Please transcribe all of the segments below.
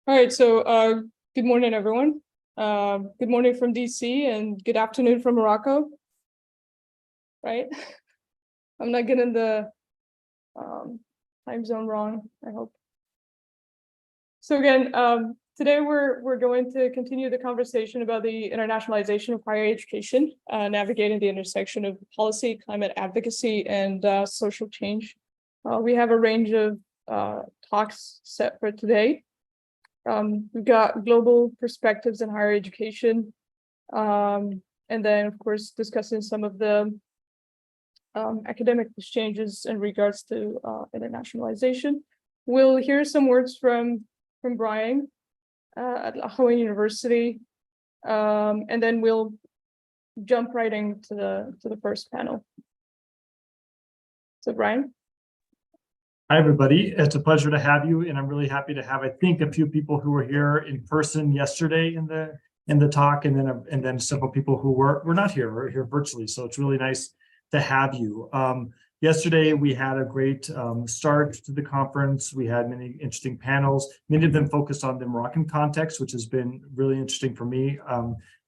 All right, so good morning, everyone. Good morning from DC and good afternoon from Morocco. Right? I'm not getting the time zone wrong, I hope. So again, today we're going to continue the conversation about the internationalization of higher education, navigating the intersection of policy, climate advocacy, and social change. We have a range of talks set for today. We've got global perspectives in higher education, and then, of course, discussing some of the academic exchanges in regards to internationalization. We'll hear some words from Brian at iHED University, and then we'll jump right into the first panel. So, Brian. Hi, everybody. It's a pleasure to have you, and I'm really happy to have, I think, a few people who were here in person yesterday in the talk, and then several people who were not here, or here virtually. So it's really nice to have you. Yesterday, we had a great start to the conference. We had many interesting panels. Many of them focused on the Moroccan context, which has been really interesting for me.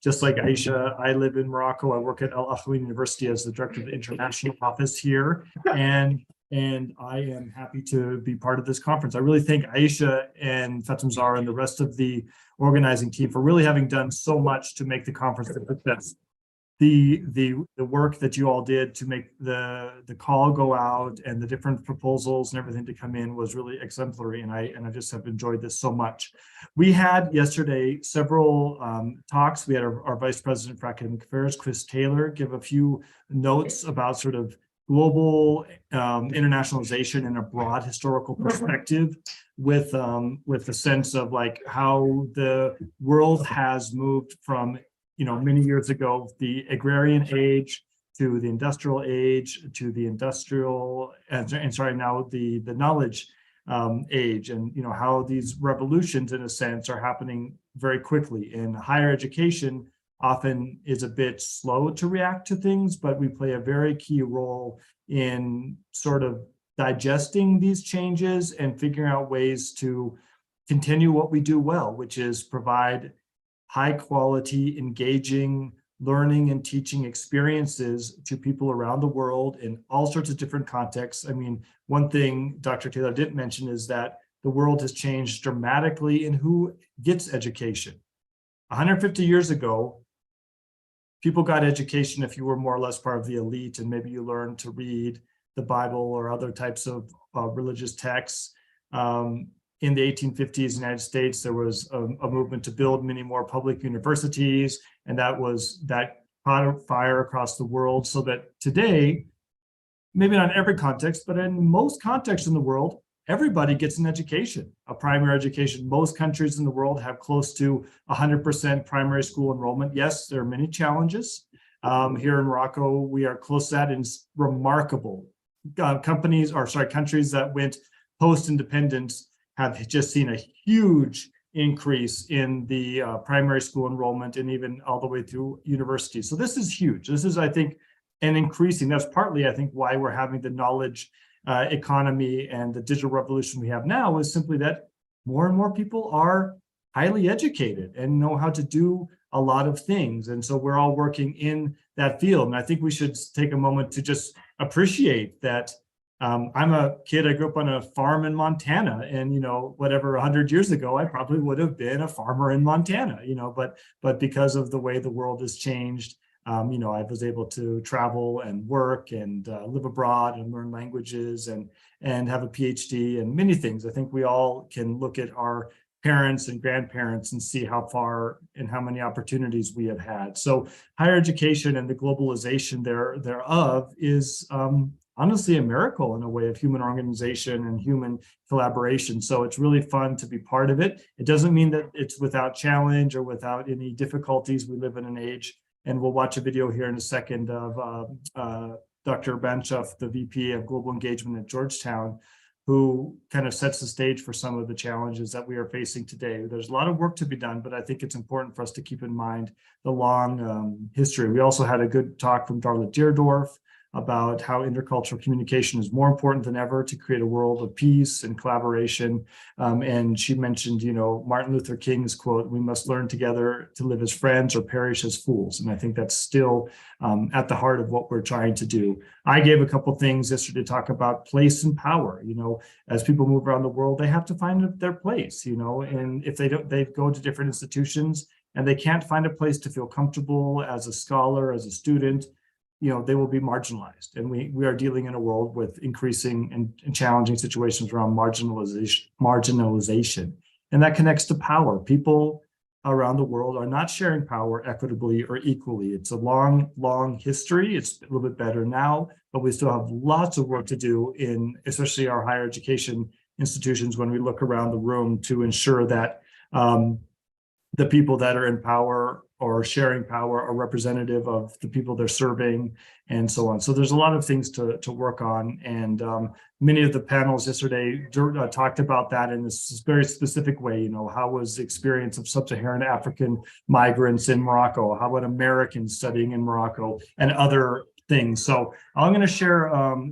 Just like Aisha, I live in Morocco. I work at Al Ahly University as the director of the international office here, and I am happy to be part of this conference. I really thank Aisha and Fatem Zahra and the rest of the organizing team for really having done so much to make the conference a success. The work that you all did to make the call go out and the different proposals and everything to come in was really exemplary, and I just have enjoyed this so much. We had yesterday several talks. We had our Vice President for Academic Affairs, Chris Taylor, give a few notes about sort of global internationalization in a broad historical perspective, with a sense of like how the world has moved from, many years ago, the agrarian age to the industrial age to the now the knowledge age, and how these revolutions in a sense are happening very quickly. And higher education often is a bit slow to react to things, but we play a very key role in sort of digesting these changes and figuring out ways to continue what we do well, which is provide high quality, engaging learning and teaching experiences to people around the world in all sorts of different contexts. I mean, one thing Dr. Taylor didn't mention is that the world has changed dramatically in who gets education. 150 years ago, people got education if you were more or less part of the elite, and maybe you learned to read the Bible or other types of religious texts. In the 1850s, in the United States, there was a movement to build many more public universities, and that caught fire across the world, so that today, maybe not in every context, but in most contexts in the world, everybody gets an education, a primary education. Most countries in the world have close to 100% primary school enrollment. Yes, there are many challenges. Here in Morocco, we are close to that, and it's remarkable. Countries that went post-independence have just seen a huge increase in the primary school enrollment, and even all the way through university. So this is huge. This is, I think, an increasing. That's partly, I think, why we're having the knowledge economy and the digital revolution we have now, is simply that more and more people are highly educated and know how to do a lot of things. And so we're all working in that field. And I think we should take a moment to just appreciate that. I'm a kid, I grew up on a farm in Montana, and, 100 years ago, I probably would have been a farmer in Montana, but because of the way the world has changed, I was able to travel and work and live abroad and learn languages and have a PhD and many things. I think we all can look at our parents and grandparents and see how far and how many opportunities we have had. So higher education and the globalization thereof is honestly a miracle in a way of human organization and human collaboration. So it's really fun to be part of it. It doesn't mean that it's without challenge or without any difficulties. We live in an age, and we'll watch a video here in a second of Dr. Banchaf, the VP of Global Engagement at Georgetown, who kind of sets the stage for some of the challenges that we are facing today. There's a lot of work to be done, but I think it's important for us to keep in mind the long history. We also had a good talk from Darla Deerdorf, about how intercultural communication is more important than ever to create a world of peace and collaboration. And she mentioned, Martin Luther King's quote, "We must learn together to live as friends or perish as fools." And I think that's still at the heart of what we're trying to do. I gave a couple things yesterday to talk about place and power. As people move around the world, they have to find their place, and if they don't, they go to different institutions and they can't find a place to feel comfortable as a scholar, as a student, they will be marginalized. And we are dealing in a world with increasing and challenging situations around marginalization. And that connects to power. People around the world are not sharing power equitably or equally. It's a long, long history. It's a little bit better now, but we still have lots of work to do in especially our higher education institutions when we look around the room to ensure that the people that are in power or sharing power are representative of the people they're serving, and so on. So there's a lot of things to work on. And many of the panels yesterday talked about that in this very specific way. How was the experience of sub-Saharan African migrants in Morocco? How about Americans studying in Morocco and other things? So I'm going to share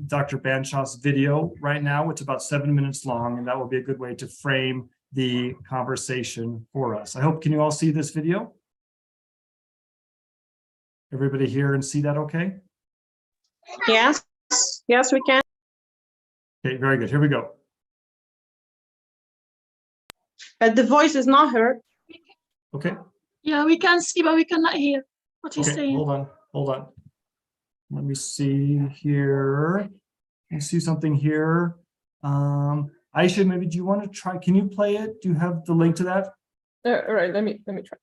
Dr. Banshaw's video right now. It's about 7 minutes long, and that will be a good way to frame the conversation for us. Can you all see this video? Everybody hear and see that okay? Yes, we can. Okay, very good. Here we go. But the voice is not heard. Okay. Yeah, we can see, but we cannot hear what he's saying. Hold on. Let me see here. I see something here. Aisha, maybe do you want to try? Can you play it? Do you have the link to that? All right, let me try.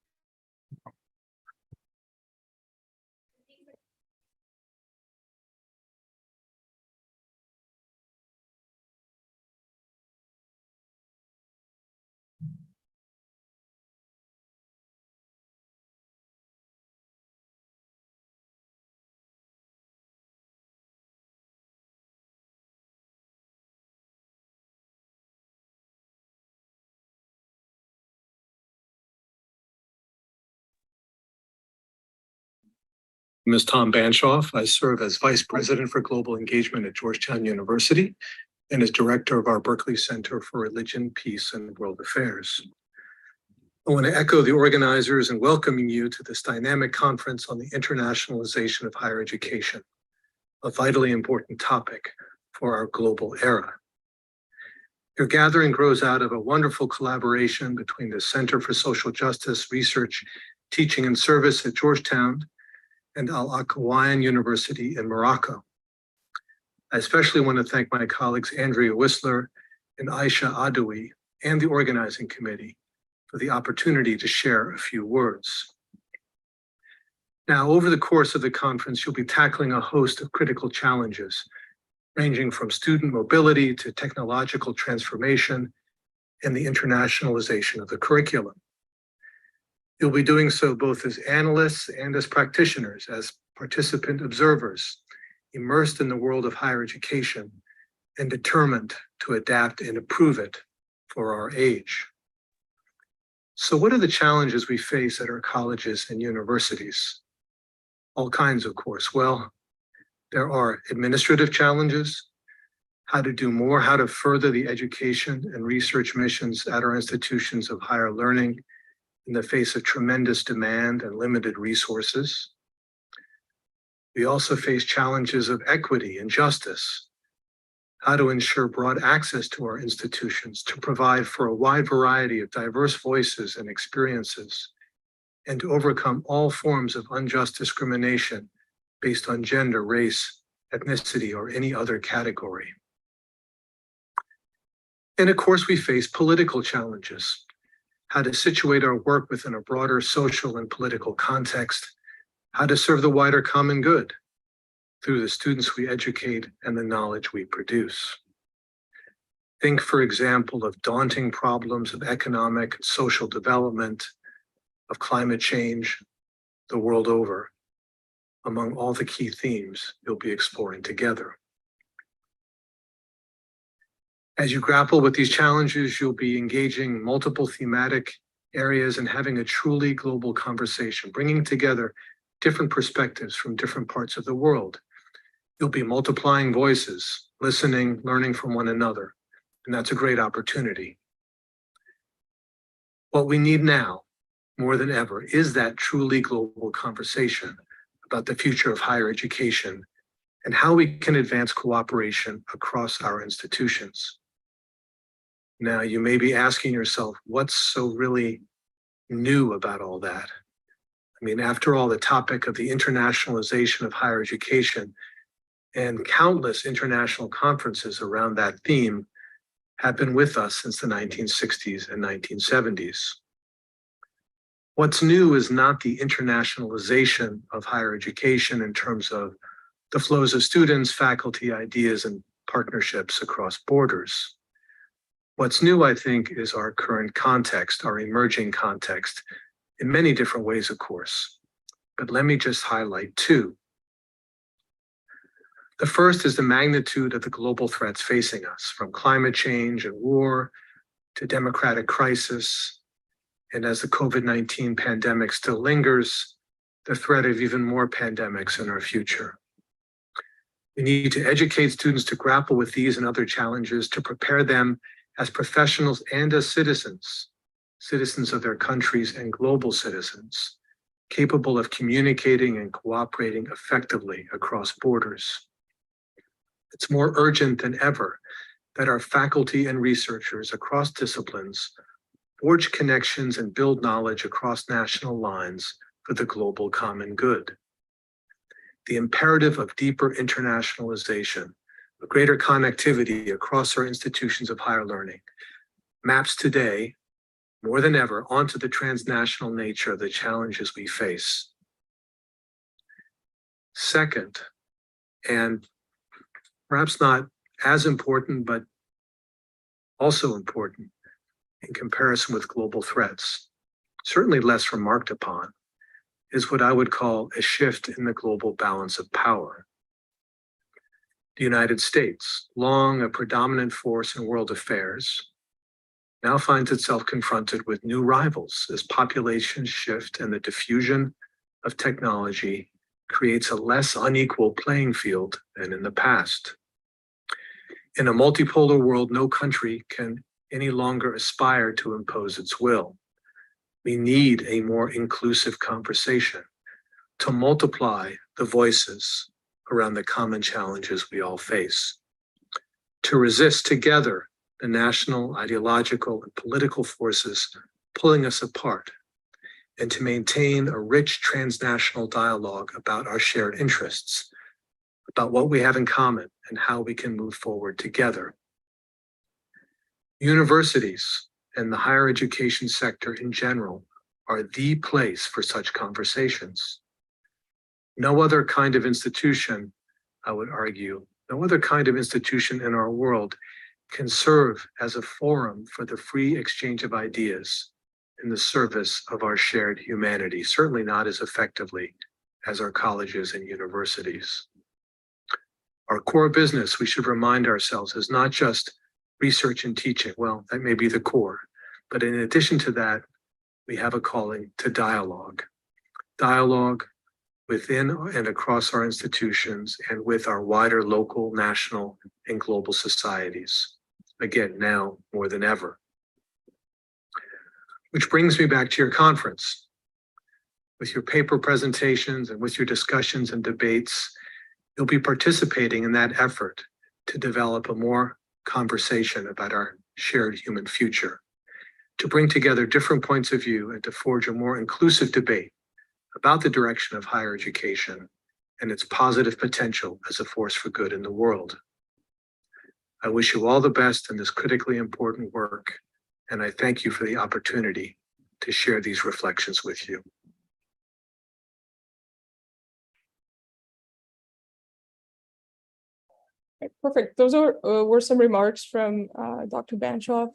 My name is Tom Banshoff. I serve as Vice President for Global Engagement at Georgetown University and as Director of our Berkeley Center for Religion, Peace, and World Affairs. I want to echo the organizers in welcoming you to this dynamic conference on the internationalization of higher education, a vitally important topic for our global era. Your gathering grows out of a wonderful collaboration between the Center for Social Justice Research, Teaching, and Service at Georgetown and Al Akwayan University in Morocco. I especially want to thank my colleagues Andrea Whistler and Aisha Adoui and the organizing committee for the opportunity to share a few words. Now, over the course of the conference, you'll be tackling a host of critical challenges, ranging from student mobility to technological transformation and the internationalization of the curriculum. You'll be doing so both as analysts and as practitioners, as participant observers, immersed in the world of higher education and determined to adapt and improve it for our age. So what are the challenges we face at our colleges and universities? All kinds, of course. Well, there are administrative challenges, how to do more, how to further the education and research missions at our institutions of higher learning in the face of tremendous demand and limited resources. We also face challenges of equity and justice, how to ensure broad access to our institutions to provide for a wide variety of diverse voices and experiences, and to overcome all forms of unjust discrimination based on gender, race, ethnicity, or any other category. And of course, we face political challenges, how to situate our work within a broader social and political context, how to serve the wider common good through the students we educate and the knowledge we produce. Think, for example, of daunting problems of economic and social development, of climate change the world over, among all the key themes you'll be exploring together. As you grapple with these challenges, you'll be engaging multiple thematic areas and having a truly global conversation, bringing together different perspectives from different parts of the world. You'll be multiplying voices, listening, learning from one another, and that's a great opportunity. What we need now, more than ever, is that truly global conversation about the future of higher education and how we can advance cooperation across our institutions. Now, you may be asking yourself, what's so really new about all that? I mean, after all, the topic of the internationalization of higher education and countless international conferences around that theme have been with us since the 1960s and 1970s. What's new is not the internationalization of higher education in terms of the flows of students, faculty, ideas, and partnerships across borders. What's new, I think, is our current context, our emerging context, in many different ways, of course. But let me just highlight two. The first is the magnitude of the global threats facing us, from climate change and war to democratic crisis. And as the COVID-19 pandemic still lingers, the threat of even more pandemics in our future. We need to educate students to grapple with these and other challenges, to prepare them as professionals and as citizens, citizens of their countries and global citizens, capable of communicating and cooperating effectively across borders. It's more urgent than ever that our faculty and researchers across disciplines forge connections and build knowledge across national lines for the global common good. The imperative of deeper internationalization, of greater connectivity across our institutions of higher learning, maps today, more than ever, onto the transnational nature of the challenges we face. Second, and perhaps not as important, but also important in comparison with global threats, certainly less remarked upon, is what I would call a shift in the global balance of power. The United States, long a predominant force in world affairs, now finds itself confronted with new rivals as populations shift and the diffusion of technology creates a less unequal playing field than in the past. In a multipolar world, no country can any longer aspire to impose its will. We need a more inclusive conversation to multiply the voices around the common challenges we all face, to resist together the national, ideological, and political forces pulling us apart, and to maintain a rich transnational dialogue about our shared interests, about what we have in common and how we can move forward together. Universities and the higher education sector in general are the place for such conversations. No other kind of institution, I would argue, no other kind of institution in our world can serve as a forum for the free exchange of ideas in the service of our shared humanity, certainly not as effectively as our colleges and universities. Our core business, we should remind ourselves, is not just research and teaching. Well, that may be the core, but in addition to that, we have a calling to dialogue. Dialogue within and across our institutions and with our wider local, national, and global societies. Again, now more than ever. Which brings me back to your conference. With your paper presentations and with your discussions and debates, you'll be participating in that effort to develop a more conversation about our shared human future, to bring together different points of view and to forge a more inclusive debate about the direction of higher education and its positive potential as a force for good in the world. I wish you all the best in this critically important work, and I thank you for the opportunity to share these reflections with you. Okay, perfect. Those were some remarks from Dr. Banshoff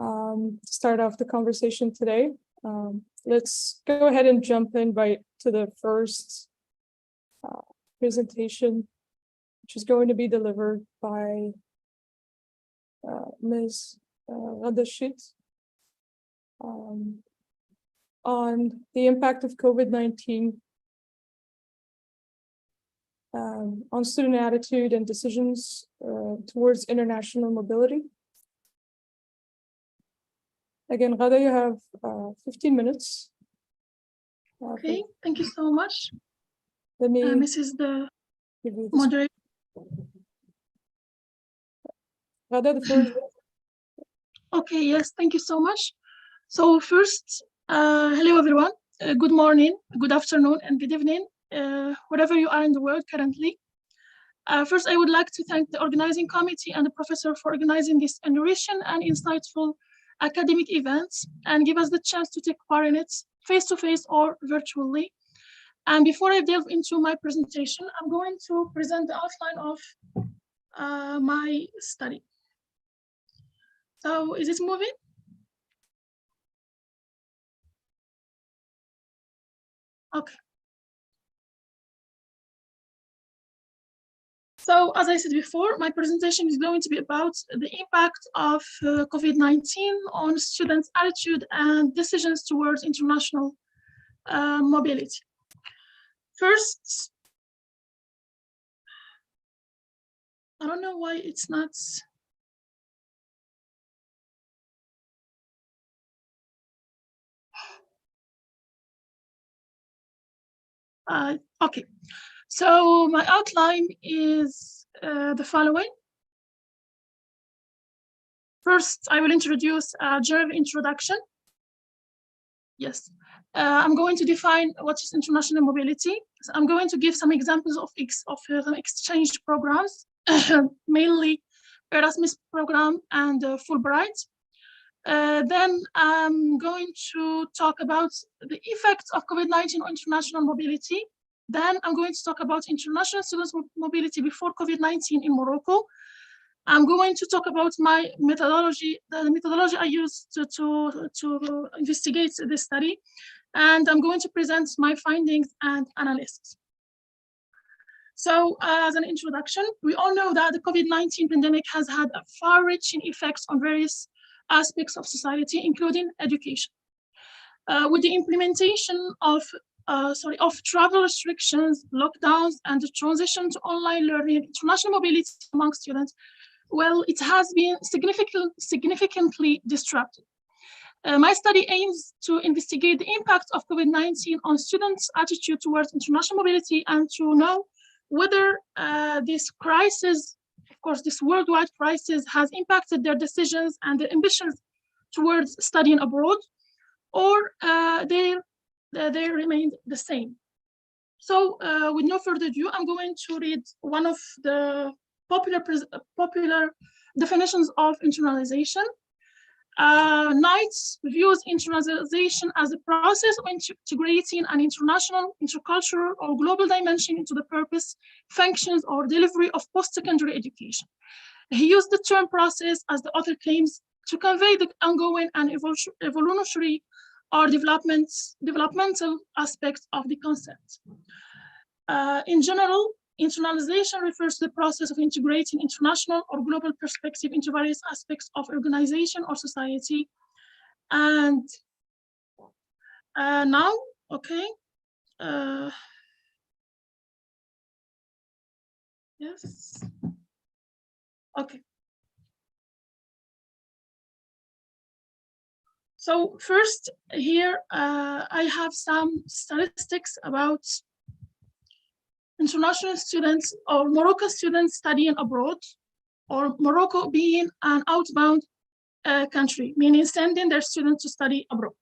to start off the conversation today. Let's go ahead and jump in right to the first presentation, which is going to be delivered by Ms. Radashit on the impact of COVID-19 on student attitude and decisions towards international mobility. Again, Ghada, you have 15 minutes. Okay, thank you so much. Let me Mrs. the give you this. moderator. Ghada, the floor is yours. Okay, yes, thank you so much. So first, hello everyone. Good morning, good afternoon, and good evening, wherever you are in the world currently. First, I would like to thank the organizing committee and the professor for organizing this enriching and insightful academic events and give us the chance to take part in it face-to-face or virtually. And before I delve into my presentation, I'm going to present the outline of my study. So is it moving? Okay. So as I said before, my presentation is going to be about the impact of COVID-19 on students' attitude and decisions towards international mobility. First, I don't know why it's not. Okay, so my outline is the following. First, I will introduce a general introduction. Yes, I'm going to define what is international mobility. So I'm going to give some examples of some exchange programs, mainly Erasmus program and Fulbright. Then I'm going to talk about the effects of COVID-19 on international mobility. Then I'm going to talk about international students mobility before COVID-19 in Morocco. I'm going to talk about my methodology, the methodology I used to investigate this study. And I'm going to present my findings and analysis. So as an introduction, we all know that the COVID-19 pandemic has had a far-reaching effects on various aspects of society, including education. With the implementation of travel restrictions, lockdowns, and the transition to online learning, international mobility among students, well, it has been significantly disrupted. My study aims to investigate the impact of COVID-19 on students' attitude towards international mobility and to know whether this crisis, of course, this worldwide crisis, has impacted their decisions and their ambitions towards studying abroad, or they remained the same. So with no further ado, I'm going to read one of the popular definitions of internalization. Knight views internalization as a process of integrating an international, intercultural, or global dimension into the purpose, functions, or delivery of post-secondary education. He used the term process, as the author claims, to convey the ongoing and evolutionary or developmental aspects of the concept. In general, internalization refers to the process of integrating international or global perspective into various aspects of organization or society. And now, okay. Yes. Okay. So first here, I have some statistics about international students or Moroccan students studying abroad, or Morocco being an outbound country, meaning sending their students to study abroad.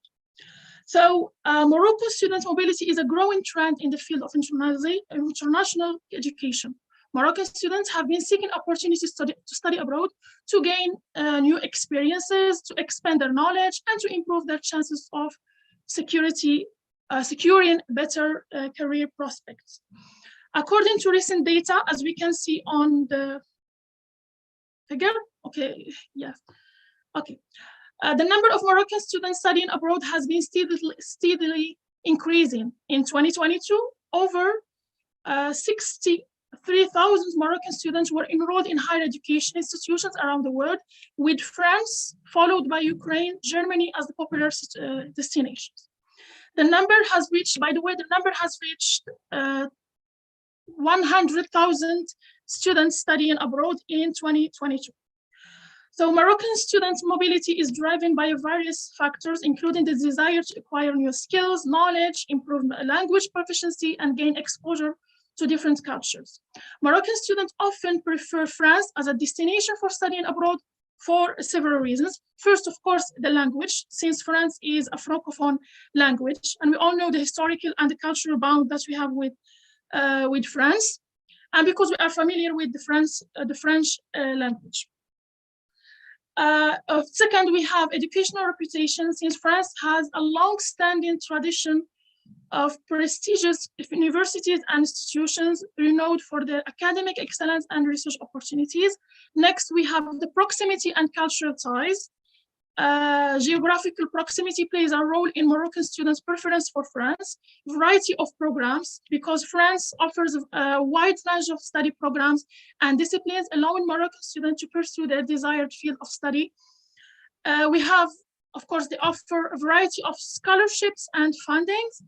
So Morocco student mobility is a growing trend in the field of international education. Moroccan students have been seeking opportunities to study abroad, to gain new experiences, to expand their knowledge, and to improve their chances of securing better career prospects. According to recent data, as we can see on the figure, okay, yes, okay. The number of Moroccan students studying abroad has been steadily increasing. In 2022, over 63,000 Moroccan students were enrolled in higher education institutions around the world, with France, followed by Ukraine, Germany as the popular destinations. The number has reached, by the way, 100,000 students studying abroad in 2022. So Moroccan students' mobility is driven by various factors, including the desire to acquire new skills, knowledge, improve language proficiency, and gain exposure to different cultures. Moroccan students often prefer France as a destination for studying abroad for several reasons. First, of course, the language, since France is a Francophone language, and we all know the historical and the cultural bond that we have with France, and because we are familiar with the French language. Second, we have educational reputation, since France has a long-standing tradition of prestigious universities and institutions renowned for their academic excellence and research opportunities. Next, we have the proximity and cultural ties. Geographical proximity plays a role in Moroccan students' preference for France. Variety of programs, because France offers a wide range of study programs and disciplines, allowing Moroccan students to pursue their desired field of study. We have, of course, they offer a variety of scholarships and fundings.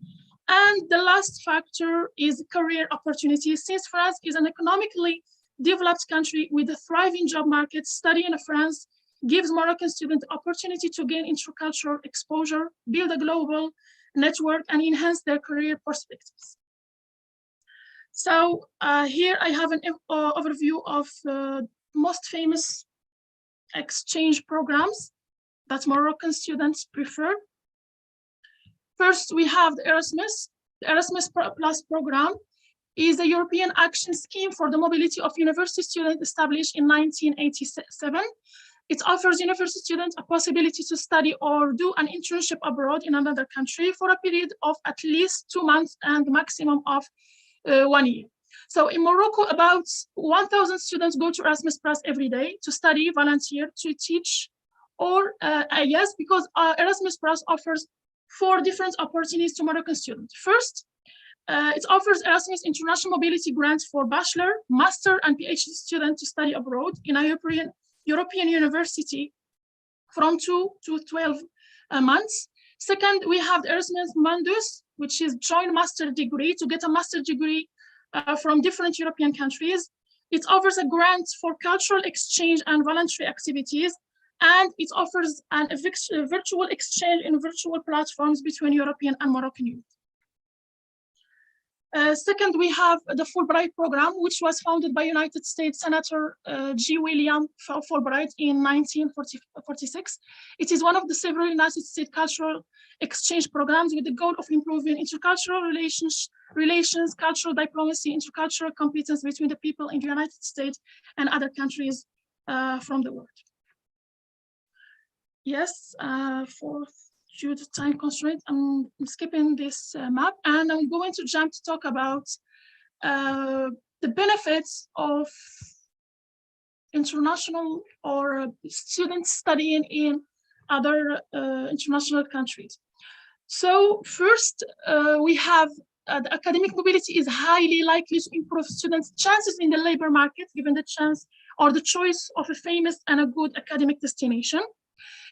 And the last factor is career opportunities. Since France is an economically developed country with a thriving job market, studying in France gives Moroccan students the opportunity to gain intercultural exposure, build a global network, and enhance their career perspectives. So here I have an overview of most famous exchange programs that Moroccan students prefer. First, we have the Erasmus. The Erasmus Plus program is a European action scheme for the mobility of university students established in 1987. It offers university students a possibility to study or do an internship abroad in another country for a period of at least 2 months and maximum of 1 year. So in Morocco, about 1,000 students go to Erasmus Plus every day to study, volunteer, to teach, or yes, because Erasmus Plus offers 4 different opportunities to Moroccan students. First, it offers Erasmus International Mobility Grants for bachelor, master, and PhD students to study abroad in a European university from 2 to 12 months. Second, we have the Erasmus Mundus, which is joint master degree to get a master degree from different European countries. It offers a grant for cultural exchange and voluntary activities, and it offers a virtual exchange in virtual platforms between European and Moroccan youth. Second, we have the Fulbright program, which was founded by United States Senator G. William Fulbright in 1946. It is one of the several United States cultural exchange programs with the goal of improving intercultural relations, cultural diplomacy, intercultural competence between the people in the United States and other countries from the world. Yes, due to time constraint, I'm skipping this map, and I'm going to jump to talk about the benefits of international or students studying in other international countries. So first, we have the academic mobility is highly likely to improve students' chances in the labor market, given the chance or the choice of a famous and a good academic destination.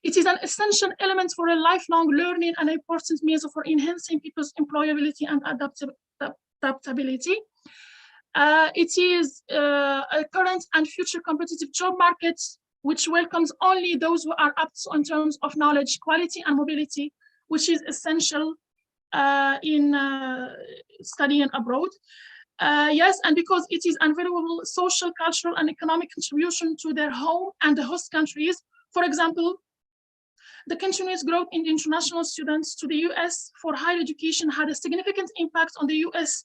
It is an essential element for a lifelong learning and an important means for enhancing people's employability and adaptability. It is a current and future competitive job market, which welcomes only those who are apt in terms of knowledge, quality, and mobility, which is essential in studying abroad. Yes, and because it is invaluable social, cultural, and economic contribution to their home and the host countries. For example, the continuous growth in international students to the US for higher education had a significant impact on the US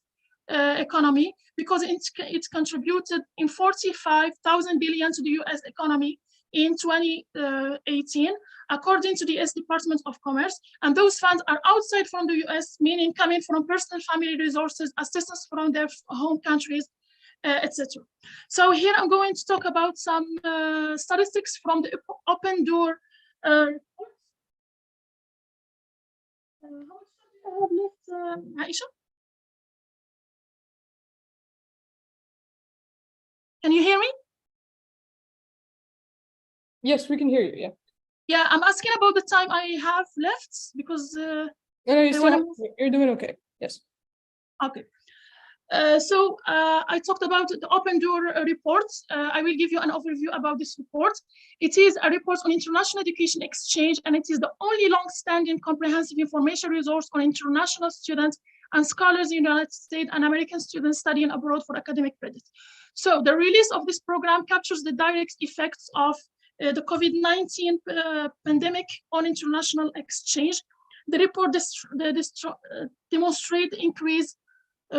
economy, because it contributed in 45,000 billion to the US economy in 2018, according to the US Department of Commerce. And those funds are outside from the US, meaning coming from personal family resources, assistance from their home countries, etc. So here I'm going to talk about some statistics from the Open Door. How much time do I have left, Aisha? Can you hear me? Yes, we can hear you. Yeah. Yeah, I'm asking about the time I have left because No, you're doing okay. Yes. Okay. I talked about the Open Door report. I will give you an overview about this report. It is a report on international education exchange, and it is the only long-standing comprehensive information resource on international students and scholars in the United States and American students studying abroad for academic credit. So the release of this program captures the direct effects of the COVID-19 pandemic on international exchange. The report demonstrates the increase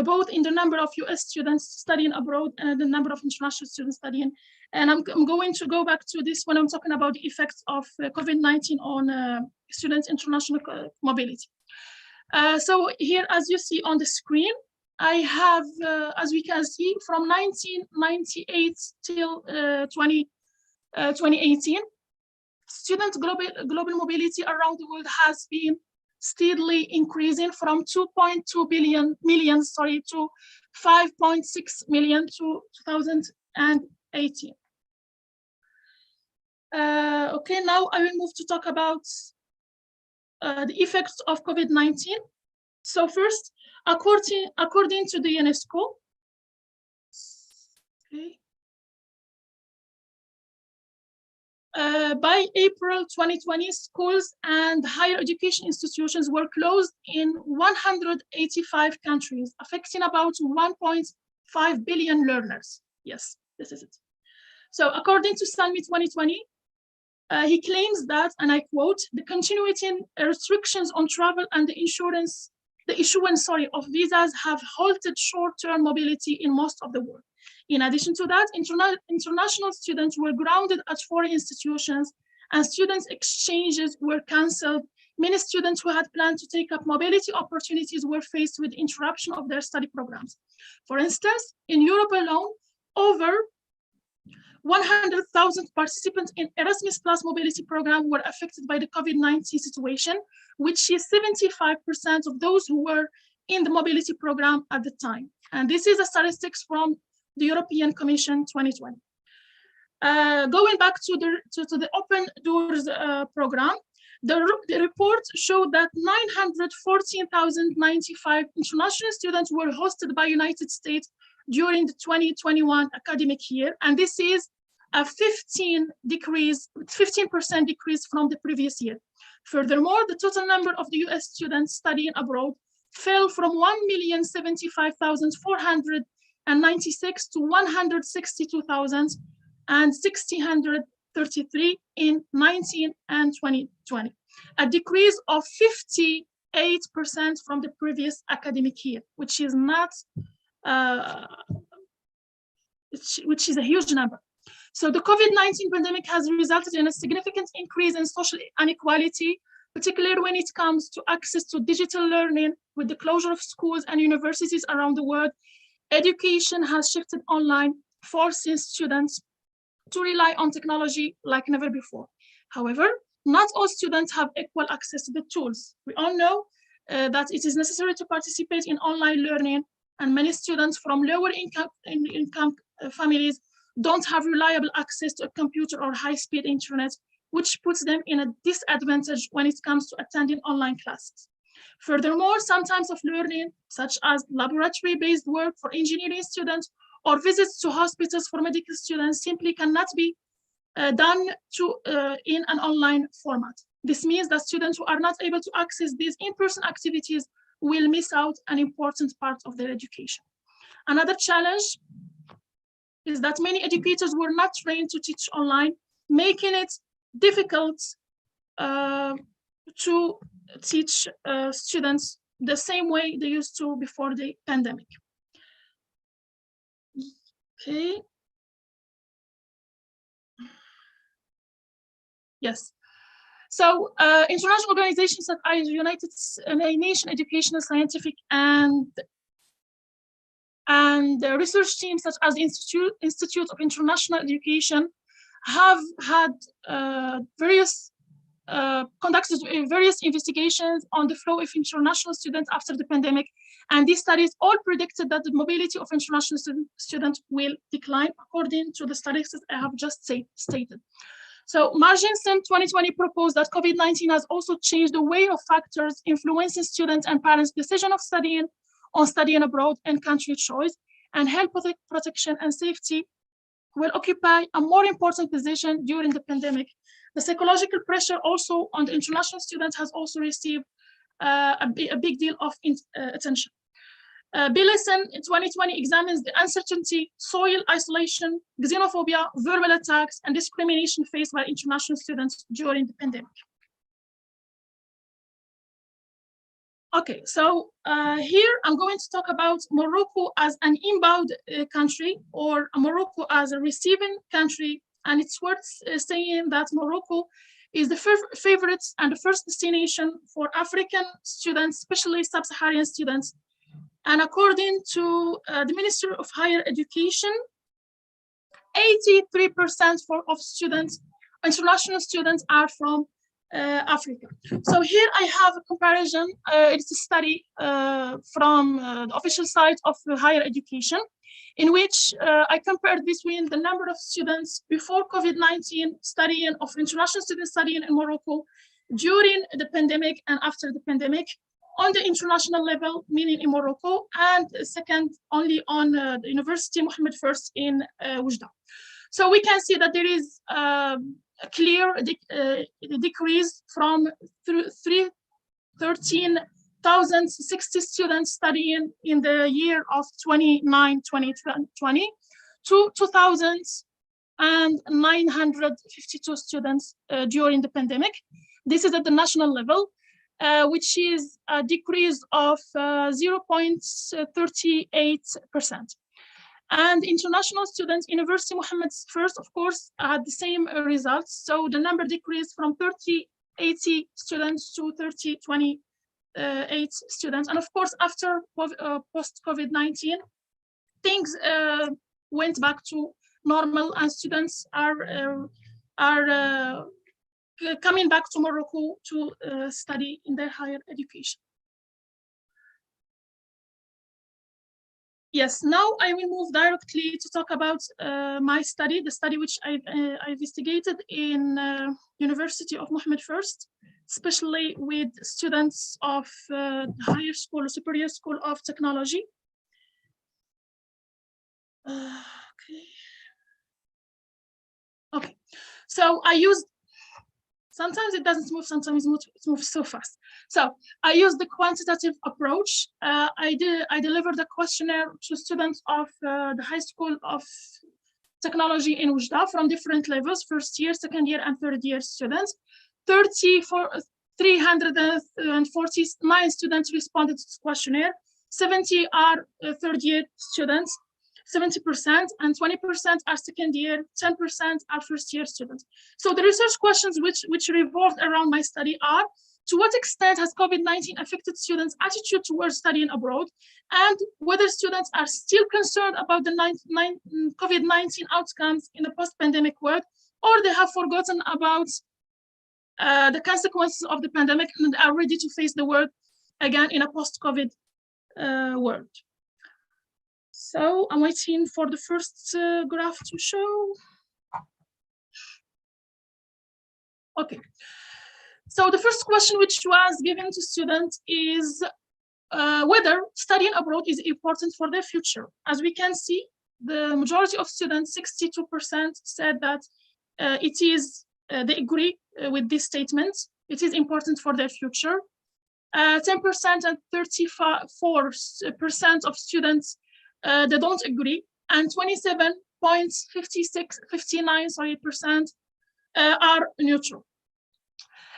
both in the number of US students studying abroad and the number of international students studying. And I'm going to go back to this when I'm talking about the effects of COVID-19 on students' international mobility. So here, as you see on the screen, I have, as we can see, from 1998 till 2018, student global mobility around the world has been steadily increasing from 2.2 million to 5.6 million to 2018. Okay, now I will move to talk about the effects of COVID-19. So first, according to the UNESCO, okay, by April 2020, schools and higher education institutions were closed in 185 countries, affecting about 1.5 billion learners. Yes, this is it. So according to Salmi 2020, he claims that, and I quote, the continuing restrictions on travel and the issuance of visas have halted short-term mobility in most of the world. In addition to that, international students were grounded at foreign institutions and students' exchanges were canceled. Many students who had planned to take up mobility opportunities were faced with interruption of their study programs. For instance, in Europe alone, over 100,000 participants in Erasmus Plus mobility program were affected by the COVID-19 situation, which is 75% of those who were in the mobility program at the time. And this is a statistics from the European Commission 2020. Going back to the Open Doors program, the report showed that 914,095 international students were hosted by United States during the 2021 academic year, and this is a 15% decrease from the previous year. Furthermore, the total number of the US students studying abroad fell from 1,075,496 to 162,633 in 19 and 2020, a decrease of 58% from the previous academic year, which is not, which is a huge number. So the COVID-19 pandemic has resulted in a significant increase in social inequality, particularly when it comes to access to digital learning. With the closure of schools and universities around the world, education has shifted online, forcing students to rely on technology like never before. However, not all students have equal access to the tools. We all know that it is necessary to participate in online learning, and many students from lower income families don't have reliable access to a computer or high-speed internet, which puts them in a disadvantage when it comes to attending online classes. Furthermore, some types of learning, such as laboratory-based work for engineering students or visits to hospitals for medical students, simply cannot be done in an online format. This means that students who are not able to access these in-person activities will miss out an important part of their education. Another challenge is that many educators were not trained to teach online, making it difficult to teach students the same way they used to before the pandemic. Okay. Yes. So international organizations such as United Nations Educational, Scientific, and research teams such as the Institute of International Education have had conducted various investigations on the flow of international students after the pandemic. And these studies all predicted that the mobility of international students will decline according to the statistics I have just stated. So Marginson 2020 proposed that COVID-19 has also changed the way of factors influencing students and parents' decision of studying on studying abroad and country choice, and health protection and safety will occupy a more important position during the pandemic. The psychological pressure also on the international students has also received a big deal of attention. BLSN in 2020 examines the uncertainty, soil isolation, xenophobia, verbal attacks, and discrimination faced by international students during the pandemic. Okay, so here I'm going to talk about Morocco as an inbound country, or Morocco as a receiving country. And it's worth saying that Morocco is the favorite and the first destination for African students, especially sub-Saharan students. And according to the Ministry of Higher Education, 83% of students, international students, are from Africa. So here I have a comparison. It's a study from the official site of higher education, in which I compared between the number of students before COVID-19 studying, of international students studying in Morocco during the pandemic and after the pandemic on the international level, meaning in Morocco, and second only on the University Mohammed I in Oujda. So we can see that there is a clear decrease from 13,060 students studying in the year of 2020 to 2,952 students during the pandemic. This is at the national level, which is a decrease of 0.38%. And international students, University Mohammed I, of course, had the same results. So the number decreased from 3080 students to 3028 students. And of course, after post-COVID-19, things went back to normal, and students are coming back to Morocco to study in their higher education. Yes, now I will move directly to talk about my study, the study which I investigated in University of Mohammed I, especially with students of higher school or superior school of technology. Okay, so I used, sometimes it doesn't move, sometimes it moves so fast. So I used the quantitative approach. I delivered a questionnaire to students of the High School of Technology in Oujda from different levels, first year, second year, and third year students. 349 students responded to this questionnaire. 70 are third year students, 70%, and 20% are second year, 10% are first year students. So the research questions which revolved around my study are: to what extent has COVID-19 affected students' attitude towards studying abroad, and whether students are still concerned about the COVID-19 outcomes in the post-pandemic world, or they have forgotten about the consequences of the pandemic and are ready to face the world again in a post-COVID world. So I'm waiting for the first graph to show. Okay. So the first question which was given to students is whether studying abroad is important for their future. As we can see, the majority of students, 62%, said that it is, they agree with this statement. It is important for their future. 10% and 34% of students, they don't agree, and 27.59% are neutral.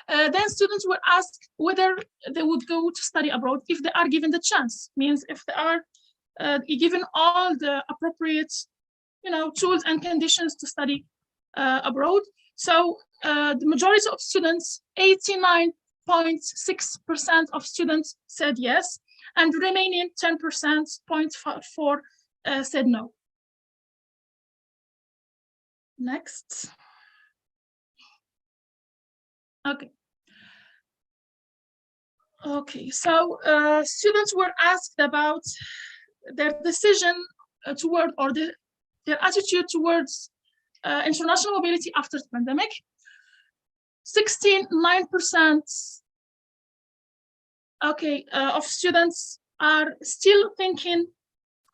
Then students were asked whether they would go to study abroad if they are given the chance, means if they are given all the appropriate, tools and conditions to study abroad. So the majority of students, 89.6% of students said yes, and the remaining 10.4% said no. Next. Okay, so students were asked about their decision toward, or their attitude towards international mobility after the pandemic. 69% of students are still thinking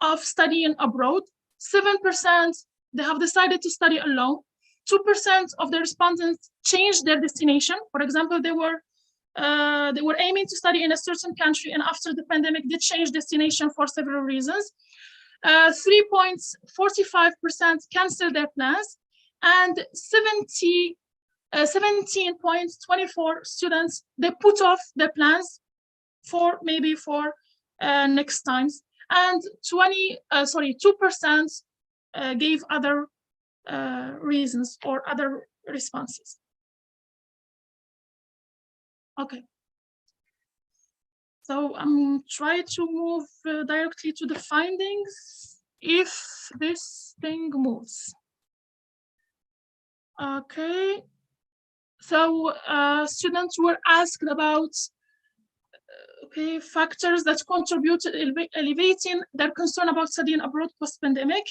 of studying abroad. 7% they have decided to study alone. 2% of the respondents changed their destination. For example, they were aiming to study in a certain country, and after the pandemic, they changed destination for several reasons. 3.45% canceled their plans, and 17.24 students, they put off their plans for next times, and 2% gave other reasons or other responses. Okay. So I'm trying to move directly to the findings, if this thing moves. Okay. So students were asked about factors that contribute to elevating their concern about studying abroad post-pandemic.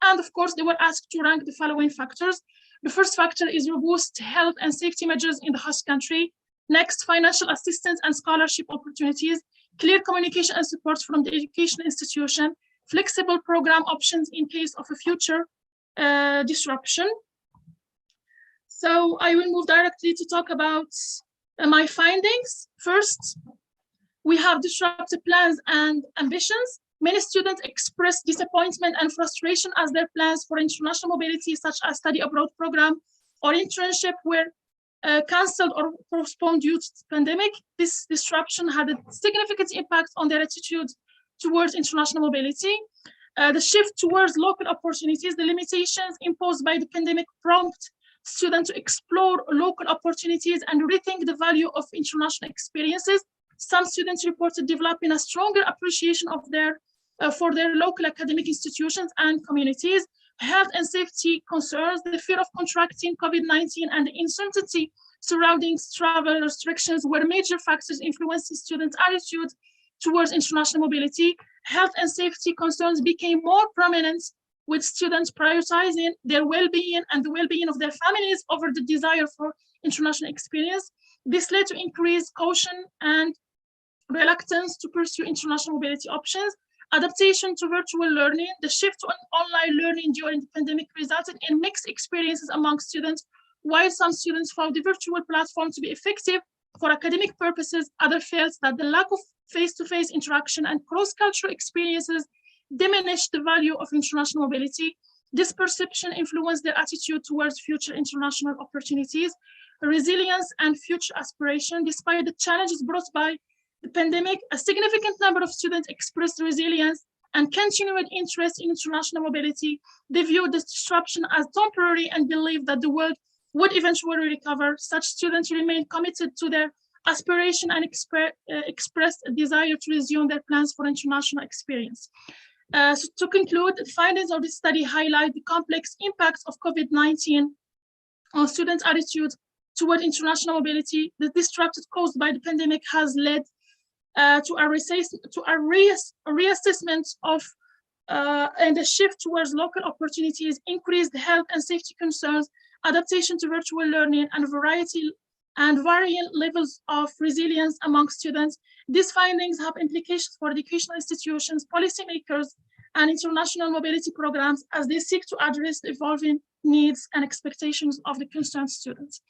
And of course, they were asked to rank the following factors. The first factor is robust health and safety measures in the host country. Next, financial assistance and scholarship opportunities, clear communication and support from the education institution, flexible program options in case of a future disruption. So I will move directly to talk about my findings. First, we have disrupted plans and ambitions. Many students expressed disappointment and frustration as their plans for international mobility, such as study abroad program or internship, were cancelled or postponed due to the pandemic. This disruption had a significant impact on their attitude towards international mobility. The shift towards local opportunities, the limitations imposed by the pandemic prompt students to explore local opportunities and rethink the value of international experiences. Some students reported developing a stronger appreciation of for their local academic institutions and communities. Health and safety concerns, the fear of contracting COVID-19 and the uncertainty surrounding travel restrictions were major factors influencing students' attitude towards international mobility. Health and safety concerns became more prominent, with students prioritizing their well-being and the well-being of their families over the desire for international experience. This led to increased caution and reluctance to pursue international mobility options. Adaptation to virtual learning, the shift to online learning during the pandemic resulted in mixed experiences among students. While some students found the virtual platform to be effective for academic purposes, others felt that the lack of face-to-face interaction and cross-cultural experiences diminished the value of international mobility. This perception influenced their attitude towards future international opportunities, resilience, and future aspiration. Despite the challenges brought by the pandemic, a significant number of students expressed resilience and continued interest in international mobility. They viewed this disruption as temporary and believed that the world would eventually recover. Such students remained committed to their aspiration and expressed a desire to resume their plans for international experience. So to conclude, the findings of this study highlight the complex impacts of COVID-19 on students' attitude toward international mobility. The disruption caused by the pandemic has led to a reassessment of and a shift towards local opportunities, increased health and safety concerns, adaptation to virtual learning, and varying levels of resilience among students. These findings have implications for educational institutions, policymakers, and international mobility programs as they seek to address the evolving needs and expectations of the concerned students.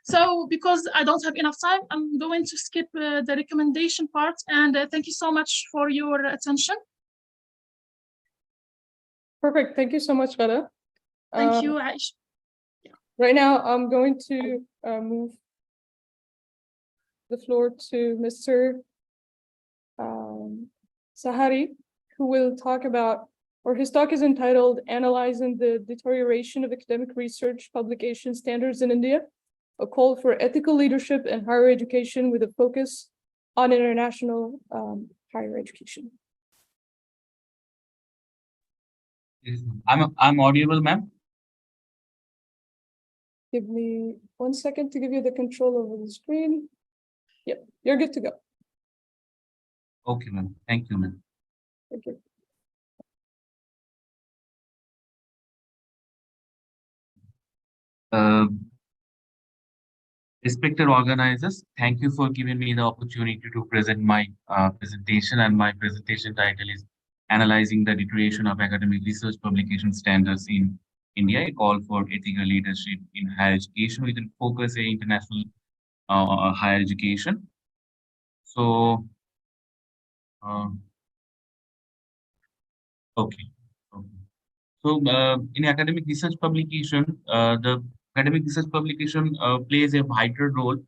So because I don't have enough time, I'm going to skip the recommendation part, and thank you so much for your attention. Perfect. Thank you so much, Ghada. Thank you, Aisha. Right now, I'm going to move the floor to Mr. Sahari, who will talk about, or his talk is entitled, Analyzing the Deterioration of Academic Research Publication Standards in India, a call for ethical leadership in higher education with a focus on international higher education. Yes, I'm audible, ma'am. Give me 1 second to give you the control over the screen. Yep, you're good to go. Okay, ma'am. Thank you, ma'am. Thank you. Respected organizers, thank you for giving me the opportunity to present my presentation, and my presentation title is Analyzing the Deterioration of Academic Research Publication Standards in India, a call for ethical leadership in higher education with a focus on international higher education. So, uh, okay. Okay. So, in academic research publication, the academic research publication plays a vital role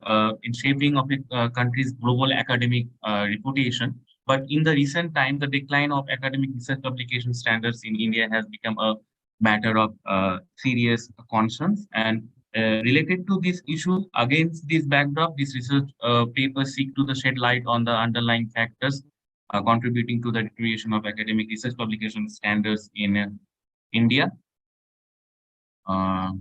in shaping of a country's global academic reputation. But in the recent time, the decline of academic research publication standards in India has become a matter of serious concerns. And related to this issue, against this backdrop, this research papers seek to shed light on the underlying factors contributing to the deterioration of academic research publication standards in India. Uh,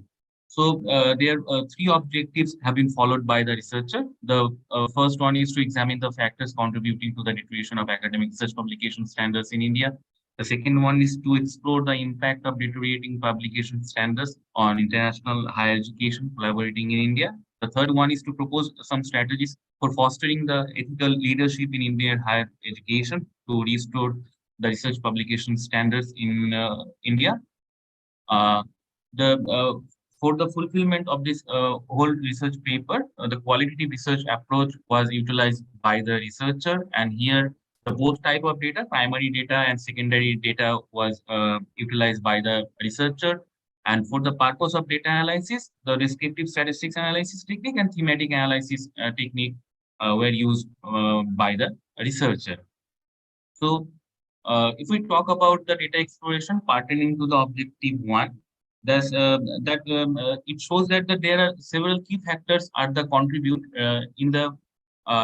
there three objectives have been followed by the researcher. The first one is to examine the factors contributing to the deterioration of academic research publication standards in India. The second one is to explore the impact of deteriorating publication standards on international higher education collaborating in India. The third one is to propose some strategies for fostering the ethical leadership in Indian higher education to restore the research publication standards in India. Uh, the For the fulfillment of this whole research paper, the qualitative research approach was utilized by the researcher, and here the both type of data, primary data and secondary data, was utilized by the researcher. And for the purpose of data analysis, the descriptive statistics analysis technique and thematic analysis technique were used by the researcher. So, if we talk about the data exploration pertaining to the objective one, it shows that there are several key factors are the contribute in the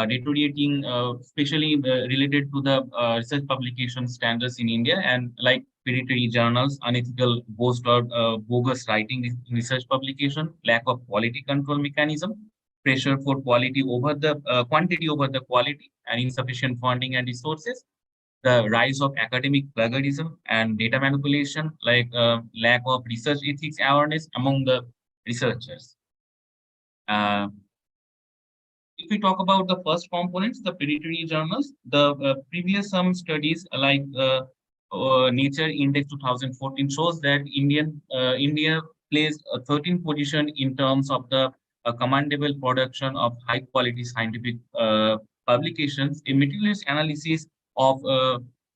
deteriorating, especially related to the research publication standards in India, and like predatory journals, unethical boast or bogus writing in research publication, lack of quality control mechanism, pressure for quality over the quantity over the quality, and insufficient funding and resources, the rise of academic plagiarism and data manipulation, like lack of research ethics awareness among the researchers. Uh, if we talk about the first components, the predatory journals, the previous some studies like Nature Index 2014 shows that India placed a 13th position in terms of the commendable production of high quality scientific publications. A meticulous analysis of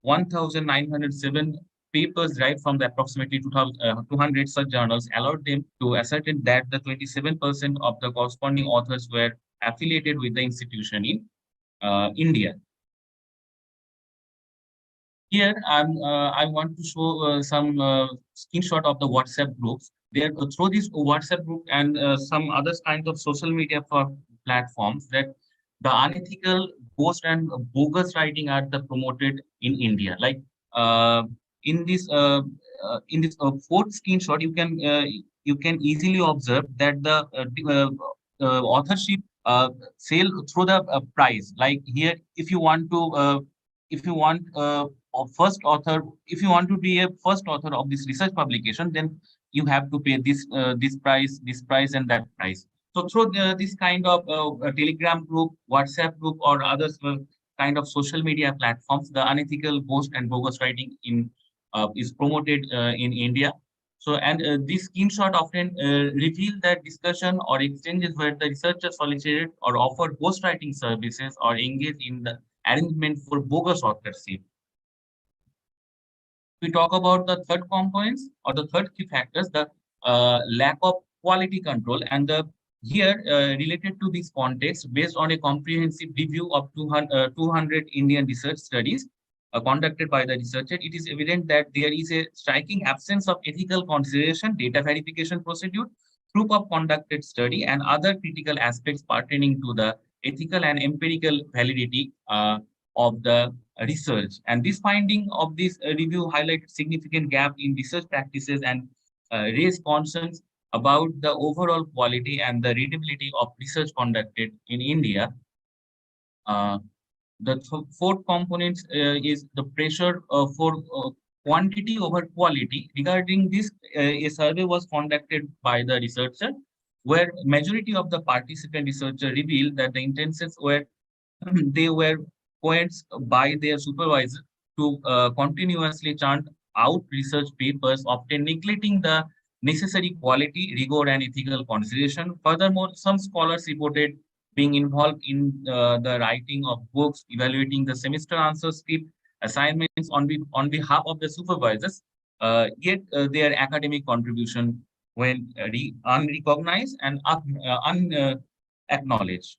1,907 papers derived from the approximately 200 such journals allowed them to ascertain that the 27% of the corresponding authors were affiliated with the institution in India. Here, I want to show some screenshot of the WhatsApp groups. There, through this WhatsApp group and some other kinds of social media platforms, that the unethical, ghost and bogus writing are the promoted in India. Like uh, in this fourth screenshot, you can easily observe that the authorship sale through the price. Like here, if you want first author, if you want to be a first author of this research publication, then you have to pay this price and that price. So through this kind of Telegram group, WhatsApp group, or other kind of social media platforms, the unethical ghost and bogus writing is promoted in India. So, and this screenshot often reveal that discussion or exchanges where the researcher solicited or offered ghostwriting services or engaged in the arrangement for bogus authorship. We talk about the third components or the third key factors, the lack of quality control, and the here related to this context, based on a comprehensive review of 200 Indian research studies conducted by the researcher, it is evident that there is a striking absence of ethical consideration, data verification procedure, proof of conducted study, and other critical aspects pertaining to the ethical and empirical validity of the research. And this finding of this review highlighted significant gap in research practices and raised concerns about the overall quality and the readability of research conducted in India. The fourth component is the pressure for quantity over quality. Regarding this, a survey was conducted by the researcher where majority of the participant researchers revealed that the intentions were they were points by their supervisor to continuously churn out research papers, often neglecting the necessary quality, rigor, and ethical consideration. Furthermore, some scholars reported being involved in the writing of books, evaluating the semester answer script, assignments on behalf of the supervisors, yet their academic contribution when unrecognized and unacknowledged.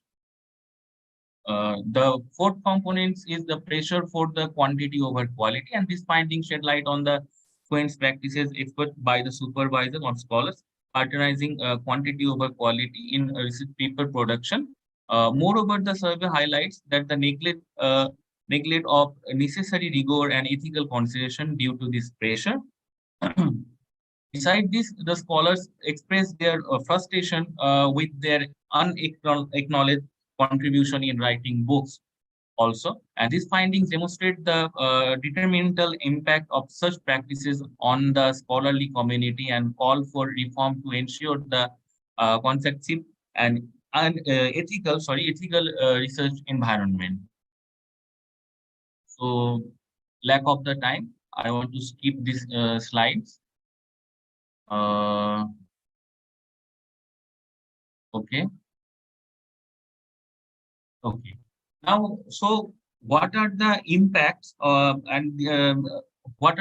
The fourth component is the pressure for the quantity over quality, and this finding shed light on the Queen's practices expert by the supervisor or scholars, patronizing quantity over quality in research paper production. Moreover, the survey highlights that the neglect of necessary rigor and ethical consideration due to this pressure. Besides this, the scholars express their frustration with their unacknowledged contribution in writing books also. And these findings demonstrate the detrimental impact of such practices on the scholarly community and call for reform to ensure the constructive and ethical research environment. So, lack of the time, I want to skip these slides. Okay. Okay. Now, so what are the impacts what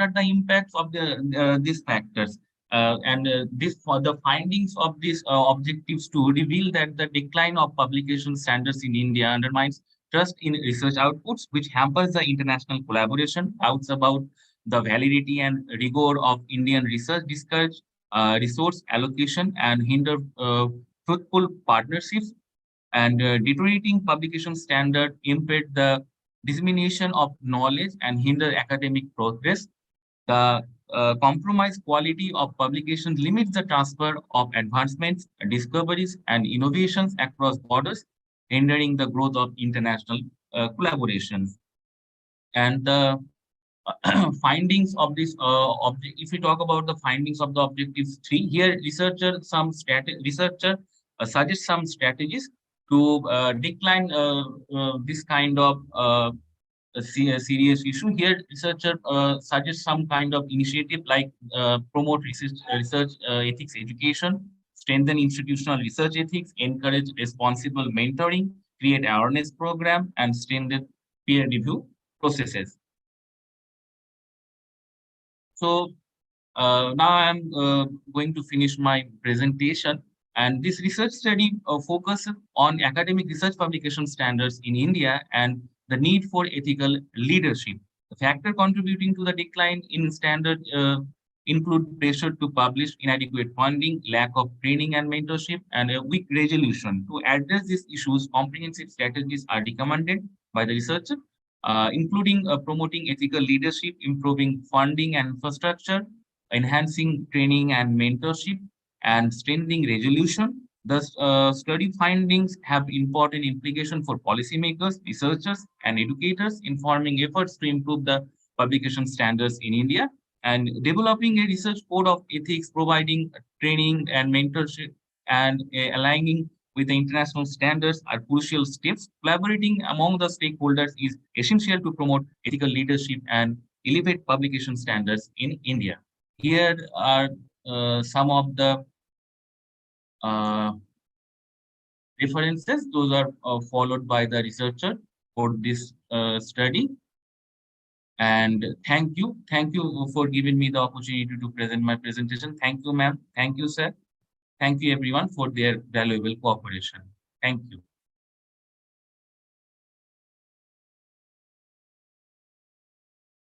are the impacts of these factors? This for the findings of these objectives to reveal that the decline of publication standards in India undermines trust in research outputs, which hampers the international collaboration, doubts about the validity and rigor of Indian research, discourage resource allocation, and hinder fruitful partnerships, and deteriorating publication standard impede the dissemination of knowledge and hinder academic progress. The compromised quality of publications limits the transfer of advancements, discoveries, and innovations across borders, hindering the growth of international collaborations. And the findings of this if we talk about the findings of the objectives 3, here researcher suggests some strategies to decline this kind of a serious issue. Here, researcher suggests some kind of initiative like promote research ethics education, strengthen institutional research ethics, encourage responsible mentoring, create awareness program, and strengthen peer review processes. So now I'm going to finish my presentation. And this research study focuses on academic research publication standards in India and the need for ethical leadership. The factor contributing to the decline in standard include pressure to publish, inadequate funding, lack of training and mentorship, and a weak resolution. To address these issues, comprehensive strategies are recommended by the researcher, including promoting ethical leadership, improving funding and infrastructure, enhancing training and mentorship, and strengthening resolution. The study findings have important implications for policymakers, researchers, and educators, informing efforts to improve the publication standards in India. And developing a research code of ethics, providing training and mentorship, and aligning with the international standards are crucial steps. Collaborating among the stakeholders is essential to promote ethical leadership and elevate publication standards in India. Here are some of the references. Those are followed by the researcher for this study. And thank you for giving me the opportunity to present my presentation. Thank you, ma'am. Thank you, sir. Thank you, everyone, for their valuable cooperation. Thank you.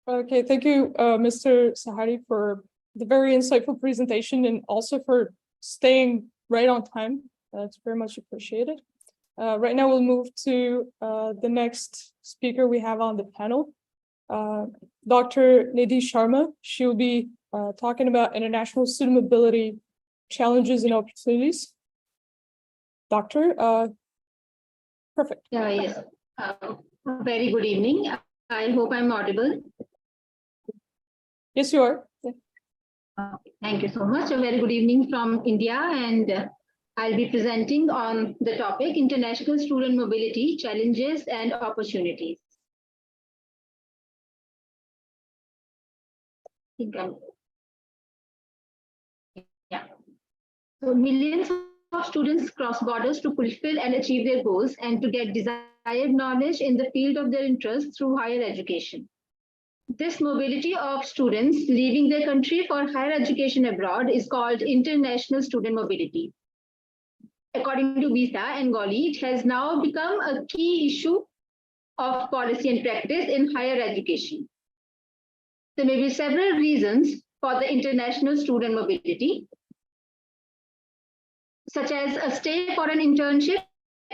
Okay, thank you, Mr. Sahari, for the very insightful presentation and also for staying right on time. That's very much appreciated. Right now, we'll move to the next speaker we have on the panel, Dr. Nidhi Sharma. She will be talking about international student challenges and opportunities. Doctor, perfect. Yes. Very good evening. I hope I'm audible. Yes, you are. Thank you so much. A very good evening from India, and I'll be presenting on the topic International Student Mobility, Challenges and Opportunities. So millions of students cross borders to fulfill and achieve their goals and to get desired knowledge in the field of their interest through higher education. This mobility of students leaving their country for higher education abroad is called international student mobility. According to Visa and Goli, it has now become a key issue of policy and practice in higher education. There may be several reasons for the international student mobility, such as a stay for an internship,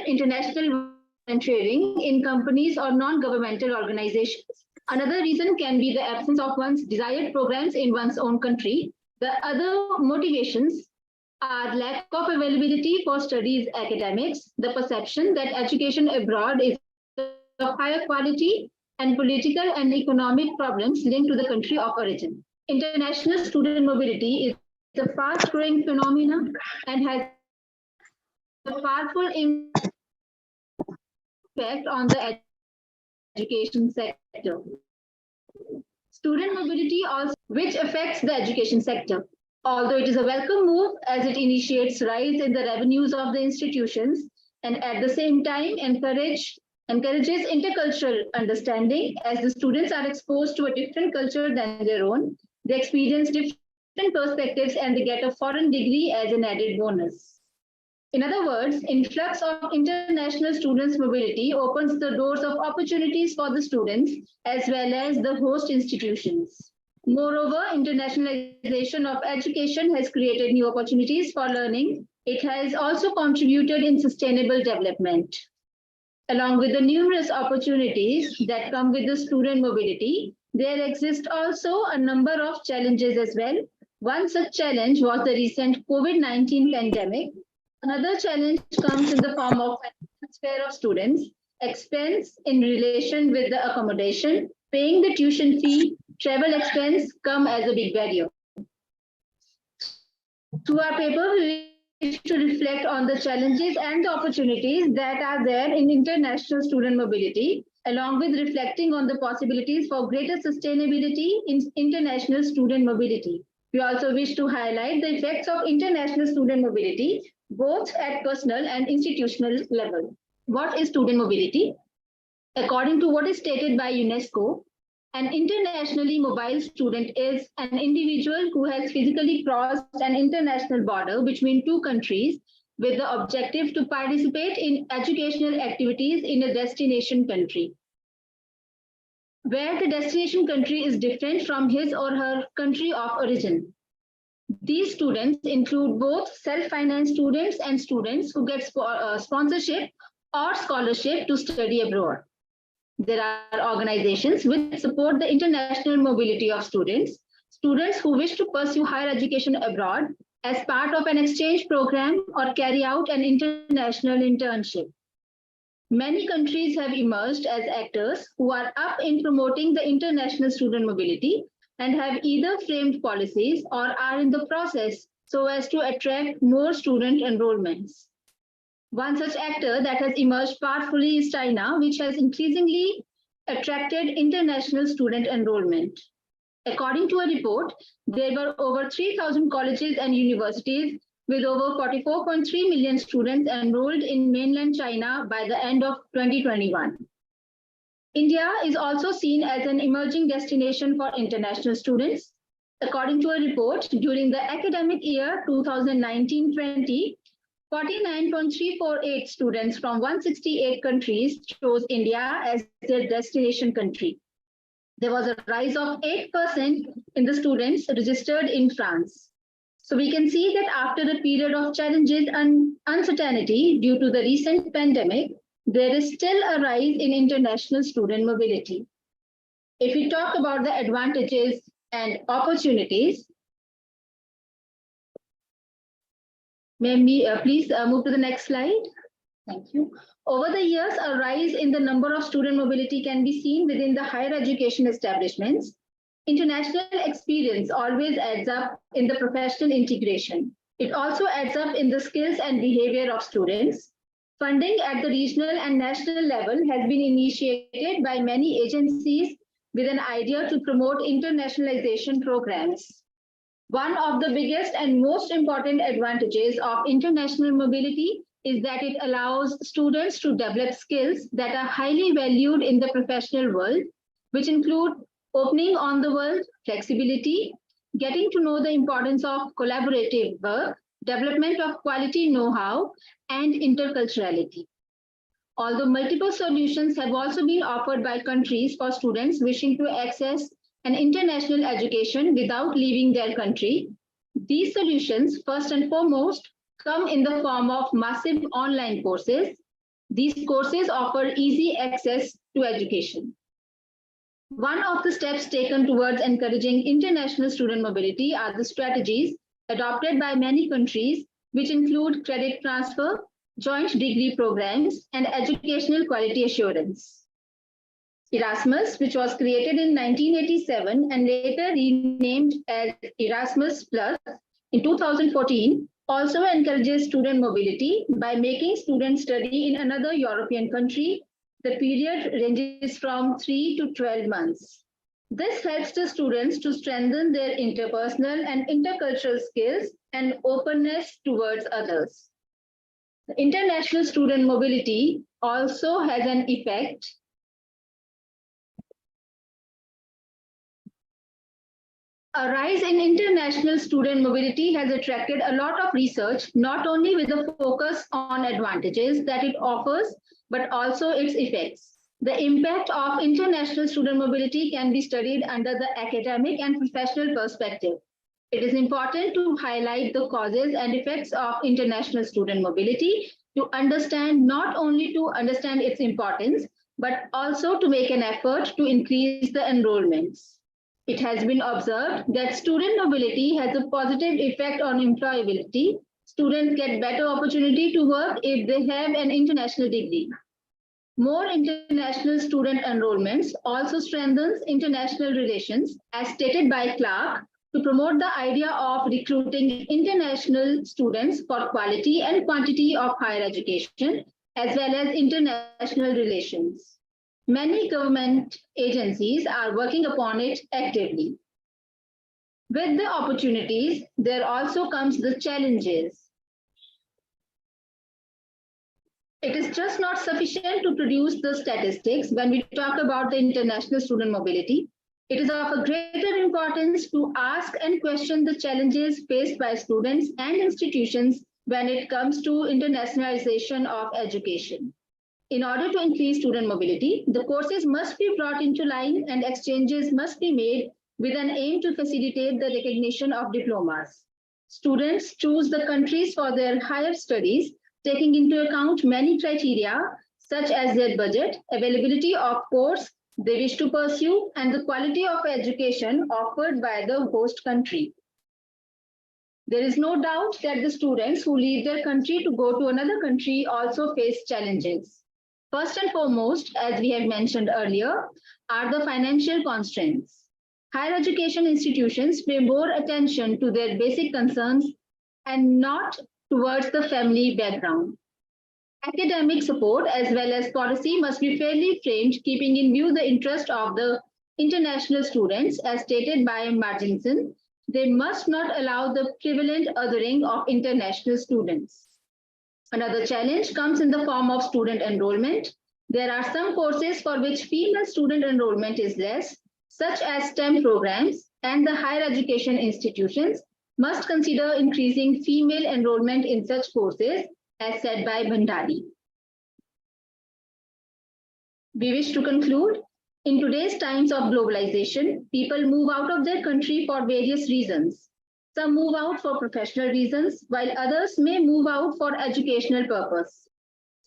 international volunteering in companies or non-governmental organizations. Another reason can be the absence of one's desired programs in one's own country. The other motivations are lack of availability for studies academics, the perception that education abroad is of higher quality, and political and economic problems linked to the country of origin. International student mobility is a fast-growing phenomenon and has a powerful impact on the education sector. Student mobility also, which affects the education sector. Although it is a welcome move as it initiates rise in the revenues of the institutions and at the same time encourages intercultural understanding as the students are exposed to a different culture than their own. They experience different perspectives and they get a foreign degree as an added bonus. In other words, influx of international students' mobility opens the doors of opportunities for the students as well as the host institutions. Moreover, internationalization of education has created new opportunities for learning. It has also contributed in sustainable development. Along with the numerous opportunities that come with the student mobility, there exist also a number of challenges as well. One such challenge was the recent COVID-19 pandemic. Another challenge comes in the form of transfer of students, expense in relation with the accommodation, paying the tuition fee, travel expense come as a big barrier. Through our paper, we wish to reflect on the challenges and the opportunities that are there in international student mobility, along with reflecting on the possibilities for greater sustainability in international student mobility. We also wish to highlight the effects of international student mobility, both at personal and institutional level. What is student mobility? According to what is stated by UNESCO, an internationally mobile student is an individual who has physically crossed an international border between two countries with the objective to participate in educational activities in a destination country, where the destination country is different from his or her country of origin. These students include both self-financed students and students who get sponsorship or scholarship to study abroad. There are organizations which support the international mobility of students who wish to pursue higher education abroad as part of an exchange program or carry out an international internship. Many countries have emerged as actors who are up in promoting the international student mobility and have either framed policies or are in the process so as to attract more student enrollments. One such actor that has emerged powerfully is China, which has increasingly attracted international student enrollment. According to a report, there were over 3,000 colleges and universities with over 44.3 million students enrolled in mainland China by the end of 2021. India is also seen as an emerging destination for international students. According to a report, during the academic year 2019-20, 49.348 students from 168 countries chose India as their destination country. There was a rise of 8% in the students registered in France. So we can see that after a period of challenges and uncertainty due to the recent pandemic, there is still a rise in international student mobility. If we talk about the advantages and opportunities, may we please move to the next slide? Thank you. Over the years, a rise in the number of student mobility can be seen within the higher education establishments. International experience always adds up in the professional integration. It also adds up in the skills and behavior of students. Funding at the regional and national level has been initiated by many agencies with an idea to promote internationalization programs. One of the biggest and most important advantages of international mobility is that it allows students to develop skills that are highly valued in the professional world, which include opening on the world, flexibility, getting to know the importance of collaborative work, development of quality know-how, and interculturality. Although multiple solutions have also been offered by countries for students wishing to access an international education without leaving their country, these solutions, first and foremost, come in the form of massive online courses. These courses offer easy access to education. One of the steps taken towards encouraging international student mobility are the strategies adopted by many countries, which include credit transfer, joint degree programs, and educational quality assurance. Erasmus, which was created in 1987 and later renamed as Erasmus Plus in 2014, also encourages student mobility by making students study in another European country. The period ranges from 3 to 12 months. This helps the students to strengthen their interpersonal and intercultural skills and openness towards others. The international student mobility also has an effect A rise in international student mobility has attracted a lot of research, not only with a focus on advantages that it offers, but also its effects. The impact of international student mobility can be studied under the academic and professional perspective. It is important to highlight the causes and effects of international student mobility to understand, not only to understand its importance, but also to make an effort to increase the enrollments. It has been observed that student mobility has a positive effect on employability. Students get better opportunity to work if they have an international degree. More international student enrollments also strengthens international relations, as stated by Clark, to promote the idea of recruiting international students for quality and quantity of higher education, as well as international relations. Many government agencies are working upon it actively. With the opportunities, there also comes the challenges. It is just not sufficient to produce the statistics when we talk about the international student mobility. It is of a greater importance to ask and question the challenges faced by students and institutions when it comes to internationalization of education. In order to increase student mobility, the courses must be brought into line and exchanges must be made with an aim to facilitate the recognition of diplomas. Students choose the countries for their higher studies, taking into account many criteria, such as their budget, availability of course they wish to pursue, and the quality of education offered by the host country. There is no doubt that the students who leave their country to go to another country also face challenges. First and foremost, as we have mentioned earlier, are the financial constraints. Higher education institutions pay more attention to their basic concerns and not towards the family background. Academic support as well as policy must be fairly framed, keeping in view the interest of the international students, as stated by Marginson. They must not allow the prevalent othering of international students. Another challenge comes in the form of student enrollment. There are some courses for which female student enrollment is less, such as STEM programs, and the higher education institutions must consider increasing female enrollment in such courses, as said by Bhandari. We wish to conclude. In today's times of globalization, people move out of their country for various reasons. Some move out for professional reasons, while others may move out for educational purpose.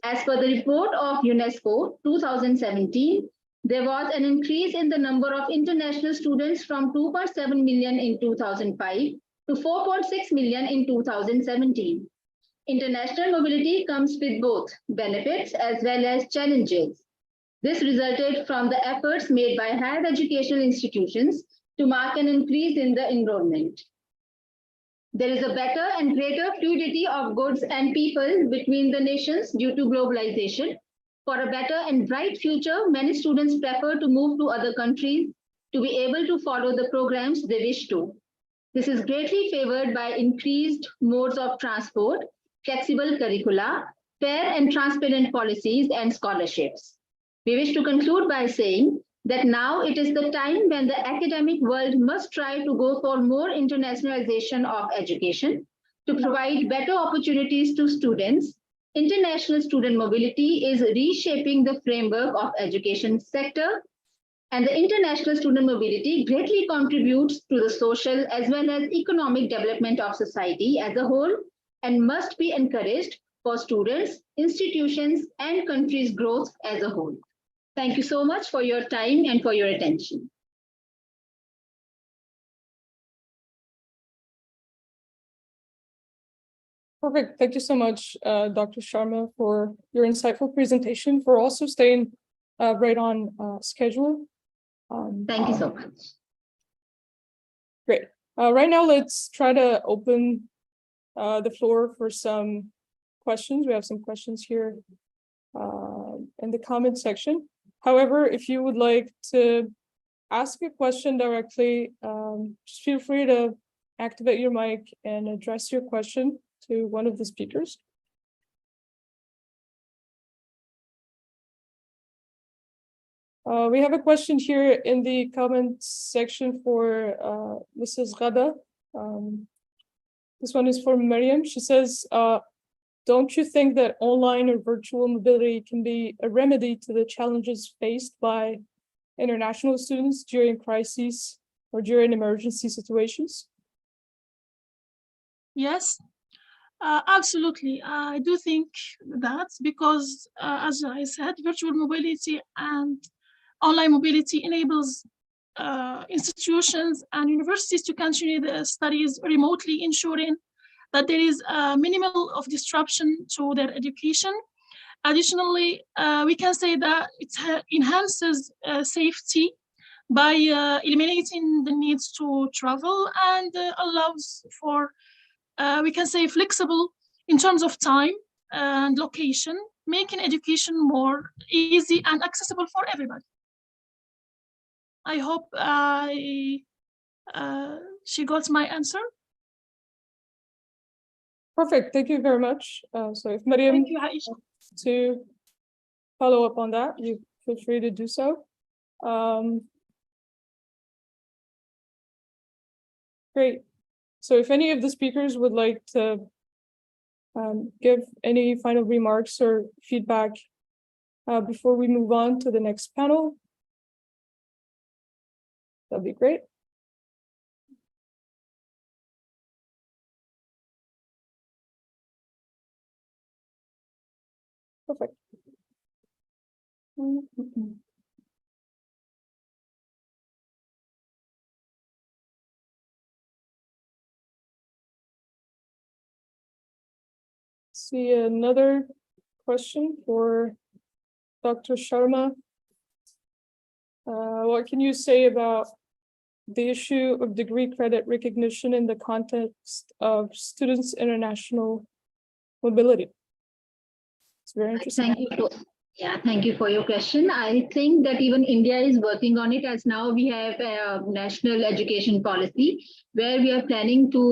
As per the report of UNESCO 2017, there was an increase in the number of international students from 2.7 million in 2005 to 4.6 million in 2017. International mobility comes with both benefits as well as challenges. This resulted from the efforts made by higher educational institutions to mark an increase in the enrollment. There is a better and greater fluidity of goods and people between the nations due to globalization. For a better and bright future, many students prefer to move to other countries to be able to follow the programs they wish to. This is greatly favored by increased modes of transport, flexible curricula, fair and transparent policies and scholarships. We wish to conclude by saying that now it is the time when the academic world must try to go for more internationalization of education to provide better opportunities to students. International student mobility is reshaping the framework of education sector, and the international student mobility greatly contributes to the social as well as economic development of society as a whole and must be encouraged for students, institutions, and countries' growth as a whole. Thank you so much for your time and for your attention. Perfect. Thank you so much, Dr. Sharma, for your insightful presentation, for also staying right on schedule. Thank you so much. Great. Right now, let's try to open the floor for some questions. We have some questions here in the comment section. However, if you would like to ask a question directly, just feel free to activate your mic and address your question to one of the speakers. We have a question here in the comments section for Mrs. Ghada. This one is for Mariam. She says, don't you think that online or virtual mobility can be a remedy to the challenges faced by international students during crises or during emergency situations? Yes, absolutely. I do think that because, as I said, virtual mobility and online mobility enables institutions and universities to continue their studies remotely, ensuring that there is a minimal of disruption to their education. Additionally, we can say that it enhances safety by eliminating the needs to travel and allows for, we can say, flexible in terms of time and location, making education more easy and accessible for everybody. I hope she got my answer. Perfect. Thank you very much. So if Mariam Thank you, Aisha. to follow up on that, you feel free to do so. Great. So if any of the speakers would like to give any final remarks or feedback before we move on to the next panel, that'd be great. Perfect. See another question for Dr. Sharma. What can you say about the issue of degree credit recognition in the context of students' international mobility? It's very interesting. Thank you for your question. I think that even India is working on it, as now we have a national education policy where we are planning to,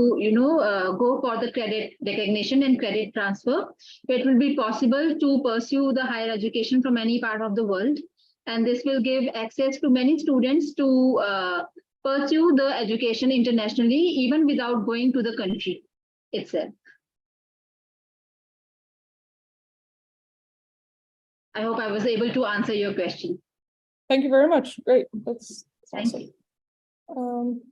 go for the credit recognition and credit transfer. It will be possible to pursue the higher education from any part of the world. And this will give access to many students to pursue the education internationally, even without going to the country itself. I hope I was able to answer your question. Thank you very much. Great. That's Thank awesome. you.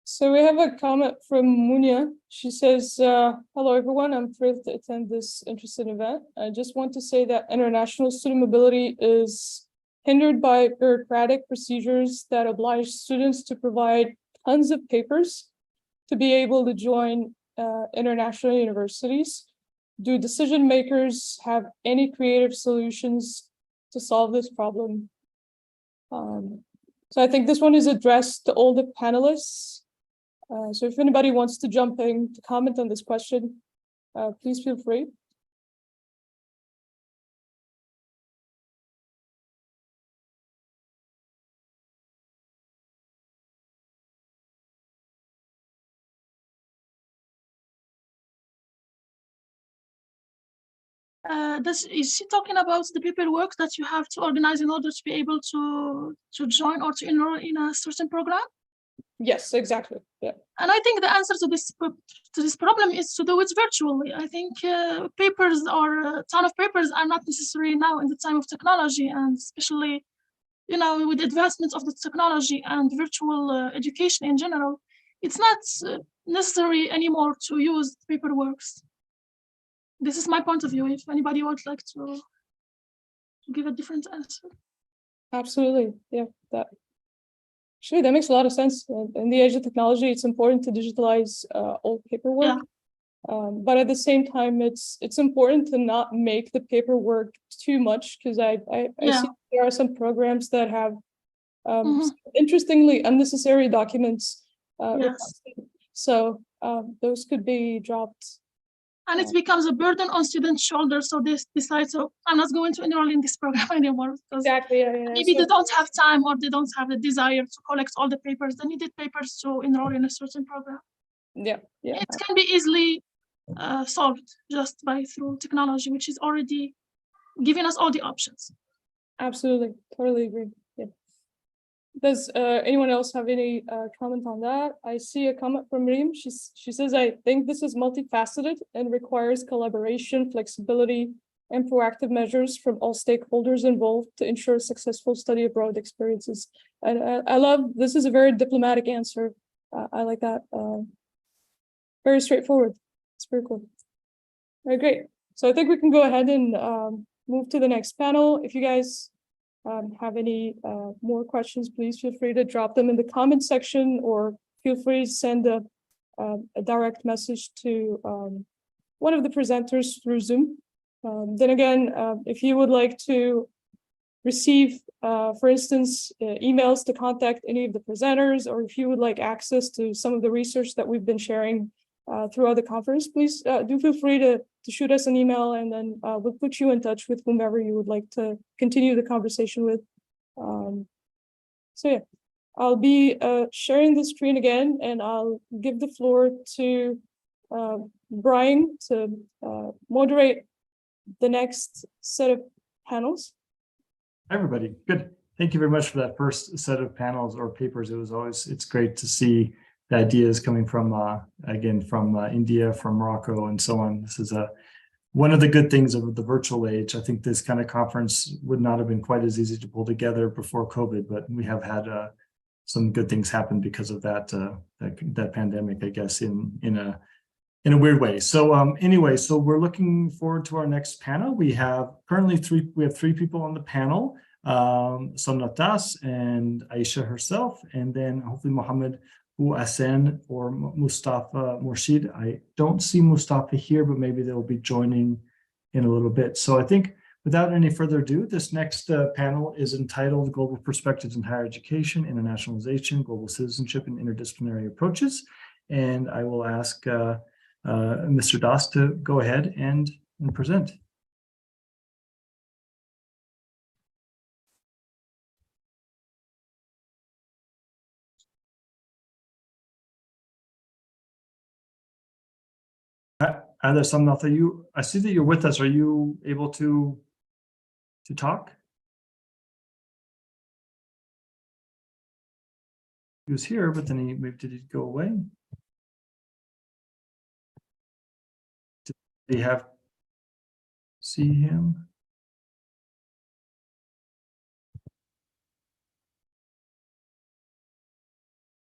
So we have a comment from Munia. She says, hello, everyone. I'm thrilled to attend this interesting event. I just want to say that international student mobility is hindered by bureaucratic procedures that oblige students to provide tons of papers to be able to join international universities. Do decision makers have any creative solutions to solve this problem? So I think this one is addressed to all the panelists. So if anybody wants to jump in to comment on this question, please feel free. Is she talking about the paperwork that you have to organize in order to be able to join or to enroll in a certain program? Yes, exactly. Yeah. And I think the answer to this problem is to do it virtually. I think papers or a ton of papers are not necessary now in the time of technology, and especially, you know, with the advancements of the technology and virtual education in general, it's not necessary anymore to use paperworks. This is my point of view. If anybody would like to give a different answer. Absolutely. Yeah, actually, that makes a lot of sense. In the age of technology, it's important to digitalize all paperwork. Yeah. But at the same time, it's important to not make the paperwork too much, because I Yeah. see there are some programs that have Mhm. interestingly unnecessary documents. Yes. Requested. So those could be dropped. And it becomes a burden on students' shoulders. So they decide, so I'm not going to enroll in this program anymore because Exactly. maybe they don't have time or they don't have the desire to collect all the papers, the needed papers to enroll in a certain program. Yeah. It can be easily solved just through technology, which is already giving us all the options. Absolutely. Totally agree. Yeah. Does anyone else have any comment on that? I see a comment from Reem. She says, I think this is multifaceted and requires collaboration, flexibility, and proactive measures from all stakeholders involved to ensure successful study abroad experiences. And I love, this is a very diplomatic answer. I like that. Very straightforward. It's very cool. All right, great. So I think we can go ahead and move to the next panel. If you guys have any more questions, please feel free to drop them in the comment section, or feel free to send a direct message to one of the presenters through Zoom. Then again, if you would like to receive, for instance, emails to contact any of the presenters, or if you would like access to some of the research that we've been sharing throughout the conference, please do feel free to shoot us an email, and then we'll put you in touch with whomever you would like to continue the conversation with. So yeah, I'll be sharing the screen again, and I'll give the floor to Brian to moderate the next set of panels. Hi, everybody. Good. Thank you very much for that first set of panels or papers. It's great to see the ideas coming from, again, from India, from Morocco, and so on. This is one of the good things of the virtual age. I think this kind of conference would not have been quite as easy to pull together before COVID, but we have had some good things happen because of that pandemic, I guess, in a weird way. So anyway, so we're looking forward to our next panel. We have currently three people on the panel, Somnat Das and Aisha herself, and then hopefully Mohammed Hassan or Mustafa Morshid. I don't see Mustafa here, but maybe they'll be joining in a little bit. So I think without any further ado, this next panel is entitled Global Perspectives in Higher Education, Internationalization, Global Citizenship, and Interdisciplinary Approaches. And I will ask Mr. Das to go ahead and present. Either Somnath, I see that you're with us. Are you able to talk? He was here, but then did he go away? Did he see him?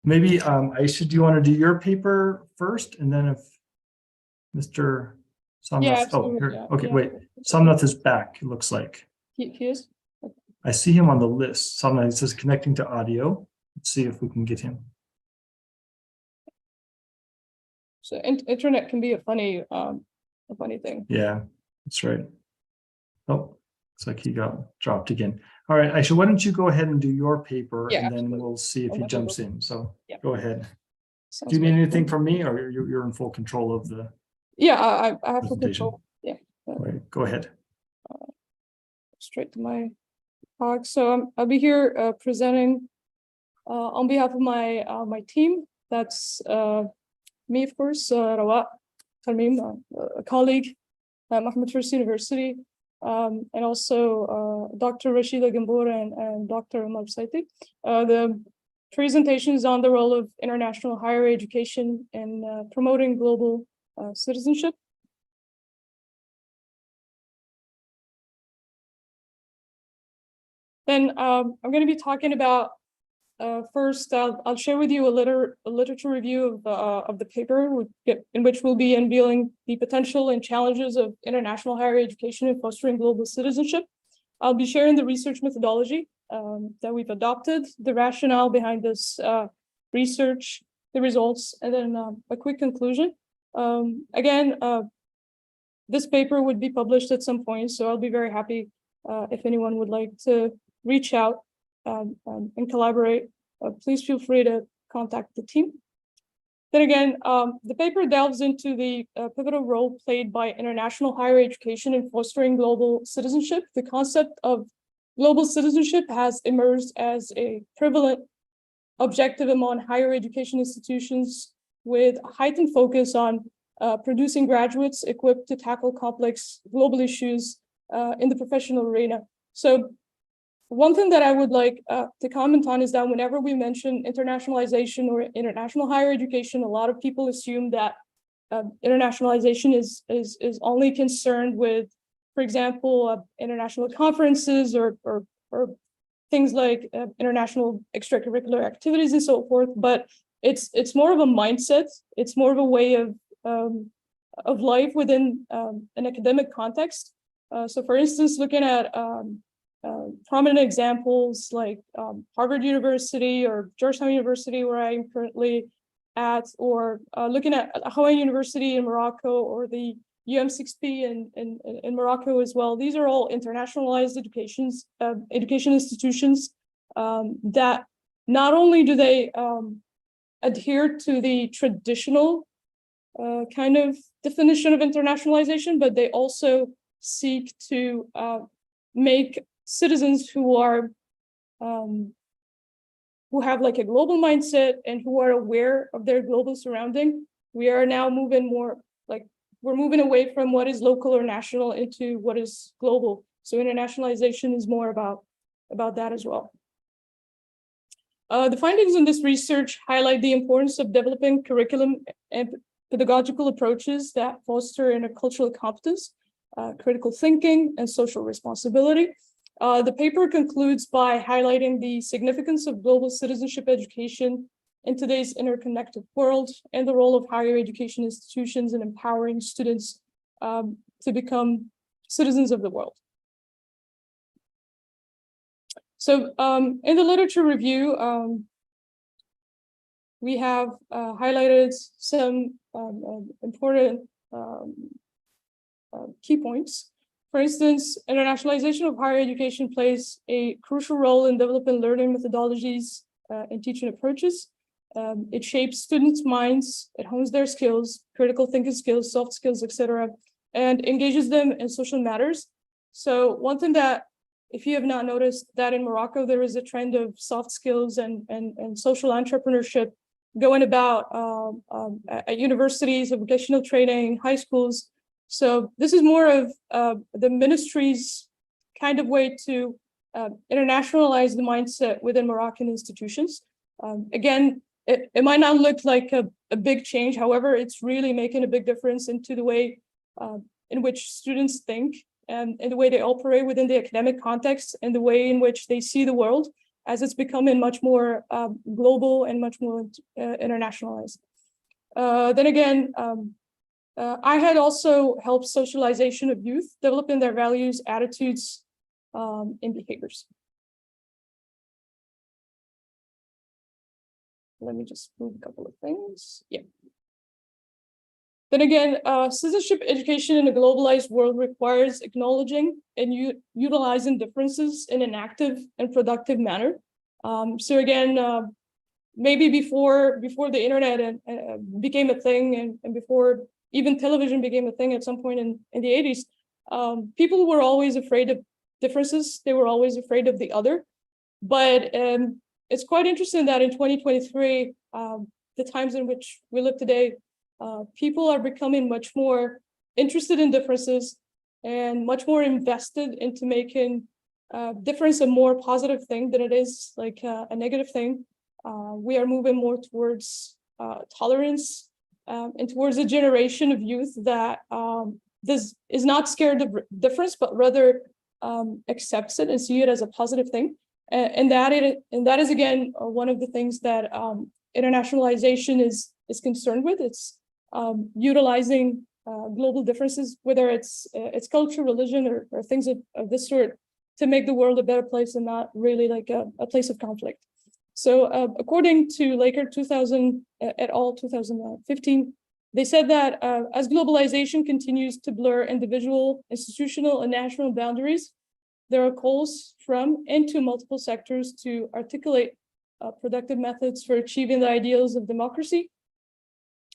Maybe Aisha, do you want to do your paper first, and then if Mr. Somnath, Yeah, absolutely. okay, Yeah. wait, Somnath is back, it looks like. He is? I see him on the list. Somnath says connecting to audio. Let's see if we can get him. So internet can be a funny thing. Yeah, that's right. Oh, Looks like he got dropped again. All right, Aisha, why don't you go ahead and do your paper, Yeah, and then absolutely. we'll see if I'll he let jumps you in. So Yeah. go ahead. Sounds Do you need good. anything from me, or you're in full control of the Yeah, I have full presentation? control. Yeah, All right, go ahead. straight to my talk. So I'll be here presenting on behalf of my team. That's me, of course, Rawat Tarmim, a colleague at Mohammed First University, and also Dr. Rashida Gambour and Dr. Umar Saiti. The presentation is on the role of international higher education in promoting global citizenship. Then I'm going to be talking about first. I'll share with you a literature review of the paper, in which we'll be unveiling the potential and challenges of international higher education and fostering global citizenship. I'll be sharing the research methodology that we've adopted, the rationale behind this research, the results, and then a quick conclusion. Again, this paper would be published at some point, so I'll be very happy if anyone would like to reach out and collaborate. Please feel free to contact the team. Then again, the paper delves into the pivotal role played by international higher education in fostering global citizenship. The concept of global citizenship has emerged as a prevalent objective among higher education institutions, with a heightened focus on producing graduates equipped to tackle complex global issues in the professional arena. So one thing that I would like to comment on is that whenever we mention internationalization or international higher education, a lot of people assume that internationalization is only concerned with, for example, international conferences or things like international extracurricular activities and so forth. But it's more of a mindset. It's more of a way of life within an academic context. So, for instance, looking at prominent examples like Harvard University or Georgetown University, where I am currently at, or looking at Hawaiian University in Morocco, or the UM6P in Morocco as well. These are all internationalized education institutions that not only do they adhere to the traditional kind of definition of internationalization, but they also seek to make citizens who have like a global mindset and who are aware of their global surrounding. We are now moving more like we're moving away from what is local or national into what is global. So internationalization is more about that as well. The findings in this research highlight the importance of developing curriculum and pedagogical approaches that foster intercultural competence, critical thinking, and social responsibility. The paper concludes by highlighting the significance of global citizenship education in today's interconnected world and the role of higher education institutions in empowering students to become citizens of the world. So in the literature review, we have highlighted some important key points. For instance, internationalization of higher education plays a crucial role in developing learning methodologies and teaching approaches. It shapes students' minds, it hones their skills, critical thinking skills, soft skills, etc., and engages them in social matters. So one thing that, if you have not noticed, that in Morocco, there is a trend of soft skills and social entrepreneurship going about at universities, vocational training, high schools. So this is more of the ministry's kind of way to internationalize the mindset within Moroccan institutions. Again, it might not look like a big change. However, it's really making a big difference into the way in which students think and the way they operate within the academic context and the way in which they see the world, as it's becoming much more global and much more internationalized. Then again, iHED also helps socialization of youth, developing their values, attitudes, and behaviors. Let me just move a couple of things. Yeah. Then again, citizenship education in a globalized world requires acknowledging and utilizing differences in an active and productive manner. So again, maybe before the internet became a thing, and before even television became a thing at some point in the 80s, people were always afraid of differences. They were always afraid of the other. But it's quite interesting that in 2023, the times in which we live today, people are becoming much more interested in differences and much more invested into making difference a more positive thing than it is like a negative thing. We are moving more towards tolerance and towards a generation of youth that this is not scared of difference, but rather accepts it and see it as a positive thing. And that is again one of the things that internationalization is concerned with. It's utilizing global differences, whether it's culture, religion, or things of this sort, to make the world a better place and not really like a place of conflict. So according to Laker 2000 et al. 2015, they said that as globalization continues to blur individual, institutional, and national boundaries, there are calls from and to multiple sectors to articulate productive methods for achieving the ideals of democracy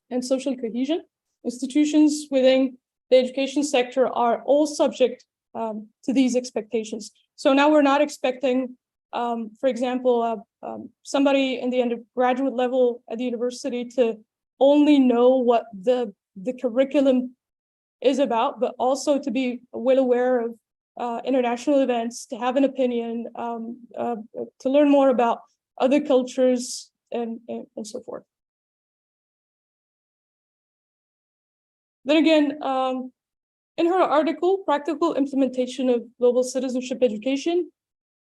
and social cohesion. Institutions within the education sector are all subject to these expectations. So now we're not expecting, for example, somebody in the undergraduate level at the university to only know what the curriculum is about, but also to be well aware of international events, to have an opinion, to learn more about other cultures and so forth. Then again, in her article, Practical Implementation of Global Citizenship Education,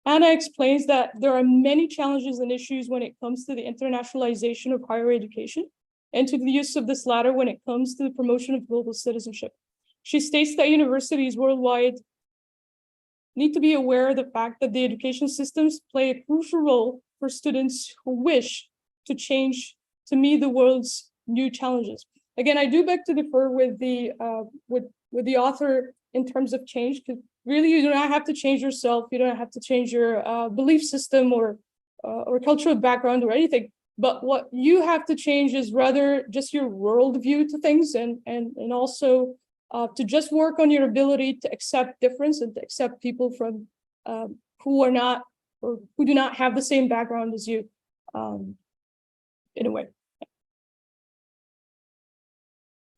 Anna explains that there are many challenges and issues when it comes to the internationalization of higher education and to the use of this latter when it comes to the promotion of global citizenship. She states that universities worldwide need to be aware of the fact that the education systems play a crucial role for students who wish to change to meet the world's new challenges. Again, I do beg to differ with the author in terms of change, because really you do not have to change yourself. You don't have to change your belief system or cultural background or anything. But what you have to change is rather just your worldview to things, and also to just work on your ability to accept difference and to accept people from who are not, or who do not have the same background as you, in a way.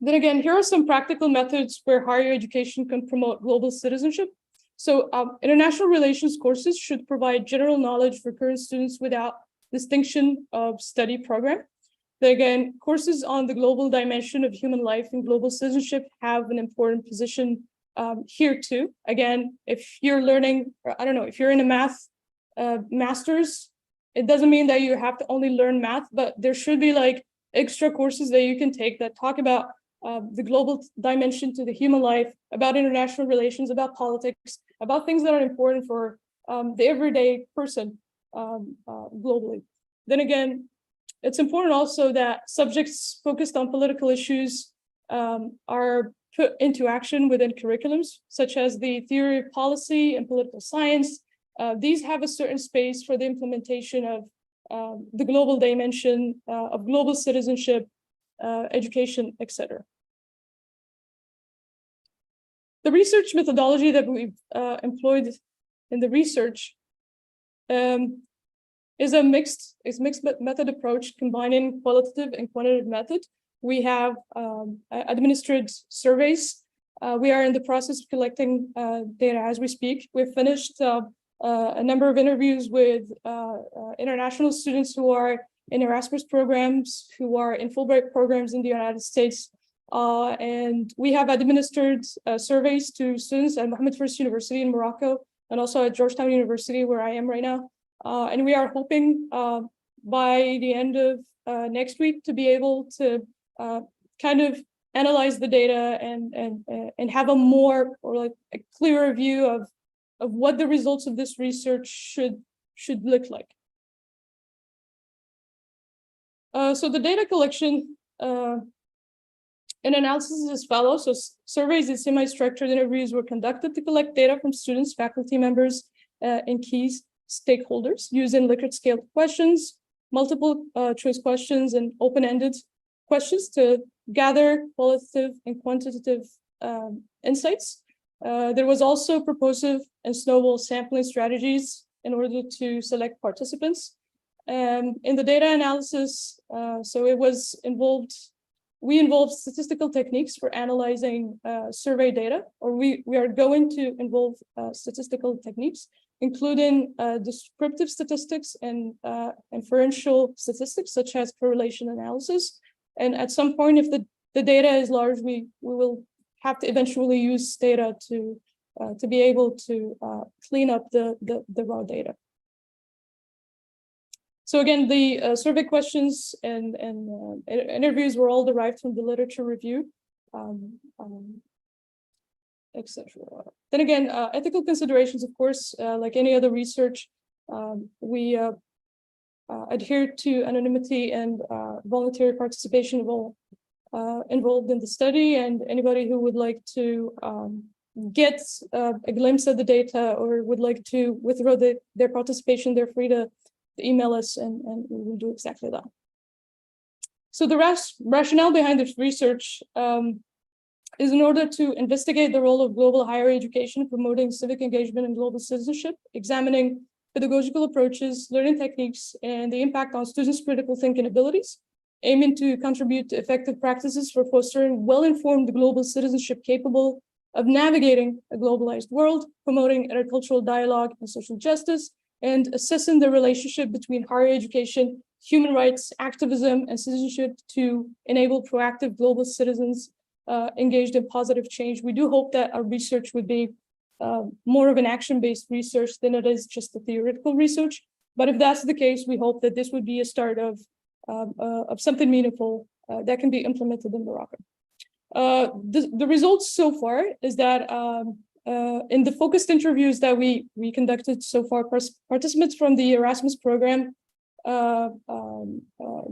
Then again, here are some practical methods where higher education can promote global citizenship. So international relations courses should provide general knowledge for current students without distinction of study program. Then again, courses on the global dimension of human life and global citizenship have an important position here too. Again, if you're learning, I don't know, if you're in a math master's, it doesn't mean that you have to only learn math, but there should be like extra courses that you can take that talk about the global dimension to the human life, about international relations, about politics, about things that are important for the everyday person globally. Then again, it's important also that subjects focused on political issues are put into action within curriculums, such as the theory of policy and political science. These have a certain space for the implementation of the global dimension of global citizenship, education, etc. The research methodology that we've employed in the research is a mixed method approach combining qualitative and quantitative method. We have administered surveys. We are in the process of collecting data as we speak. We've finished a number of interviews with international students who are in Erasmus programs, who are in Fulbright programs in the United States. And we have administered surveys to students at Mohammed First University in Morocco, and also at Georgetown University, where I am right now. And we are hoping by the end of next week to be able to kind of analyze the data and have a more, or like a clearer view of what the results of this research should look like. So the data collection An analysis is as follows. So surveys and semi-structured interviews were conducted to collect data from students, faculty members, and key stakeholders using Likert scale questions, multiple choice questions, and open-ended questions to gather qualitative and quantitative insights. There was also propulsive and snowball sampling strategies in order to select participants. In the data analysis, we involved statistical techniques for analyzing survey data, or we are going to involve statistical techniques, including descriptive statistics and inferential statistics, such as correlation analysis. And at some point, if the data is large, we will have to eventually use data to be able to clean up the raw data. So again, the survey questions and interviews were all derived from the literature review, etc. Then again, ethical considerations, of course, like any other research, we adhere to anonymity and voluntary participation of all involved in the study, and anybody who would like to get a glimpse of the data or would like to withdraw their participation, they're free to email us and we will do exactly that. So the rationale behind this research is in order to investigate the role of global higher education, promoting civic engagement and global citizenship, examining pedagogical approaches, learning techniques, and the impact on students' critical thinking abilities, aiming to contribute to effective practices for fostering well-informed global citizenship capable of navigating a globalized world, promoting intercultural dialogue and social justice, and assessing the relationship between higher education, human rights, activism, and citizenship to enable proactive global citizens engaged in positive change. We do hope that our research would be more of an action-based research than it is just a theoretical research. But if that's the case, we hope that this would be a start of something meaningful that can be implemented in Morocco. The results so far is that in the focused interviews that we conducted so far, participants from the Erasmus program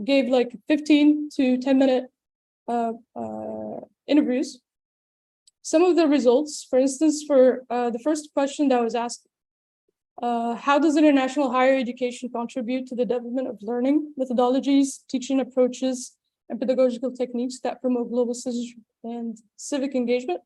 gave like 15 to 10-minute interviews. Some of the results, for instance, for the first question that was asked, how does international higher education contribute to the development of learning methodologies, teaching approaches, and pedagogical techniques that promote global citizenship and civic engagement?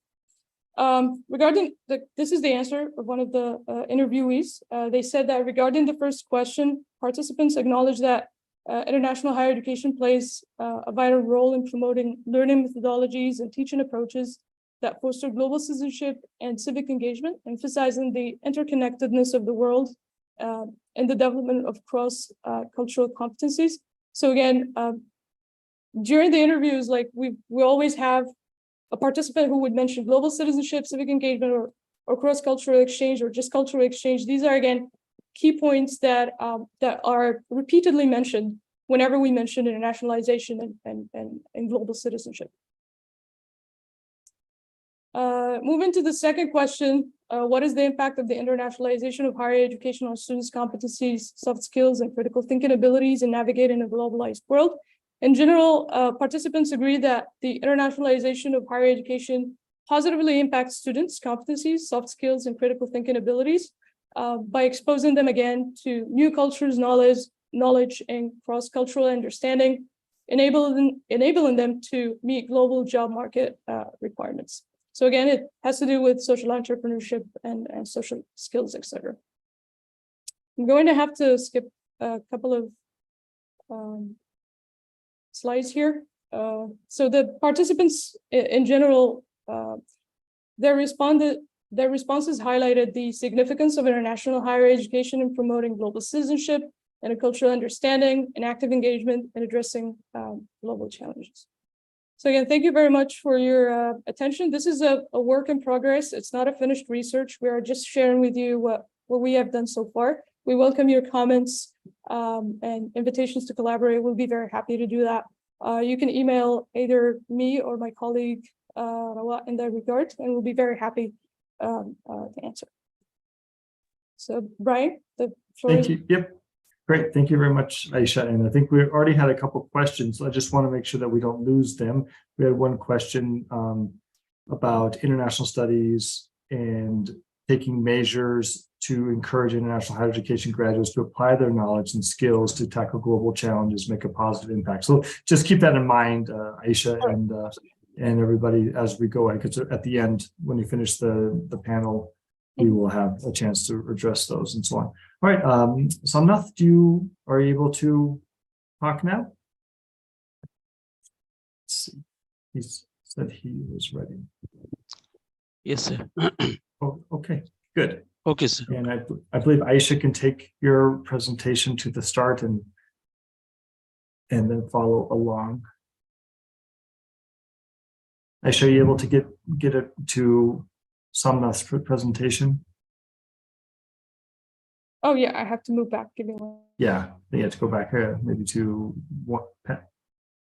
This is the answer of one of the interviewees. They said that regarding the first question, participants acknowledge that international higher education plays a vital role in promoting learning methodologies and teaching approaches that foster global citizenship and civic engagement, emphasizing the interconnectedness of the world and the development of cross-cultural competencies. So again, during the interviews, like we always have a participant who would mention global citizenship, civic engagement, or cross-cultural exchange, or just cultural exchange. These are, again, key points that are repeatedly mentioned whenever we mention internationalization and global citizenship. Moving to the second question, what is the impact of the internationalization of higher education on students' competencies, soft skills, and critical thinking abilities in navigating a globalized world? In general, participants agree that the internationalization of higher education positively impacts students' competencies, soft skills, and critical thinking abilities by exposing them again to new cultures, knowledge, and cross-cultural understanding, enabling them to meet global job market requirements. So again, it has to do with social entrepreneurship and social skills, etc. I'm going to have to skip a couple of slides here. So the participants in general, their responses highlighted the significance of international higher education in promoting global citizenship and a cultural understanding and active engagement in addressing global challenges. So again, thank you very much for your attention. This is a work in progress. It's not a finished research. We are just sharing with you what we have done so far. We welcome your comments and invitations to collaborate. We'll be very happy to do that. You can email either me or my colleague Rawat in that regard, and we'll be very happy to answer. So Brian, the floor is. Thank you. Yep. Great, thank you very much, Aisha. And I think we already had a couple of questions. I just want to make sure that we don't lose them. We had one question about international studies and taking measures to encourage international higher education graduates to apply their knowledge and skills to tackle global challenges, make a positive impact. So just keep that in mind, Aisha, and everybody as we go. Because at the end, when you finish the panel, we will have a chance to address those and so on. All right, Samnath, are you able to talk now? Let's see. He said he was ready. Yes, sir. Oh, okay, good. Okay, sir. And I believe Aisha can take your presentation to the start and then follow along. Aisha, are you able to get it to Samnath's presentation? Oh yeah, I have to move back. Give me one. Yeah, you have to go back maybe to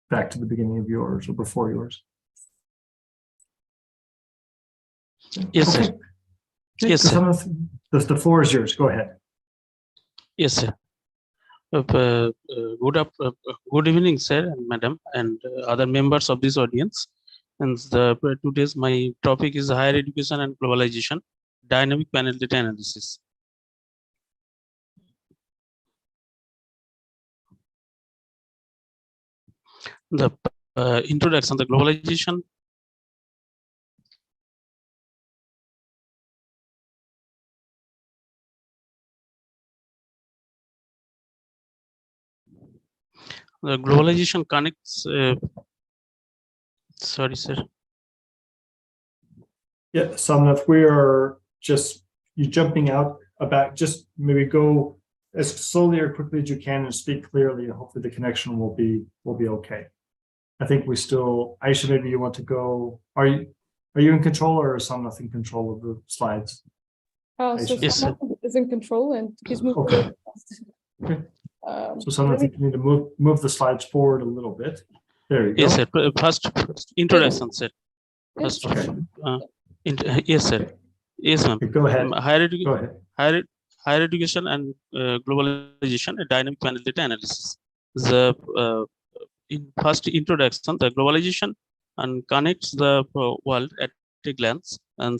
back to the beginning of yours or before yours. Yes, Okay. sir. Yes, so sir. The floor is yours. Go ahead. Yes, sir. Good evening, sir and madam, and other members of this audience. And today's my topic is higher education and globalization, dynamic panel data analysis. The introduction, the globalization. The globalization connects. Sorry, sir. Yeah, Samnath, we are just you jumping out about. Just maybe go as slowly or quickly as you can and speak clearly, and hopefully the connection will be okay. I think we still, Aisha, maybe you want to go. Are you in control, or is Samnath in control of the slides? So Yes, sir. Samnath is in control and he's moved. Okay. Okay. So Samnath, you need to move the slides forward a little bit. There you go. Yes, sir. First introduction, sir. First, yes, sir. Yes, ma'am. Okay, go ahead. Go ahead. Higher education and globalization, a dynamic panel data analysis. The in first introduction, the globalization and connects the world at a glance, and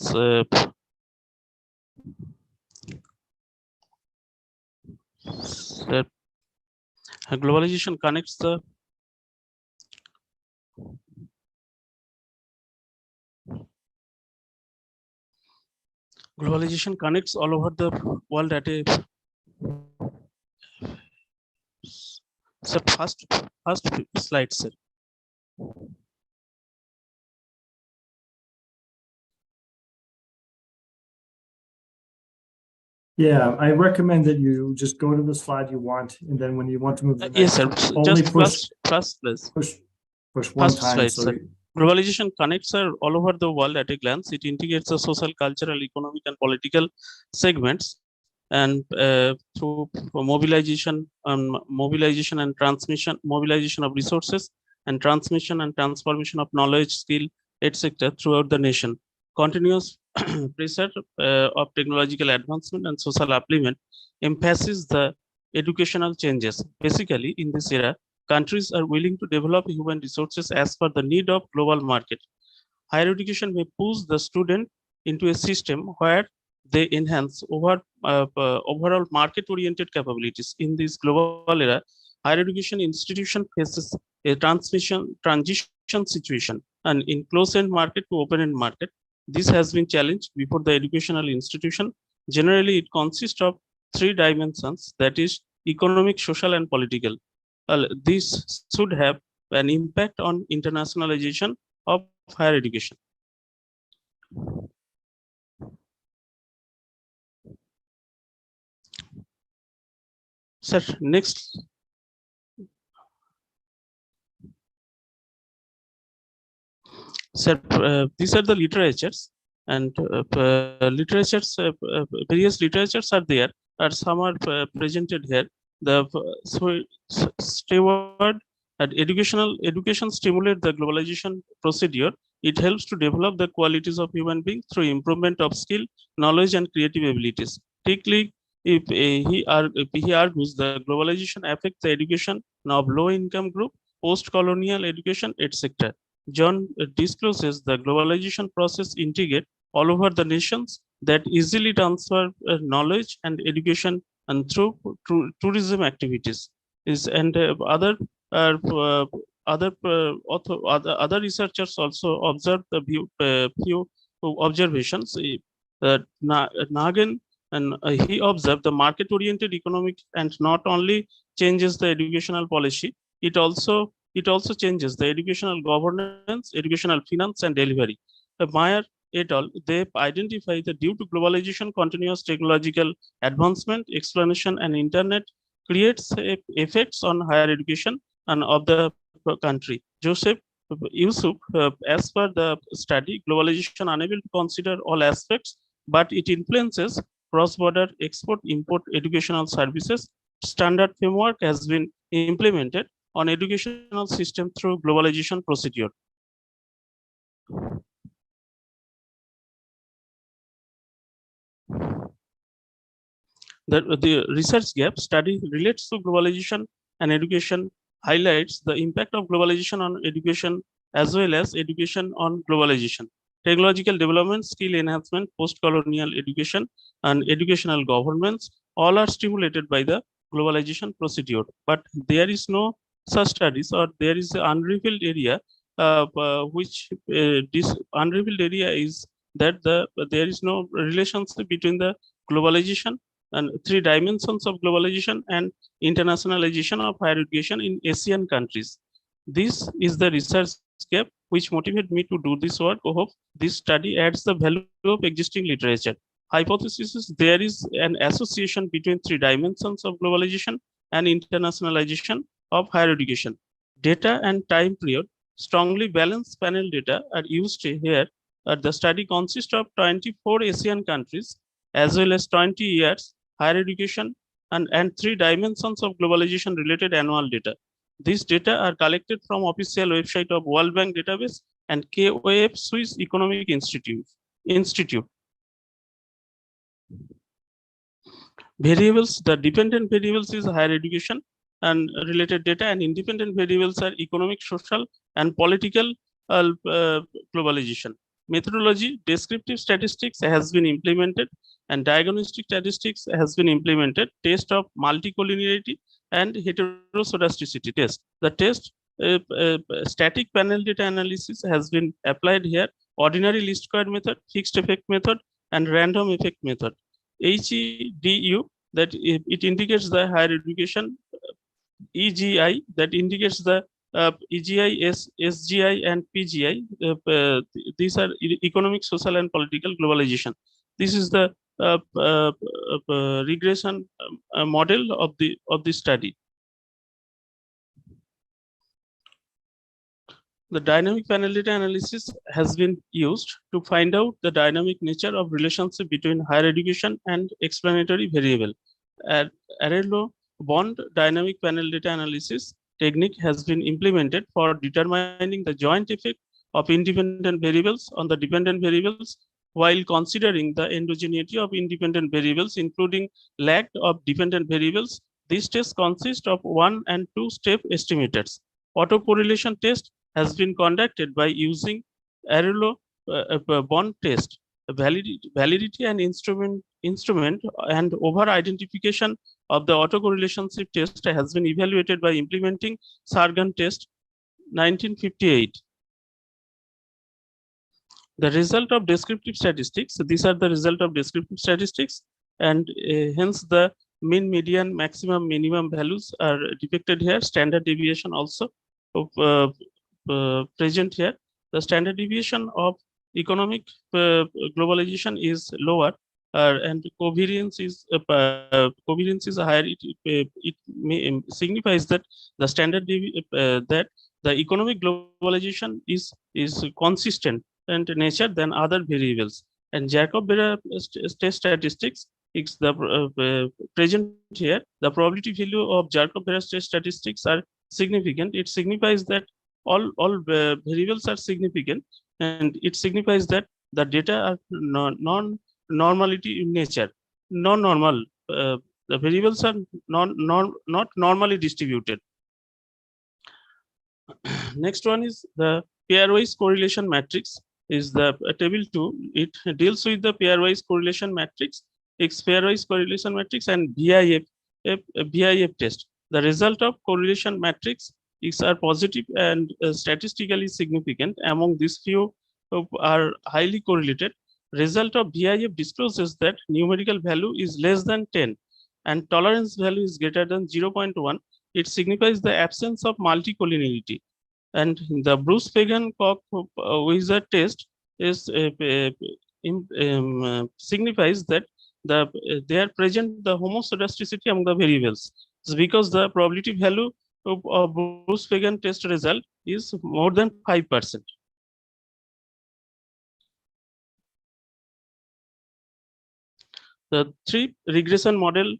globalization connects the all over the world at a first slide, sir. Yeah, I recommend that you just go to the slide you want, and then when you want to move the next, Yes, sir. only Just first place. push one First time. slide, So sir. Globalization connects all over the world at a glance. It integrates the social, cultural, economic, and political segments, and through mobilization and transmission, mobilization of resources, and transmission and transformation of knowledge, skill, etc. throughout the nation. Continuous pressure of technological advancement and social upliftment emphasizes the educational changes. Basically, in this era, countries are willing to develop human resources as per the need of global market. Higher education may push the student into a system where they enhance overall market-oriented capabilities. In this global era, higher education institution faces a transition situation, and in closed-end market to open-end market. This has been challenged before the educational institution. Generally, it consists of three dimensions, that is economic, social, and political. This should have an impact on internationalization of higher education. Sir, next. Sir, these are the literatures, and various literatures are there, or some are presented here. The steward and education stimulate the globalization procedure. It helps to develop the qualities of human beings through improvement of skill, knowledge, and creative abilities. Typically, He argues the globalization affects the education of low-income group, post-colonial education, etc. John discloses the globalization process integrate all over the nations that easily transfer knowledge and education and through tourism activities. And other researchers also observed the few observations. Nagin and he observed the market-oriented economic and not only changes the educational policy, it also changes the educational governance, educational finance, and delivery. Meyer et al. They identify that due to globalization, continuous technological advancement, explanation, and internet creates effects on higher education and of the country. Joseph Yusuf, as per the study, globalization unable to consider all aspects, but it influences cross-border export-import educational services. Standard framework has been implemented on educational system through globalization procedure. The research gap study relates to globalization and education, highlights the impact of globalization on education as well as education on globalization. Technological development, skill enhancement, post-colonial education, and educational governments all are stimulated by the globalization procedure. But there is no such studies, or there is an unrevealed area, which this unrevealed area is that there is no relationship between the globalization and three dimensions of globalization and internationalization of higher education in Asian countries. This is the research gap which motivated me to do this work. I hope this study adds the value of existing literature. Hypothesis is there is an association between three dimensions of globalization and internationalization of higher education. Data and time period, strongly balanced panel data are used here. The study consists of 24 Asian countries as well as 20 years higher education and three dimensions of globalization related annual data. These data are collected from official website of World Bank database and KOF Swiss Economic Institute. Variables, the dependent variables is higher education and related data, and independent variables are economic, social, and political globalization. Methodology, descriptive statistics has been implemented and diagnostic statistics has been implemented. Test of multicollinearity and heteroscedasticity test. The test static panel data analysis has been applied here. Ordinary least square method, fixed effect method, and random effect method. HEDU, that it indicates the higher education. EGI, that indicates the EGI, SGI, and PGI. These are economic, social, and political globalization. This is the regression model of the study. The dynamic panel data analysis has been used to find out the dynamic nature of relationship between higher education and explanatory variable. Arrelo-Bond dynamic panel data analysis technique has been implemented for determining the joint effect of independent variables on the dependent variables while considering the endogeneity of independent variables, including lack of dependent variables. This test consists of 1 and 2 step estimators. Autocorrelation test has been conducted by using Arrelo-Bond test. Validity and instrument and over identification of the autocorrelation test has been evaluated by implementing Sargan test 1958. The result of descriptive statistics, these are the result of descriptive statistics, and hence the mean, median, maximum, minimum values are depicted here. Standard deviation also present here. The standard deviation of economic globalization is lower, and covariance is higher. It signifies that the standard that the economic globalization is consistent and nature than other variables. And Jacob-Bera test statistics is the present here. The probability value of Jacob-Bera test statistics are significant. It signifies that all variables are significant, and it signifies that the data are non-normality in nature, non-normal the variables are not normally distributed. Next one is the pairwise correlation matrix. Is the table 2. It deals with the pairwise correlation matrix, X pairwise correlation matrix, and VIF test. The result of correlation matrix X are positive and statistically significant. Among these few are highly correlated. Result of VIF discloses that numerical value is less than 10 and tolerance value is greater than 0.1. It signifies the absence of multicollinearity. And the Bruce-Fagan-Koch-Wieser test is signifies that they are present the homoscedasticity among the variables. It's because the probability value of Bruce-Fagan test result is more than 5%. The 3 regression model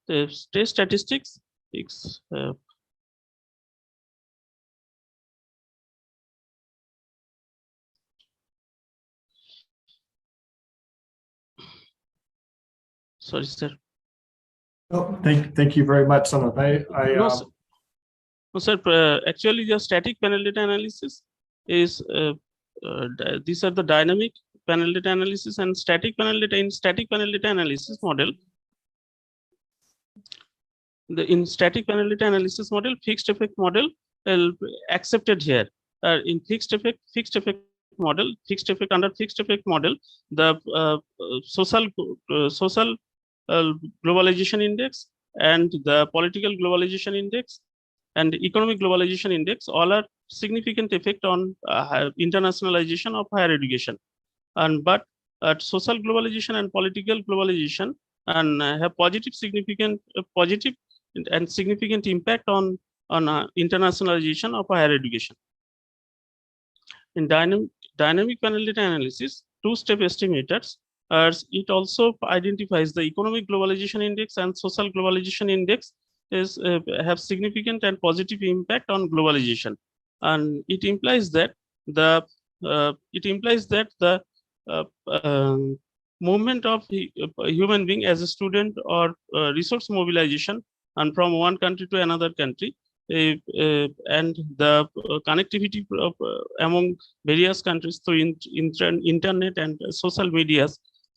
test statistics. Sorry, sir. Oh, thank you very much, Sanath. No, sir. Actually, the static panel data analysis is these are the dynamic panel data analysis and static panel data. In static panel data analysis model, in static panel data analysis model, fixed effect model accepted here. In fixed effect model, under fixed effect model, the social globalization index and the political globalization index and economic globalization index all are significant effect on internationalization of higher education. But social globalization and political globalization and have significant impact on internationalization of higher education. In dynamic panel data analysis, 2-step estimators, it also identifies the economic globalization index and social globalization index have significant and positive impact on globalization, and it implies that the movement of human being as a student or resource mobilization and from one country to another country, and the connectivity among various countries through internet and social media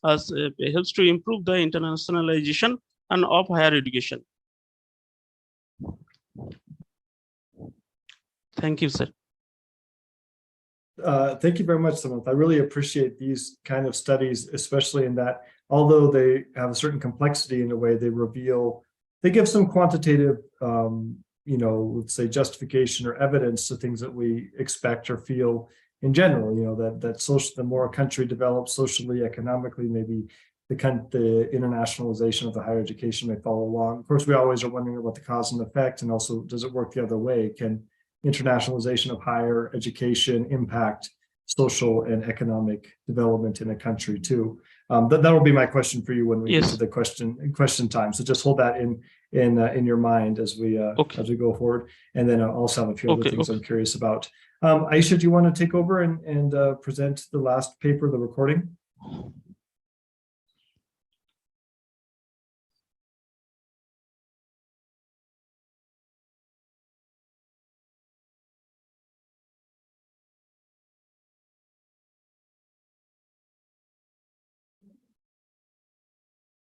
helps to improve the internationalization and of higher education. Thank you, sir. Thank you very much, Sanath. I really appreciate these kind of studies, especially in that, although they have a certain complexity in a way, they give some quantitative, let's say justification or evidence to things that we expect or feel in general. The more a country develops socially, economically, maybe the internationalization of the higher education may follow along. Of course, we always are wondering about the cause and effect, and also, does it work the other way? Can internationalization of higher education impact social and economic development in a country too? That will be my question for you when we get to the question time. So just hold that in your mind as we go forward, and then I'll also have a few other things I'm curious about. Aisha, do you want to take over and present the last paper, the recording?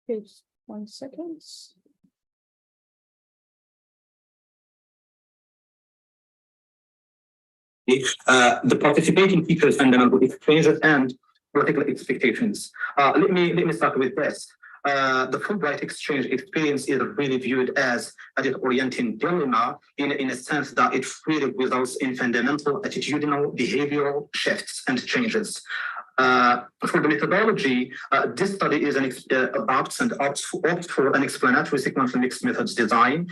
Okay, just 1 second. The participating features fundamental exchanges and political expectations. Let me start with this. The Fulbright exchange experience is really viewed as a data-oriented dilemma in a sense that it really results in fundamental attitudinal behavioral shifts and changes. For the methodology, this study is opts for an explanatory sequential mixed methods design,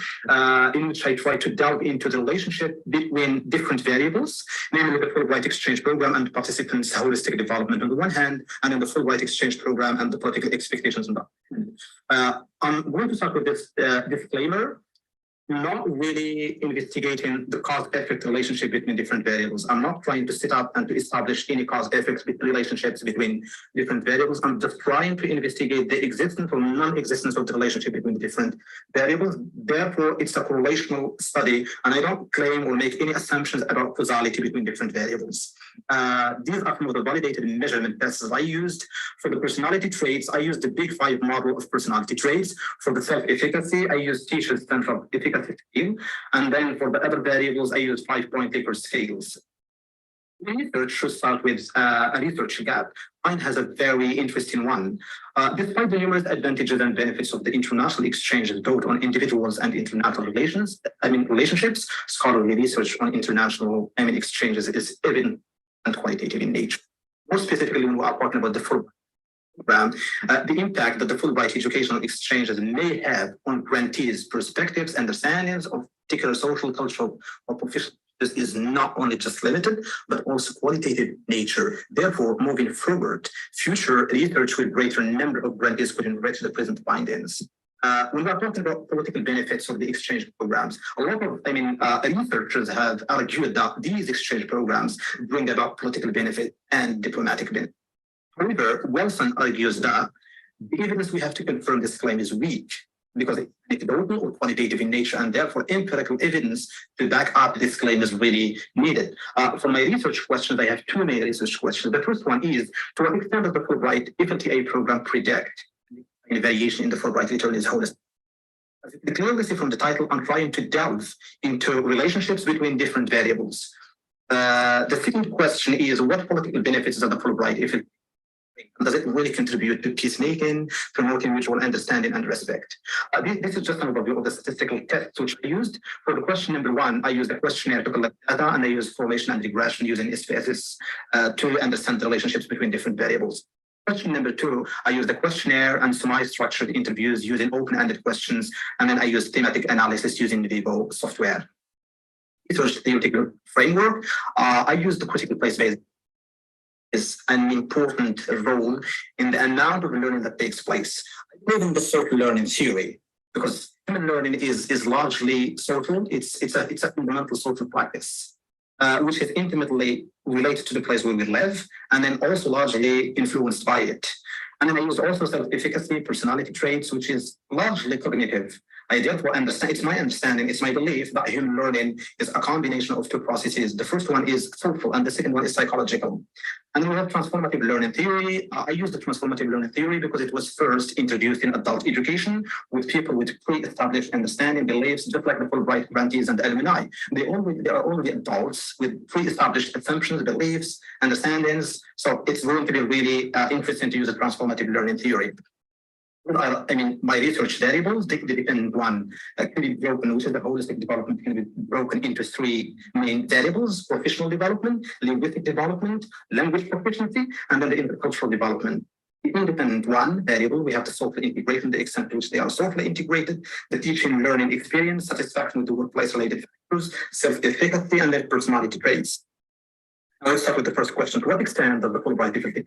in which I try to delve into the relationship between different variables, namely the Fulbright exchange program and participants' holistic development on the one hand, and then the Fulbright exchange program and the political expectations on the other hand. I'm going to start with this disclaimer. not really investigating the cause-effect relationship between different variables. I'm not trying to set up and to establish any cause-effect relationships between different variables. I'm just trying to investigate the existence or non-existence of the relationship between different variables. Therefore, it's a correlational study, and I don't claim or make any assumptions about causality between different variables. These are some of the validated measurement tests I used. For the personality traits, I used the Big Five model of personality traits. For the self-efficacy, I used Teacher's central efficacy scale. And then for the other variables, I used 5-point Likert scales. Research should start with a research gap. Mine has a very interesting one. Despite the numerous advantages and benefits of the international exchanges, both on individuals and international relationships, scholarly research on international exchanges is evident and qualitative in nature. More specifically, when we are talking about the Fulbright program, the impact that the Fulbright educational exchanges may have on grantees' perspectives, understandings of particular social, cultural, or professional is not only just limited, but also qualitative nature. Therefore, moving forward, future research with greater number of grantees could enrich the present findings. When we are talking about political benefits of the exchange programs, a lot of researchers have argued that these exchange programs bring about political benefit and diplomatic benefit. However, Wilson argues that the evidence we have to confirm this claim is weak because it's anecdotal or quantitative in nature, and therefore empirical evidence to back up this claim is really needed. For my research questions, I have two main research questions. The first one is, to what extent does the Fulbright FLTA program predict any variation in the Fulbright return is holistic? As you can clearly see from the title, I'm trying to delve into relationships between different variables. The second question is, what political benefits does the Fulbright FLTA? Does it really contribute to peacemaking, promoting mutual understanding and respect? This is just an overview of the statistical tests which I used. For the question number one, I used a questionnaire to collect data, and I used formation and regression using SPSS to understand the relationships between different variables. Question number two, I used a questionnaire and semi-structured interviews using open-ended questions, and then I used thematic analysis using the Vivo software. Research theoretical framework, I used the critical place-based is an important role in the amount of learning that takes place. I believe in the social learning theory because human learning is largely social. It's a fundamental social practice, which is intimately related to the place where we live, and then also largely influenced by it. And then I use also self-efficacy, personality traits, which is largely cognitive. I therefore understand, it's my understanding, it's my belief that human learning is a combination of two processes. The first one is social and the second one is psychological. And then we have transformative learning theory. I use the transformative learning theory because it was first introduced in adult education with people with pre-established understanding, beliefs, just like the Fulbright grantees and alumni. They are already adults with pre-established assumptions, beliefs, understandings. So it's going to be really interesting to use the transformative learning theory. My research variables, they depend on, can be broken, which is the holistic development can be broken into three main variables: professional development, linguistic development, language proficiency, and then the intercultural development. The independent one variable, we have the social integration, the extent to which they are socially integrated, the teaching and learning experience, satisfaction with the workplace-related factors, self-efficacy, and then personality traits. Now let's start with the first question. To what extent does the Fulbright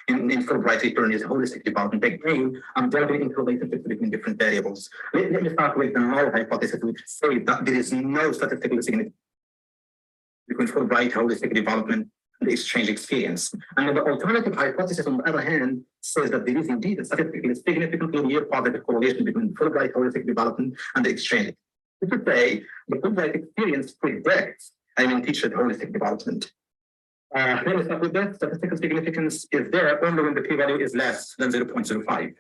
in Fulbright return is holistic development? Again, I'm delving into relationships between different variables. Let me start with the null hypothesis, which says that there is no statistical significance between Fulbright holistic development and the exchange experience. And then the alternative hypothesis, on the other hand, says that there is indeed a statistically significantly near positive correlation between Fulbright holistic development and the exchange. This is to say, the Fulbright experience predicts, teacher holistic development. Let me start with that. Statistical significance is there only when the p-value is less than 0.05.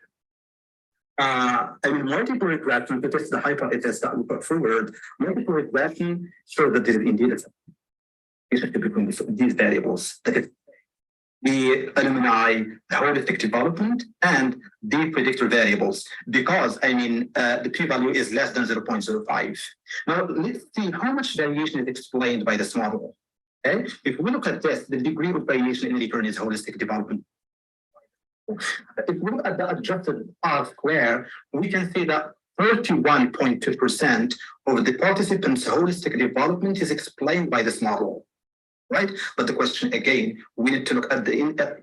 Multiple regression, to test the hypothesis that we put forward, multiple regression shows that there is indeed a relationship between these variables. That is the alumni, the holistic development, and the predictor variables, because the p-value is less than 0.05. Now let's see how much variation is explained by this model. Okay? If we look at this, the degree of variation in return is holistic development. If we look at the adjusted R square, we can see that 31.2% of the participants' holistic development is explained by this model, right? But the question again, we need to look at the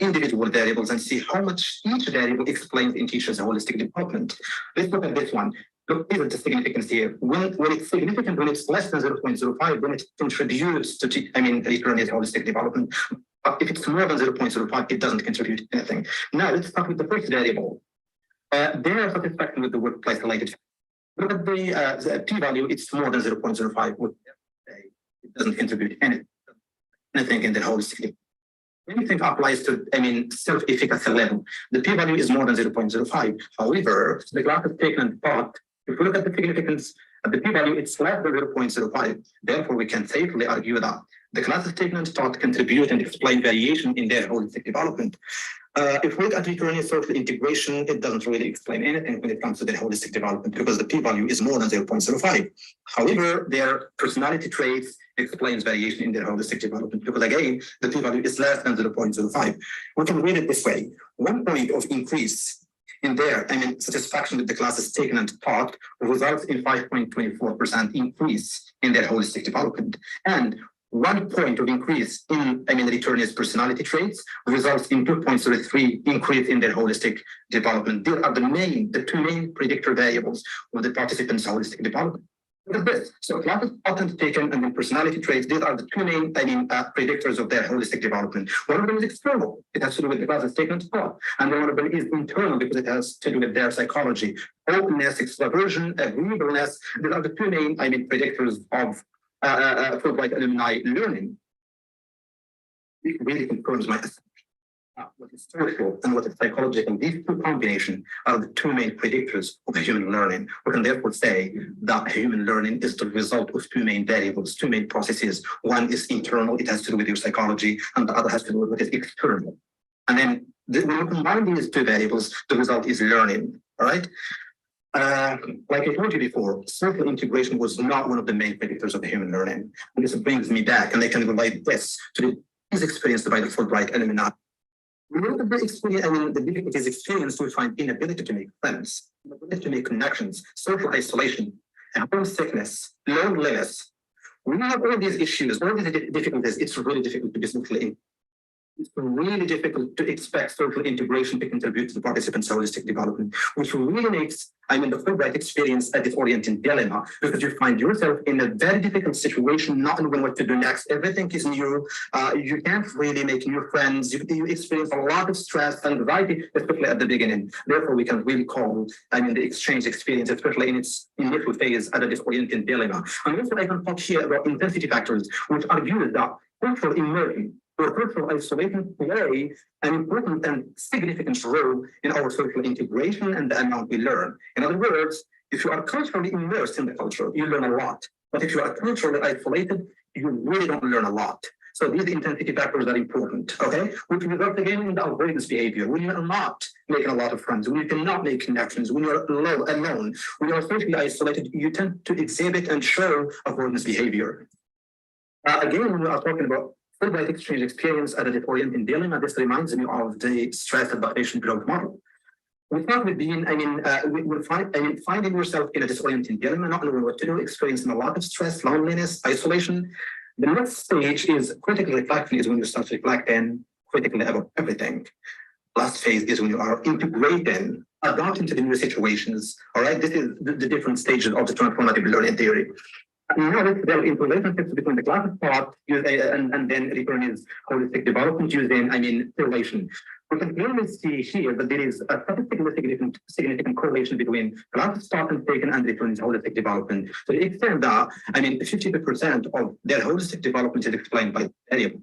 individual variables and see how much each variable explains in teachers' holistic development. Let's look at this one. Look, is the significance here? When it's significant, when it's less than 0.05, then it contributes to, return is holistic development. But if it's more than 0.05, it doesn't contribute anything. Now, let's start with the first variable. Their satisfaction with the workplace-related. Look at the p-value, it's more than 0.05. It doesn't contribute anything in the holistic. Anything applies to, self-efficacy level. The p-value is more than 0.05. However, the graph is taken apart. If we look at the significance of the p-value, it's less than 0.05. Therefore, we can safely argue that the classes taken and taught contribute and explain variation in their holistic development. If we look at recurrent social integration, it doesn't really explain anything when it comes to their holistic development because the p-value is more than 0.05. However, their personality traits explains variation in their holistic development because again, the p-value is less than 0.05. We can read it this way: 1 point of increase in their satisfaction with the classes taken and taught results in 5.24% increase in their holistic development. And 1 point of increase in returnees' personality traits results in 2.03 increase in their holistic development. These are the two main predictor variables of the participants' holistic development. Look at this. So classes taught and taken and then personality traits, these are the two main predictors of their holistic development. One of them is external. It has to do with the classes taken and taught. And one of them is internal because it has to do with their psychology. Openness, extroversion, agreeableness, these are the two main predictors of Fulbright alumni learning. It really confirms my assumption. What is social and what is psychological, these two combinations are the two main predictors of human learning. We can therefore say that human learning is the result of two main variables, two main processes. One is internal, it has to do with your psychology, and the other has to do with what is external. And then when you combine these two variables, the result is learning, all right? Like I told you before, social integration was not one of the main predictors of the human learning. And this brings me back, and I can relate this to the experience by the Fulbright alumni. Remember the experience, the difficulties experienced to find inability to make friends, inability to make connections, social isolation, homesickness, loneliness. When you have all these issues, all these difficulties, it's really difficult to be socially. It's really difficult to expect social integration to contribute to the participants' holistic development, which really makes, the Fulbright experience a disorienting dilemma because you find yourself in a very difficult situation, not knowing what to do next. Everything is new. You can't really make new friends. You experience a lot of stress and anxiety, especially at the beginning. Therefore, we can really call, the exchange experience, especially in its initial phase, a disorienting dilemma. And also, I can talk here about intensity factors, which argue that cultural immersion or cultural isolation play an important and significant role in our social integration and the amount we learn. In other words, if you are culturally immersed in the culture, you learn a lot. But if you are culturally isolated, you really don't learn a lot. So these intensity factors are important, okay? Which results again in the avoidance behavior. When you're not making a lot of friends, when you cannot make connections, when you're alone, when you're socially isolated, you tend to exhibit and show avoidance behavior. Again, when we are talking about Fulbright exchange experience at a disorienting dilemma, this reminds me of the stress adaptation growth model. We start with being, finding yourself in a disorienting dilemma, not knowing what to do, experiencing a lot of stress, loneliness, isolation. The next stage is critical reflection, is when you start reflecting critically about everything. Last phase is when you are integrating, adapting to the new situations. All right, this is the different stages of the transformative learning theory. Now let's delve into relationships between the classes taught and then returnees' holistic development using, relation. We can clearly see here that there is a statistically significant correlation between classes taught and taken and returnees' holistic development. To the extent that, 50% of their holistic development is explained by variable.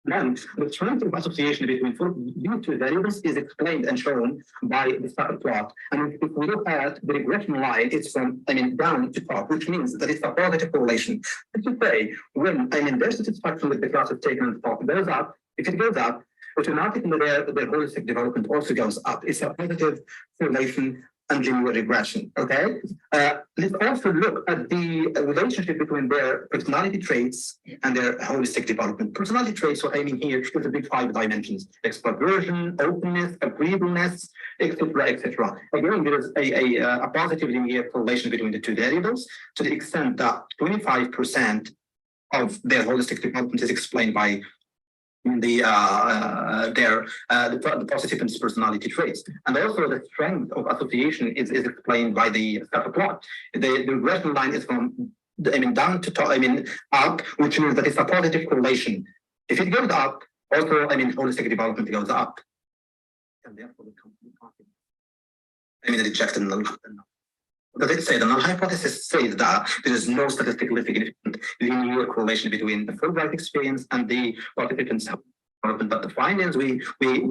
Then the strength of association between these two variables is explained and shown by the scatter plot. And if we look at the regression line, it's from down to top, which means that it's a positive correlation. As you say, when their satisfaction with the classes taken and taught goes up, if it goes up, automatically their holistic development also goes up. It's a positive correlation and linear regression. Okay. Let's also look at the relationship between their personality traits and their holistic development. Personality traits, what I mean here, is the big 5 dimensions: extroversion, openness, agreeableness, etc., etc. Again, there is a positive linear correlation between the two variables to the extent that 25% of their holistic development is explained by in the participants' personality traits, and also the strength of association is explained by the scatter plot. The regression line is from down to top, up, which means that it's a positive correlation. If it goes up, also holistic development goes up, and therefore the rejected null. But let's say the null hypothesis says that there is no statistically significant linear correlation between the Fulbright experience and the participants' development. But the findings we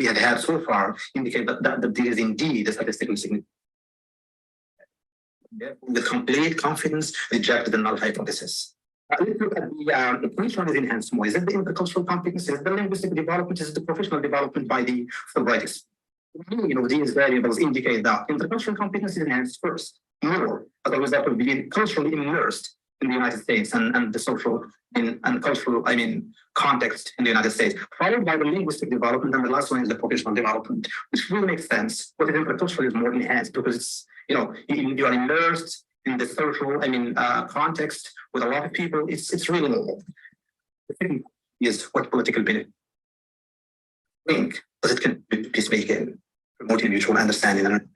have had so far indicate that there is indeed a statistically significant. Therefore, with complete confidence, reject the null hypothesis. Let's look at which one is enhanced more. Is it the intercultural competence? Is it the linguistic development? Is it the professional development by the Fulbright experience? These variables indicate that intercultural competence is enhanced first, more as a result of being culturally immersed in the United States and the social and cultural, context in the United States, followed by the linguistic development, and the last one is the professional development, which really makes sense. But the intercultural is more enhanced because it's, you are immersed in the social, context with a lot of people. It's really normal. The thing is what political benefit think, because it can be peacemaking, promoting mutual understanding. And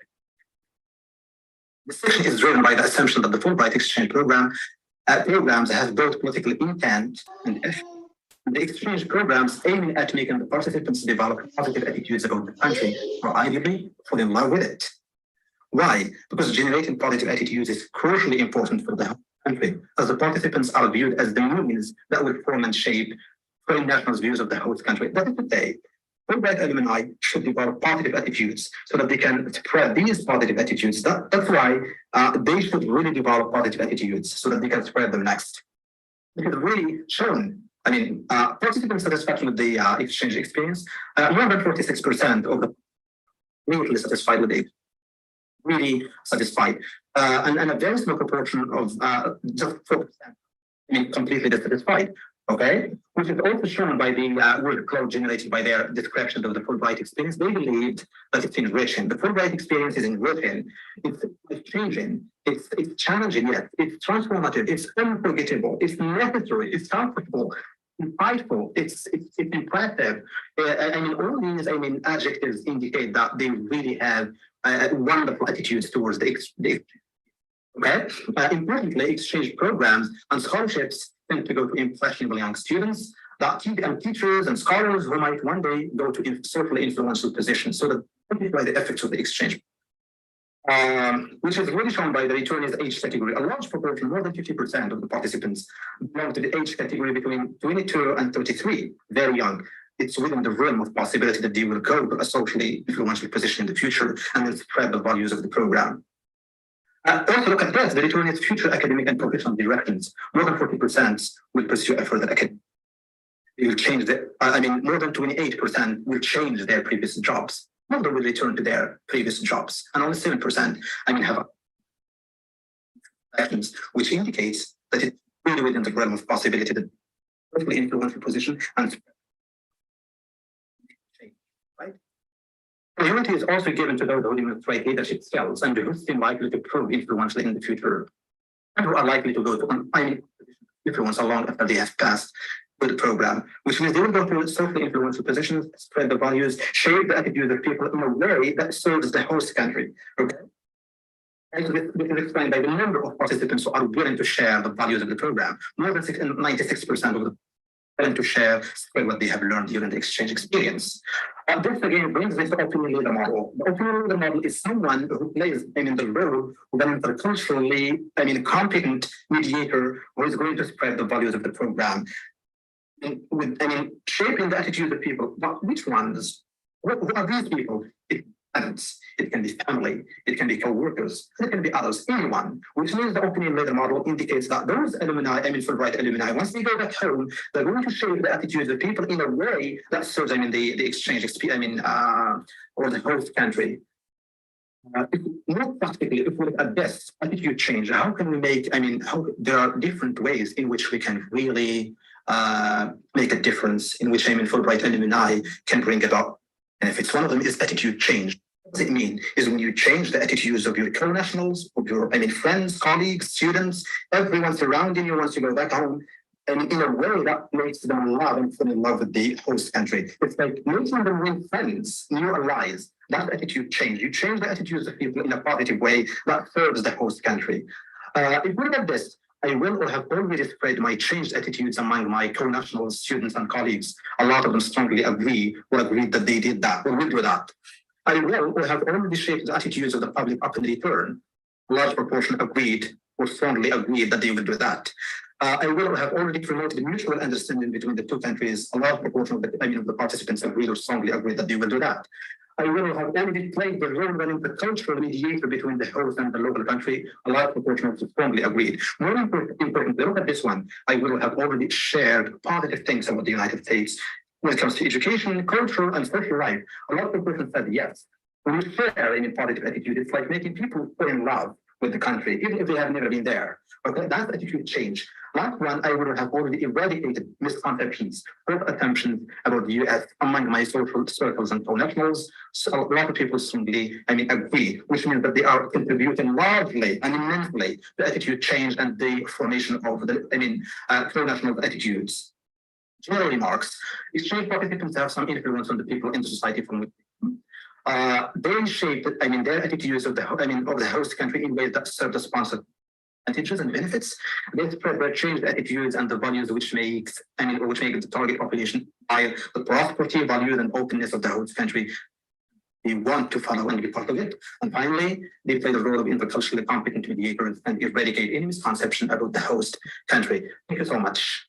this section is driven by the assumption that the Fulbright exchange programs have both political intent and effort. The exchange programs aiming at making the participants develop positive attitudes about the country or ideally fall in love with it. Why? Because generating positive attitudes is crucially important for the country, as the participants are viewed as the means that will form and shape foreign nationals' views of the host country. That is to say, Fulbright alumni should develop positive attitudes so that they can spread these positive attitudes. That's why they should really develop positive attitudes so that they can spread them next. It is really shown. Participant satisfaction with the exchange experience, more than 46% of the really satisfied with it. Really satisfied, and a very small proportion of just 4%, completely dissatisfied. Okay, which is also shown by the word cloud generated by their description of the Fulbright experience. They believed that it's enriching. The Fulbright experience is enriching. It's changing. It's challenging. Yes, it's transformative. It's unforgettable. It's necessary. It's comfortable. Insightful. It's impressive. All these adjectives indicate that they really have wonderful attitudes towards the okay. Importantly, exchange programs and scholarships tend to go to impressionable young students, and teachers and scholars who might one day go to socially influential positions. So that by the effects of the exchange, which is really shown by the returnees age category. A large proportion, more than 50% of the participants belong to the age category between 22 and 33, very young. It's within the realm of possibility that they will go to a socially influential position in the future and will spread the values of the program. Also look at this, the returnees' future academic and professional directions. More than 40% will pursue a further academic. They will change more than 28% will change their previous jobs. Most of them will return to their previous jobs, and only 7% have actions, which indicates that it's really within the realm of possibility that socially influential position and right. Priority is also given to those who demonstrate leadership skills and who seem likely to prove influential in the future, and who are likely to go to influence along after they have passed with the program, which means they will go to socially influential positions, spread the values, shape the attitudes of people in a way that serves the host country. Okay. And this is explained by the number of participants who are willing to share the values of the program. More than 96% of them willing to share what they have learned during the exchange experience. This again brings this opinion leader model. The opinion leader model is someone who plays the role of an interculturally, competent mediator who is going to spread the values of the program. With shaping the attitudes of people. But which ones? Who are these people? It can be family, it can be co-workers, it can be others, anyone, which means the opinion leader model indicates that those alumni, Fulbright alumni, once they go back home, they're going to shape the attitudes of people in a way that serves, the exchange, or the host country. More practically, if we look at this attitude change, how can we make, there are different ways in which we can really make a difference, in which Fulbright alumni can bring about benefits. One of them is attitude change. What does it mean? Is when you change the attitudes of your co-nationals, of your friends, colleagues, students, everyone surrounding you once you go back home, and in a way that makes them love and fall in love with the host country. It's like making them win friends, new allies. That attitude change. You change the attitudes of people in a positive way that serves the host country. If we look at this, I will or have already spread my changed attitudes among my co-national students and colleagues. A lot of them strongly agree or agreed that they did that or will do that. I will or have already shaped the attitudes of the public up in return. A large proportion agreed or strongly agreed that they will do that. I will have already promoted mutual understanding between the two countries. A large proportion of the participants agreed or strongly agreed that they will do that. I will have already played the role of an intercultural mediator between the host and the local country. A large proportion of them strongly agreed. More importantly, look at this one. I will have already shared positive things about the United States when it comes to education, culture, and social life. A large proportion said yes. When you share any positive attitude, it's like making people fall in love with the country, even if they have never been there. Okay, that attitude change. Last one, I would have already eradicated misconceptions, false assumptions about the US among my social circles and co-nationals. So a lot of people strongly, agree, which means that they are contributing largely and immensely to attitude change and the formation of the, co-national attitudes. General remarks, exchange participants have some influence on the people in the society from which they shape, their attitudes of the host country in ways that serve the sponsor advantages and benefits. They spread their changed attitudes and the values which makes the target population by the prosperity, values, and openness of the host country. They want to follow and be part of it. And finally, they play the role of interculturally competent mediators and eradicate any misconception about the host country. Thank you so much.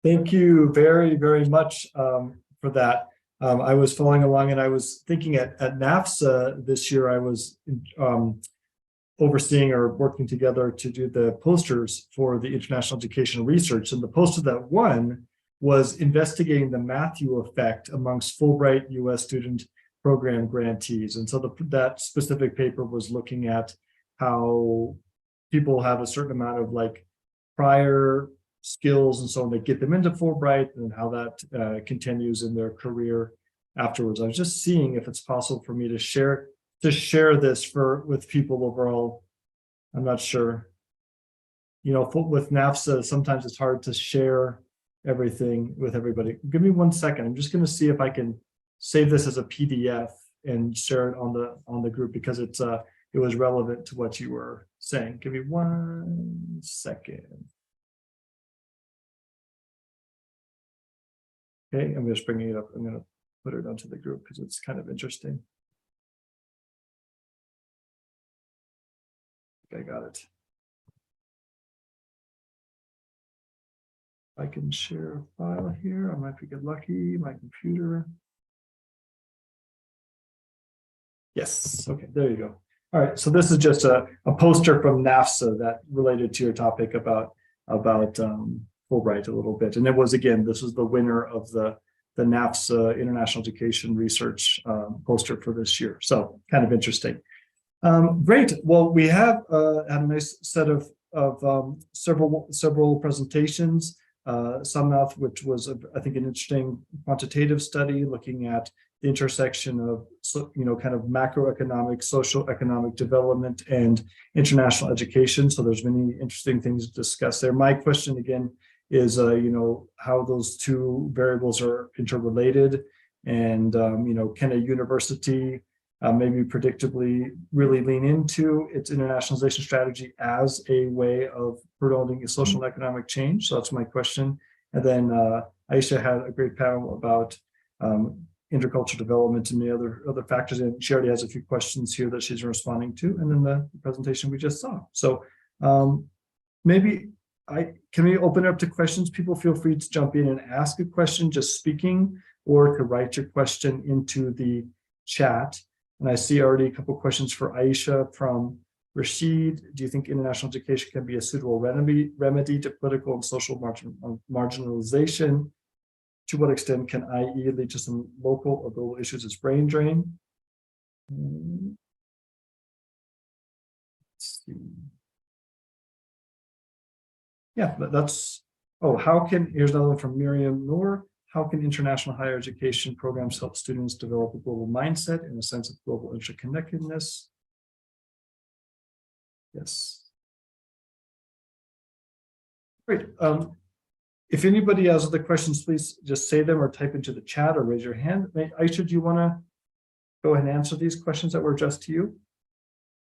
Thank you very, very much for that. I was following along and I was thinking at NAFSA this year, I was overseeing or working together to do the posters for the international education research. And the poster that won was investigating the Matthew effect amongst Fulbright US student program grantees. And so that specific paper was looking at how people have a certain amount of prior skills and so on that get them into Fulbright, and how that continues in their career afterwards. I was just seeing if it's possible for me to share this with people overall. I'm not sure. With NAFSA, sometimes it's hard to share everything with everybody. Give me 1 second. I'm just going to see if I can save this as a PDF and share it on the group, because it was relevant to what you were saying. Give me 1 second. Okay, I'm just bringing it up. I'm going to put it onto the group because it's kind of interesting. I got it. I can share a file here. I might get lucky. My computer. Yes. Okay, there you go. All right. So this is just a poster from NAFSA that related to your topic about Fulbright a little bit. And it was, again, this was the winner of the NAFSA International Education Research poster for this year. So kind of interesting. Great. Well, we have had a nice set of several presentations. Sumnath, which was, I think, an interesting quantitative study looking at the intersection of, kind of macroeconomic, social economic development and international education. So there's many interesting things to discuss there. My question again is, how those two variables are interrelated, and, can a university maybe predictably really lean into its internationalization strategy as a way of promoting a social and economic change? So that's my question. And then Aisha had a great panel about intercultural development and the other factors, and she already has a few questions here that she's responding to, and then the presentation we just saw. So maybe can we open it up to questions? People feel free to jump in and ask a question just speaking, or to write your question into the chat. And I see already a couple of questions for Aisha from Rashid. Do you think international education can be a suitable remedy to political and social marginalization? To what extent can IE lead to some local or global issues as brain drain? Let's see. Yeah, here's another one from Miriam Noor. How can international higher education programs help students develop a global mindset and a sense of global interconnectedness? Yes. Great. If anybody has other questions, please just say them or type into the chat or raise your hand. Aisha, do you want to go ahead and answer these questions that were addressed to you?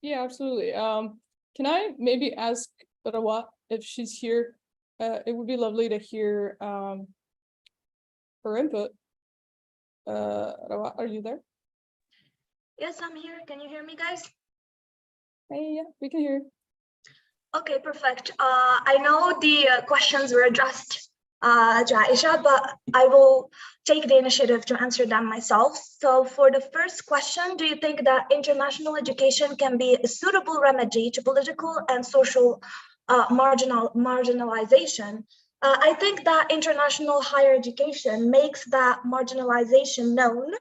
Yeah, absolutely. Can I maybe ask Rawa if she's here? It would be lovely to hear her input. Rawa, are you there? Yes, I'm here. Can you hear me, guys? Hey, yeah, we can hear. Okay, perfect. I know the questions were addressed to Aisha, but I will take the initiative to answer them myself. So for the first question, do you think that international education can be a suitable remedy to political and social marginalization? I think that international higher education makes that marginalization known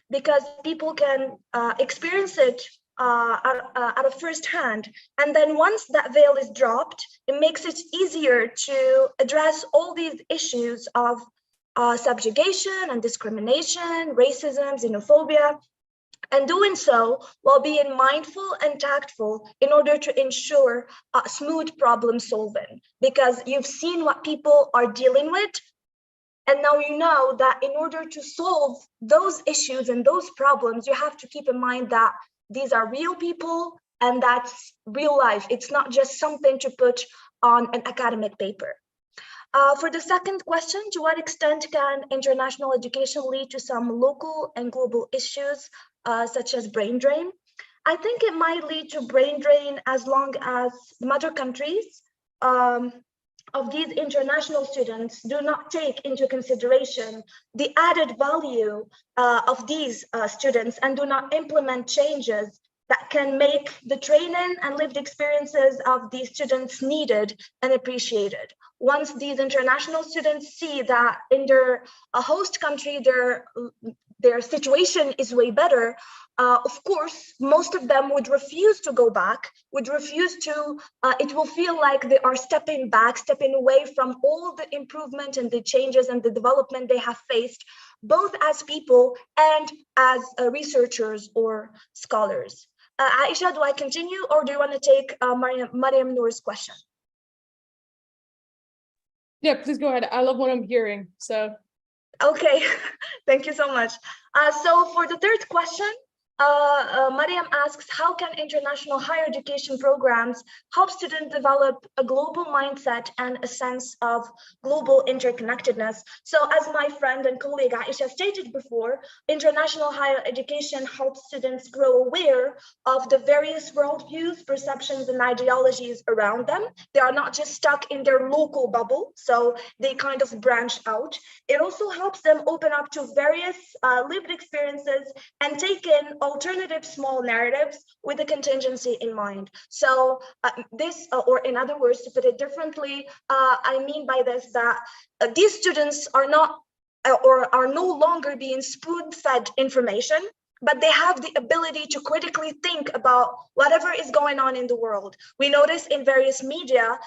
because people can experience it at a first hand. And then once that veil is dropped, it makes it easier to address all these issues of subjugation and discrimination, racism, xenophobia, and doing so while being mindful and tactful in order to ensure smooth problem solving. Because you've seen what people are dealing with, and now you know that in order to solve those issues and those problems, you have to keep in mind that these are real people and that's real life. It's not just something to put on an academic paper. For the second question, to what extent can international education lead to some local and global issues such as brain drain? I think it might lead to brain drain as long as the mother countries of these international students do not take into consideration the added value of these students and do not implement changes that can make the training and lived experiences of these students needed and appreciated. Once these international students see that in their host country, their situation is way better, of course, most of them would refuse to go back, would refuse to, it will feel like they are stepping back, stepping away from all the improvement and the changes and the development they have faced, both as people and as researchers or scholars. Aisha, do I continue or do you want to take Mariam Noor's question? Yeah, please go ahead. I love what I'm hearing, so. Okay, thank you so much. So for the third question, Mariam asks, how can international higher education programs help students develop a global mindset and a sense of global interconnectedness? So as my friend and colleague Aisha stated before, international higher education helps students grow aware of the various worldviews, perceptions, and ideologies around them. They are not just stuck in their local bubble, so they kind of branch out. It also helps them open up to various lived experiences and take in alternative small narratives with a contingency in mind. So or in other words, to put it differently, I mean by this that these students are not or are no longer being spoon-fed information, but they have the ability to critically think about whatever is going on in the world. We notice in various media,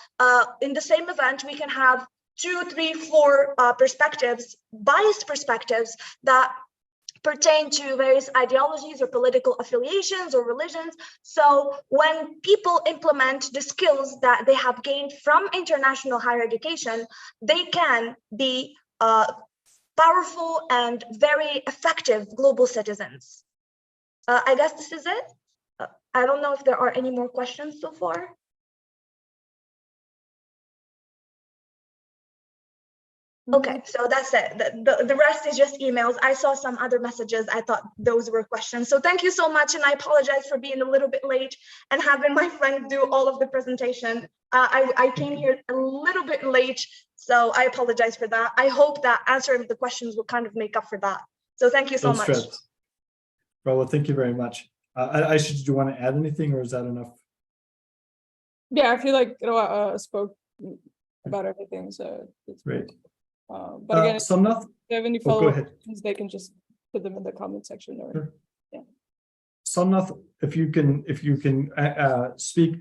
in the same event, we can have 2, 3, 4 perspectives, biased perspectives that pertain to various ideologies or political affiliations or religions. So when people implement the skills that they have gained from international higher education, they can be powerful and very effective global citizens. I guess this is it. I don't know if there are any more questions so far. Okay, so that's it. The rest is just emails. I saw some other messages. I thought those were questions. So thank you so much. And I apologize for being a little bit late and having my friend do all of the presentation. I came here a little bit late, so I apologize for that. I hope that answering the questions will kind of make up for that. So thank you so much. Well, thank you very much. Aisha, did you want to add anything or is that enough? Yeah, I feel like spoke about everything, so it's great. But again, Somnath, if they have any follow-up questions, they can just put them in the comment section. Or, sure. Yeah. Somnath, if you can speak,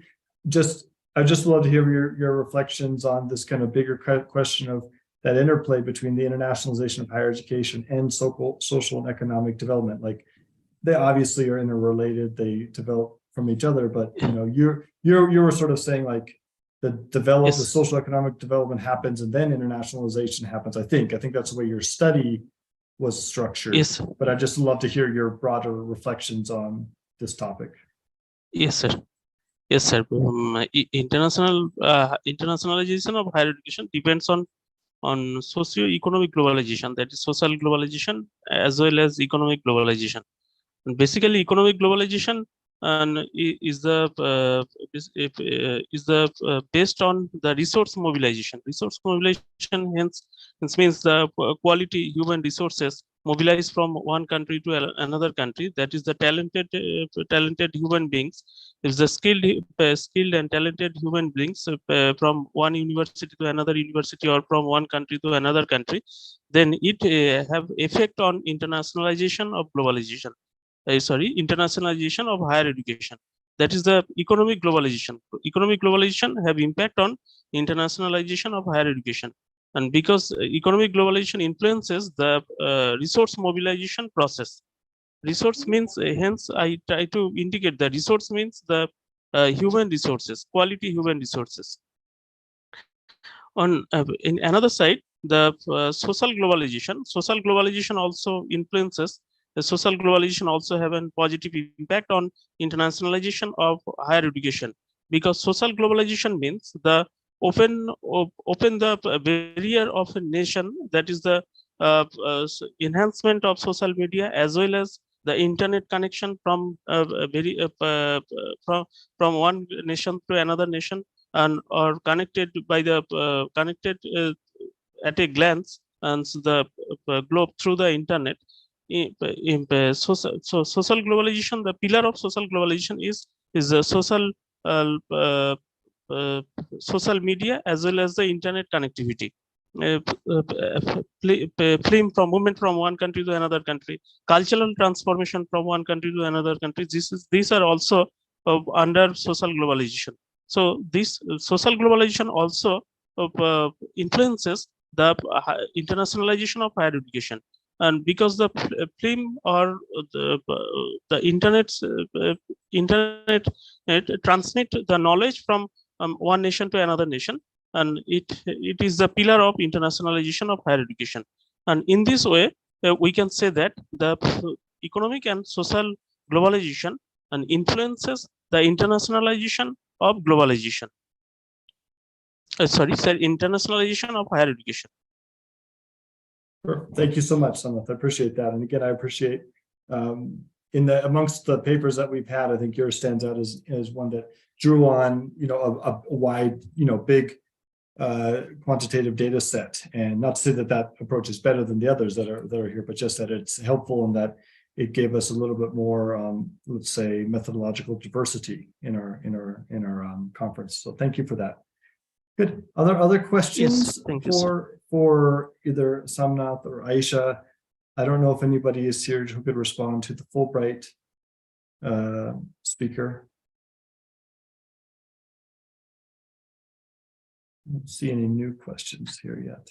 I'd just love to hear your reflections on this kind of bigger question of that interplay between the internationalization of higher education and social and economic development. Like they obviously are interrelated. They develop from each other, but you were sort of saying like the social economic development happens and then internationalization happens. I think that's the way your study was structured. Yes. But I'd just love to hear your broader reflections on this topic. Yes, sir. Yes, sir. Internationalization of higher education depends on socio-economic globalization, that is social globalization as well as economic globalization. And basically, economic globalization is based on the resource mobilization. Resource mobilization hence means the quality human resources mobilized from one country to another country. That is the talented human beings. Is the skilled and talented human beings from one university to another university or from one country to another country. Then it have effect on internationalization of globalization. Internationalization of higher education. That is the economic globalization. Economic globalization have impact on internationalization of higher education. And because economic globalization influences the resource mobilization process. Resource means, hence I try to indicate the resource means the human resources, quality human resources. On in another side, the social globalization also influences. The social globalization also have a positive impact on internationalization of higher education, because social globalization means the open the barrier of a nation, that is the enhancement of social media as well as the internet connection from from one nation to another nation, and or connected by the connected at a glance and the globe through the internet. Social globalization, the pillar of social globalization is the social media as well as the internet connectivity. Film from movement from one country to another country, cultural transformation from one country to another country. These are also under social globalization. So this social globalization also influences the internationalization of higher education. And because the film or the internet transmit the knowledge from one nation to another nation, and it is the pillar of internationalization of higher education. And in this way, we can say that the economic and social globalization and influences the internationalization of globalization. Internationalization of higher education. Sure. Thank you so much, Samath. I appreciate that. And again, I appreciate amongst the papers that we've had, I think yours stands out as one that drew on a wide, big quantitative data set. And not to say that approach is better than the others that are here, but just that it's helpful and that it gave us a little bit more, let's say, methodological diversity in our conference. So thank you for that. Good. Other questions for either Samnath or Aisha? I don't know if anybody is here who could respond to the Fulbright speaker. I don't see any new questions here yet.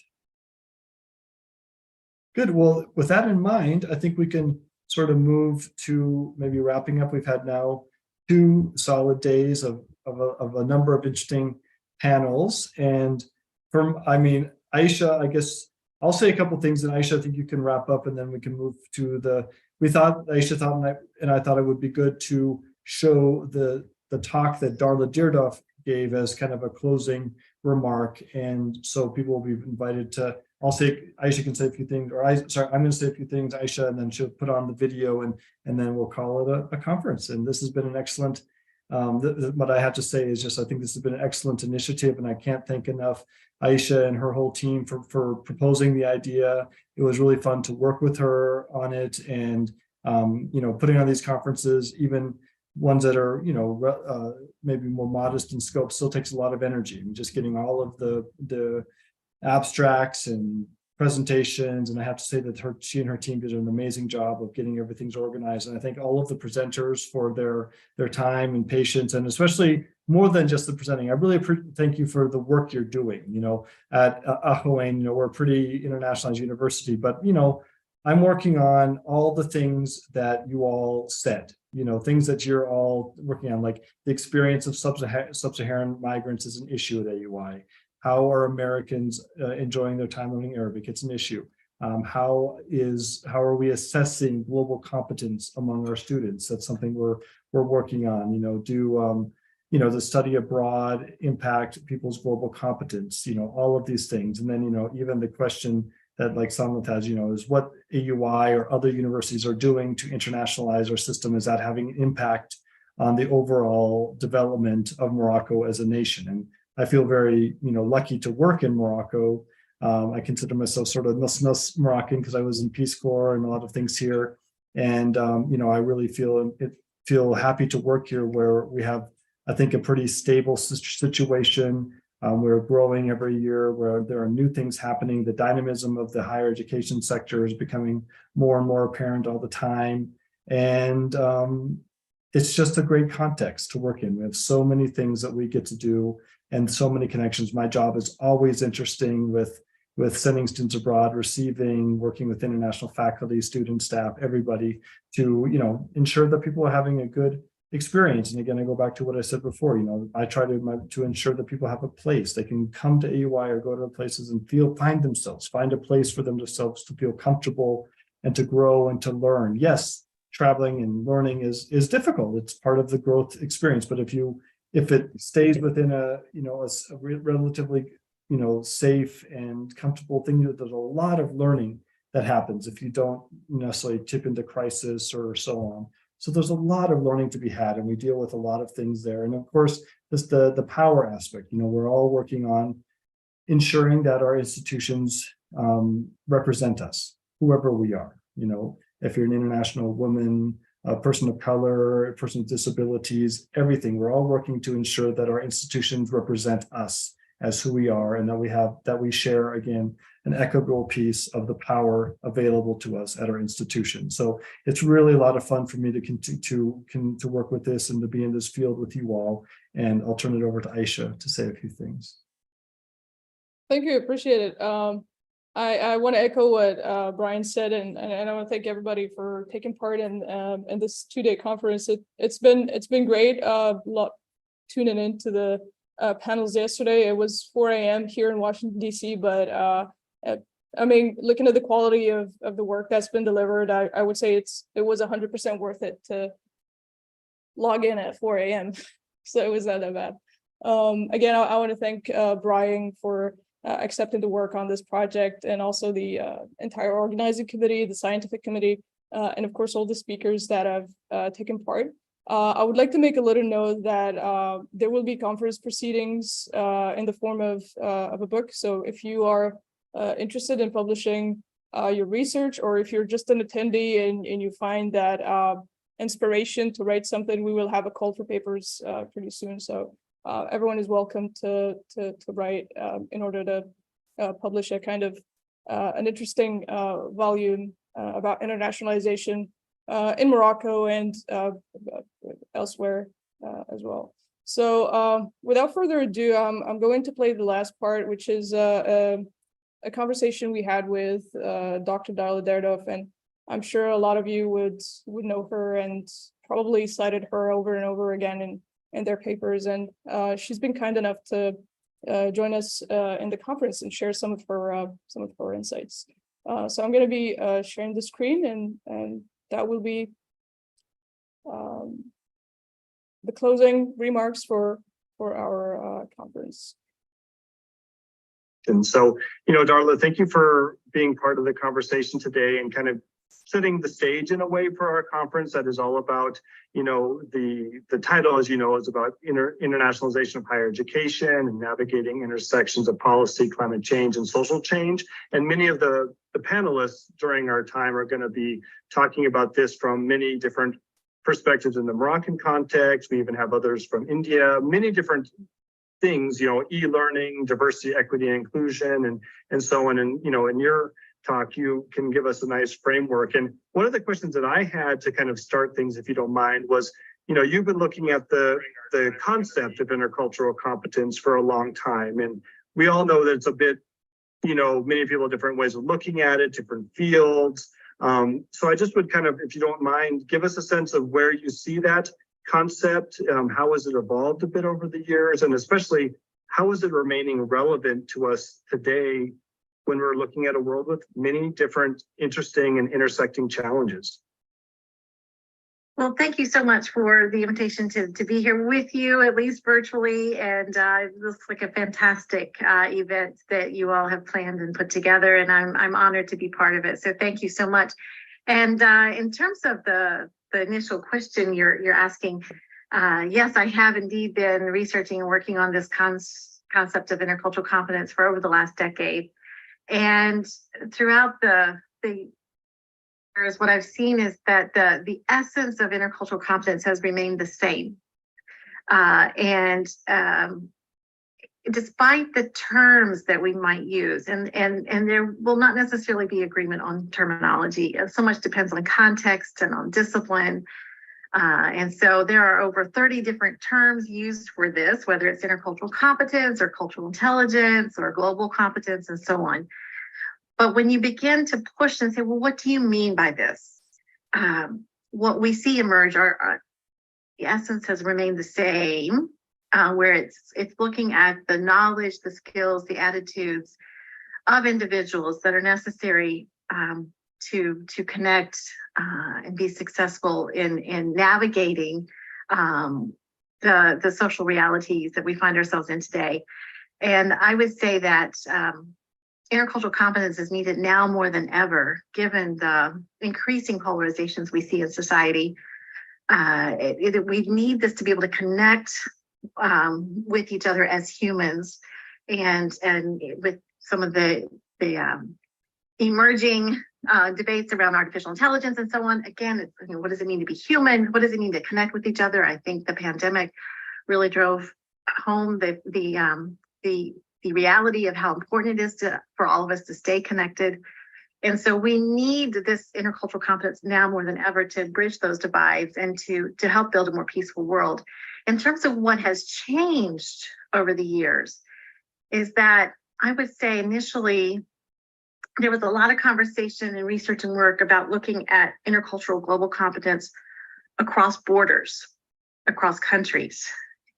Good. Well, with that in mind, I think we can sort of move to maybe wrapping up. We've had now 2 solid days of a number of interesting panels. And Aisha, I guess I'll say a couple of things, and Aisha, I think you can wrap up, and then we can move to Aisha thought, and I thought it would be good to show the talk that Darla Dierdorf gave as kind of a closing remark. And so people will be invited to, Aisha can say a few things, or I'm going to say a few things, Aisha, and then she'll put on the video, and then we'll call it a conference. And this has been an excellent, what I have to say is just, I think this has been an excellent initiative, and I can't thank enough Aisha and her whole team for proposing the idea. It was really fun to work with her on it, and putting on these conferences, even ones that are maybe more modest in scope, still takes a lot of energy. And just getting all of the abstracts and presentations, and I have to say that she and her team did an amazing job of getting everything organized. And I thank all of the presenters for their time and patience, and especially more than just the presenting. I really thank you for the work you're doing. At Ahouain, we're a pretty internationalized university, but I'm working on all the things that you all said. things that you're all working on, like the experience of sub-Saharan migrants is an issue at AUI. How are Americans enjoying their time learning Arabic? It's an issue. How are we assessing global competence among our students? That's something we're working on. The study abroad impact people's global competence? All of these things, and then even the question that like Samet has, is what AUI or other universities are doing to internationalize our system. Is that having an impact on the overall development of Morocco as a nation? And I feel very, lucky to work in Morocco. I consider myself sort of nus Moroccan because I was in Peace Corps and a lot of things here. And, I really feel happy to work here where we have, I think, a pretty stable situation. We're growing every year, where there are new things happening. The dynamism of the higher education sector is becoming more and more apparent all the time. And it's just a great context to work in. We have so many things that we get to do and so many connections. My job is always interesting with sending students abroad, receiving, working with international faculty, students, staff, everybody to, ensure that people are having a good experience. And again, I go back to what I said before, I try to ensure that people have a place. They can come to AUI or go to places and find themselves, find a place for themselves to feel comfortable and to grow and to learn. Yes, traveling and learning is difficult. It's part of the growth experience. But if it stays within a relatively, safe and comfortable thing, there's a lot of learning that happens if you don't necessarily tip into crisis or so on. So there's a lot of learning to be had, and we deal with a lot of things there. And of course, there's the power aspect. We're all working on ensuring that our institutions represent us, whoever we are. If you're an international woman, a person of color, a person with disabilities, everything. We're all working to ensure that our institutions represent us as who we are, and that we share, again, an equitable piece of the power available to us at our institution. So it's really a lot of fun for me to continue to work with this and to be in this field with you all. And I'll turn it over to Aisha to say a few things. Thank you, appreciate it. I want to echo what Brian said, and I want to thank everybody for taking part in this 2-day conference. It's been great. Tuning into the panels yesterday. It was 4 a.m. here in Washington D.C., but looking at the quality of the work that's been delivered, I would say it was 100% worth it to log in at 4 a.m. So it was not that bad. Again, I want to thank Brian for accepting the work on this project, and also the entire organizing committee, the scientific committee, and of course all the speakers that have taken part. I would like to make a little note that there will be conference proceedings in the form of a book. So if you are interested in publishing your research, or if you're just an attendee and you find that inspiration to write something, we will have a call for papers pretty soon. So everyone is welcome to write in order to publish a kind of an interesting volume about internationalization in Morocco and elsewhere as well. So without further ado, I'm going to play the last part, which is a conversation we had with Dr. Darla Derdov, and I'm sure a lot of you would know her and probably cited her over and over again in their papers. And she's been kind enough to join us in the conference and share some of her insights. So I'm going to be sharing the screen, and that will be the closing remarks for our conference. And so, Darla, thank you for being part of the conversation today and kind of setting the stage in a way for our conference that is all about, the title, as you know, is about internationalization of higher education and navigating intersections of policy, climate change, and social change. And many of the panelists during our time are going to be talking about this from many different perspectives in the Moroccan context. We even have others from India, many different things, e-learning, diversity, equity, and inclusion, and so on. And, in your talk, you can give us a nice framework. And one of the questions that I had to kind of start things, if you don't mind, was, you've been looking at the concept of intercultural competence for a long time. And we all know that it's a bit, many people have different ways of looking at it, different fields. So I just would kind of, if you don't mind, give us a sense of where you see that concept. How has it evolved a bit over the years? And especially, how is it remaining relevant to us today when we're looking at a world with many different interesting and intersecting challenges? Well, thank you so much for the invitation to be here with you, at least virtually. And it looks like a fantastic event that you all have planned and put together. And I'm honored to be part of it. So thank you so much. And in terms of the initial question you're asking, yes, I have indeed been researching and working on this concept of intercultural competence for over the last decade. And throughout the years, what I've seen is that the essence of intercultural competence has remained the same. Despite the terms that we might use, and there will not necessarily be agreement on terminology. So much depends on context and on discipline. And so there are over 30 different terms used for this, whether it's intercultural competence or cultural intelligence or global competence and so on. But when you begin to push and say, well, what do you mean by this? What we see emerge are the essence has remained the same, where it's looking at the knowledge, the skills, the attitudes of individuals that are necessary to connect and be successful in navigating the social realities that we find ourselves in today. And I would say that intercultural competence is needed now more than ever, given the increasing polarizations we see in society. We need this to be able to connect with each other as humans, and with some of the emerging debates around artificial intelligence and so on. Again, what does it mean to be human? What does it mean to connect with each other? I think the pandemic really drove home the reality of how important it is for all of us to stay connected. And so we need this intercultural competence now more than ever to bridge those divides and to help build a more peaceful world. In terms of what has changed over the years, is that I would say initially there was a lot of conversation and research and work about looking at intercultural global competence across borders, across countries.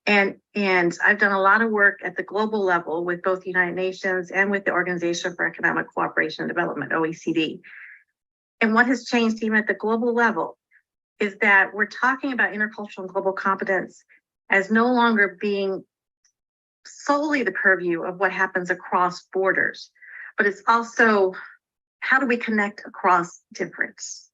And I've done a lot of work at the global level with both the United Nations and with the Organization for Economic Cooperation and Development, OECD. And what has changed even at the global level is that we're talking about intercultural and global competence as no longer being solely the purview of what happens across borders, but it's also how do we connect across difference,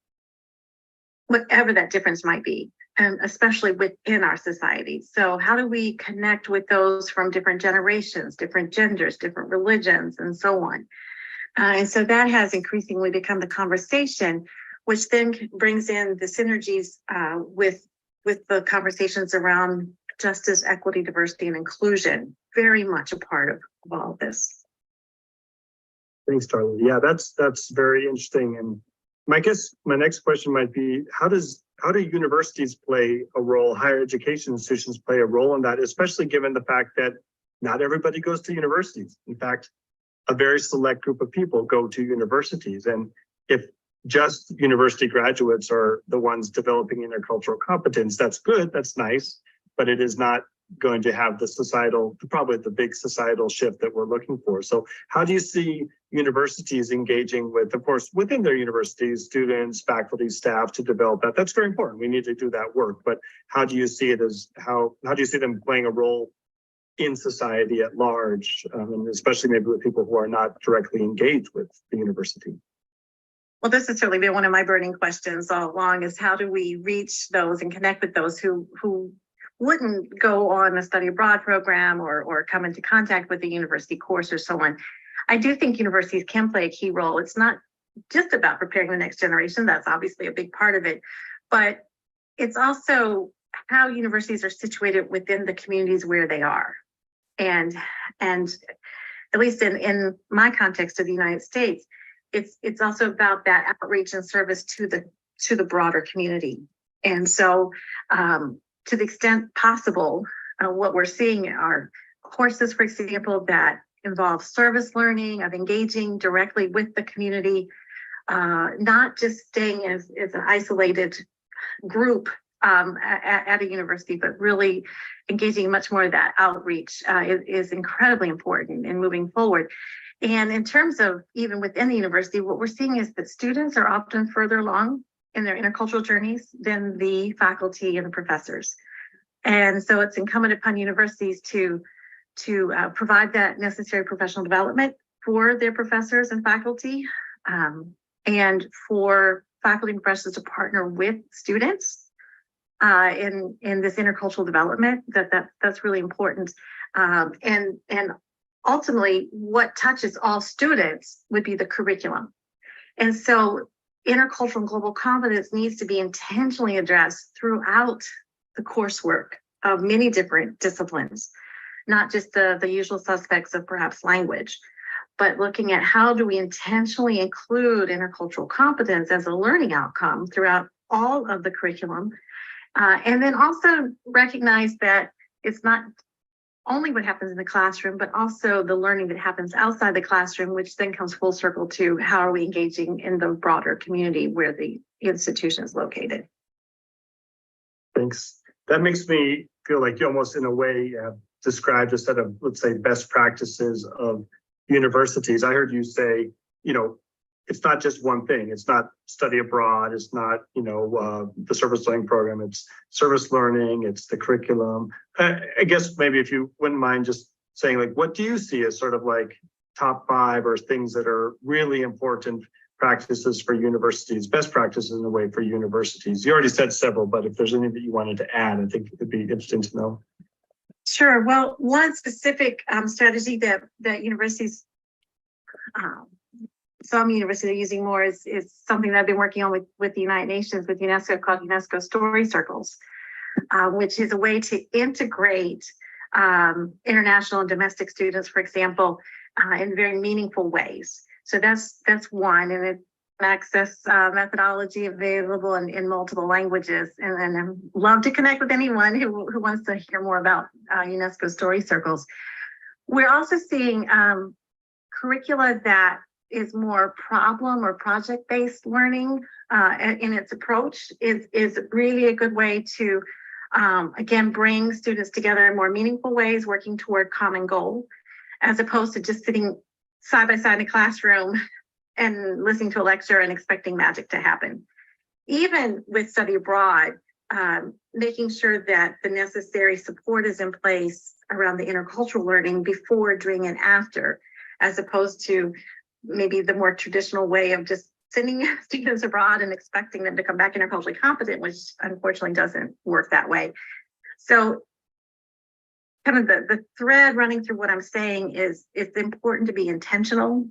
whatever that difference might be, and especially within our society. So how do we connect with those from different generations, different genders, different religions, and so on? And so that has increasingly become the conversation, which then brings in the synergies with the conversations around justice, equity, diversity, and inclusion, very much a part of all of this. Thanks, Darla. Yeah, that's very interesting. And I guess my next question might be, how do universities play a role, higher education institutions play a role in that, especially given the fact that not everybody goes to universities. In fact, a very select group of people go to universities. And if just university graduates are the ones developing intercultural competence, that's good, that's nice, but it is not going to have the societal, probably the big societal shift that we're looking for. So how do you see universities engaging with, of course, within their universities, students, faculty, staff to develop that? That's very important. We need to do that work. But how do you see it as, how do you see them playing a role in society at large, and especially maybe with people who are not directly engaged with the university? Well, this has certainly been one of my burning questions all along, is how do we reach those and connect with those who wouldn't go on a study abroad program or come into contact with a university course or so on. I do think universities can play a key role. It's not just about preparing the next generation. That's obviously a big part of it, but it's also how universities are situated within the communities where they are. And at least in my context of the United States, it's also about that outreach and service to the broader community. And so to the extent possible, what we're seeing are courses, for example, that involve service learning, of engaging directly with the community, not just staying as an isolated group at a university, but really engaging much more of that outreach is incredibly important in moving forward. And in terms of even within the university, what we're seeing is that students are often further along in their intercultural journeys than the faculty and the professors. And so it's incumbent upon universities to provide that necessary professional development for their professors and faculty, and for faculty and professors to partner with students in this intercultural development. That's really important. And ultimately, what touches all students would be the curriculum. And so intercultural and global competence needs to be intentionally addressed throughout the coursework of many different disciplines, not just the usual suspects of perhaps language, but looking at how do we intentionally include intercultural competence as a learning outcome throughout all of the curriculum. And then also recognize that it's not only what happens in the classroom, but also the learning that happens outside the classroom, which then comes full circle to how are we engaging in the broader community where the institution is located. Thanks. That makes me feel like you almost in a way described a set of, let's say, best practices of universities. I heard you say, it's not just one thing. It's not study abroad. It's not, the service learning program. It's service learning. It's the curriculum. I guess maybe if you wouldn't mind just saying, like, what do you see as sort of like top 5 or things that are really important practices for universities, best practices in a way for universities? You already said several, but if there's anything that you wanted to add, I think it'd be interesting to know. Sure. Well, one specific strategy that universities, some universities are using more is something that I've been working on with the United Nations, with UNESCO, called UNESCO Story Circles, which is a way to integrate international and domestic students, for example, in very meaningful ways. So that's one, and it's an access methodology available in multiple languages. And I love to connect with anyone who wants to hear more about UNESCO Story Circles. We're also seeing curricula that is more problem or project-based learning in its approach is really a good way to, again, bring students together in more meaningful ways, working toward common goal, as opposed to just sitting side by side in a classroom and listening to a lecture and expecting magic to happen. Even with study abroad, making sure that the necessary support is in place around the intercultural learning before, during, and after, as opposed to maybe the more traditional way of just sending students abroad and expecting them to come back interculturally competent, which unfortunately doesn't work that way. So kind of the thread running through what I'm saying is it's important to be intentional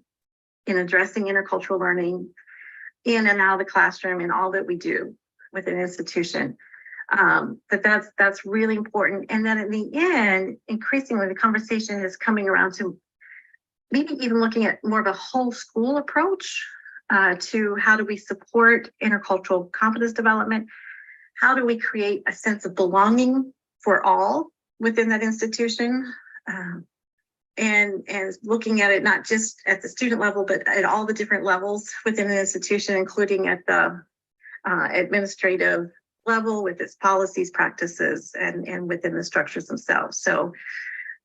in addressing intercultural learning in and out of the classroom in all that we do with an institution. That's really important. And then in the end, increasingly the conversation is coming around to maybe even looking at more of a whole school approach to how do we support intercultural competence development? How do we create a sense of belonging for all within that institution? And looking at it not just at the student level, but at all the different levels within an institution, including at the administrative level with its policies, practices, and within the structures themselves. So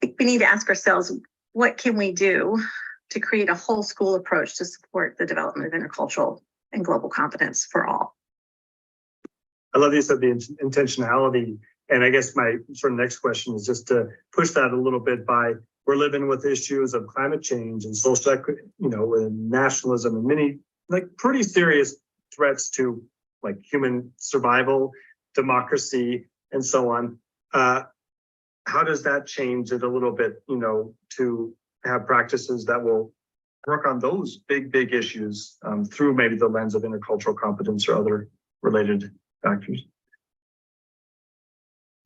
I think we need to ask ourselves, what can we do to create a whole school approach to support the development of intercultural and global competence for all? I love you said the intentionality. And I guess my sort of next question is just to push that a little bit by, we're living with issues of climate change and social equity, and nationalism and many like pretty serious threats to like human survival, democracy, and so on. How does that change it a little bit, to have practices that will work on those big issues through maybe the lens of intercultural competence or other related factors?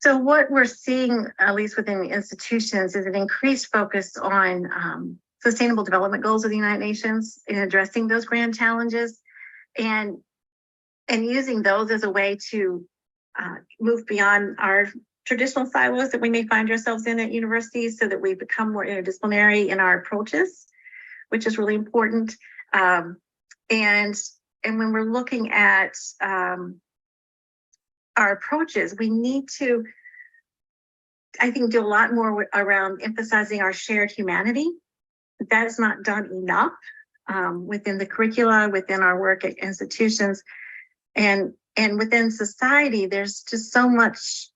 So what we're seeing, at least within the institutions, is an increased focus on sustainable development goals of the United Nations in addressing those grand challenges and using those as a way to move beyond our traditional silos that we may find ourselves in at universities so that we become more interdisciplinary in our approaches, which is really important. And when we're looking at our approaches, we need to, I think, do a lot more around emphasizing our shared humanity. That is not done enough within the curricula, within our work at institutions, and within society. There's just so much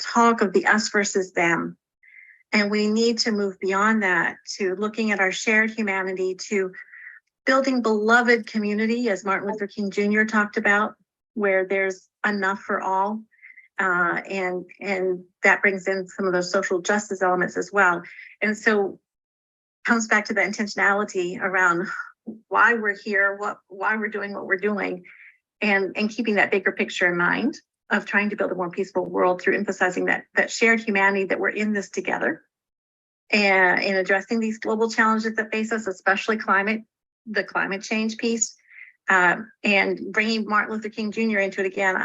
talk of the us versus them. And we need to move beyond that to looking at our shared humanity, to building beloved community, as Martin Luther King Jr. talked about, where there's enough for all. And that brings in some of those social justice elements as well. And so comes back to the intentionality around why we're here, why we're doing what we're doing, and keeping that bigger picture in mind of trying to build a more peaceful world through emphasizing that shared humanity, that we're in this together, and in addressing these global challenges that face us, especially the climate change piece, and bringing Martin Luther King Jr. into it again.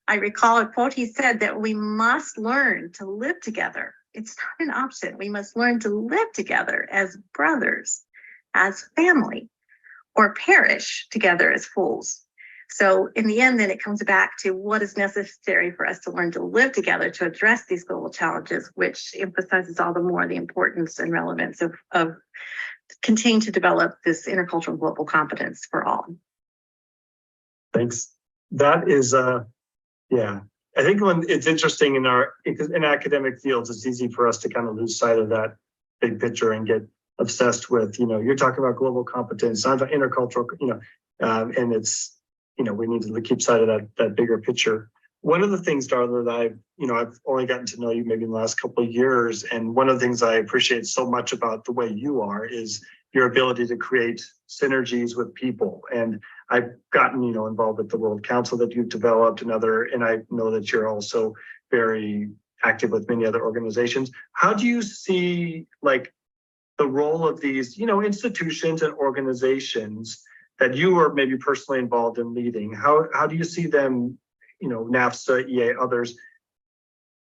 I recall a quote he said that we must learn to live together. It's not an option. We must learn to live together as brothers, as family, or perish together as fools. So in the end, then it comes back to what is necessary for us to learn to live together to address these global challenges, which emphasizes all the more the importance and relevance of continuing to develop this intercultural global competence for all. Thanks. That is, yeah. I think when it's interesting in academic fields, it's easy for us to kind of lose sight of that big picture and get obsessed with, you're talking about global competence, not about intercultural, and it's, we need to keep sight of that bigger picture. One of the things, Darla, that I've only gotten to know you maybe in the last couple of years, and one of the things I appreciate so much about the way you are is your ability to create synergies with people. And I've gotten, involved with the World Council that you've developed and I know that you're also very active with many other organizations. How do you see the role of these, institutions and organizations that you are maybe personally involved in leading? How do you see them, NAFSA, EA, others,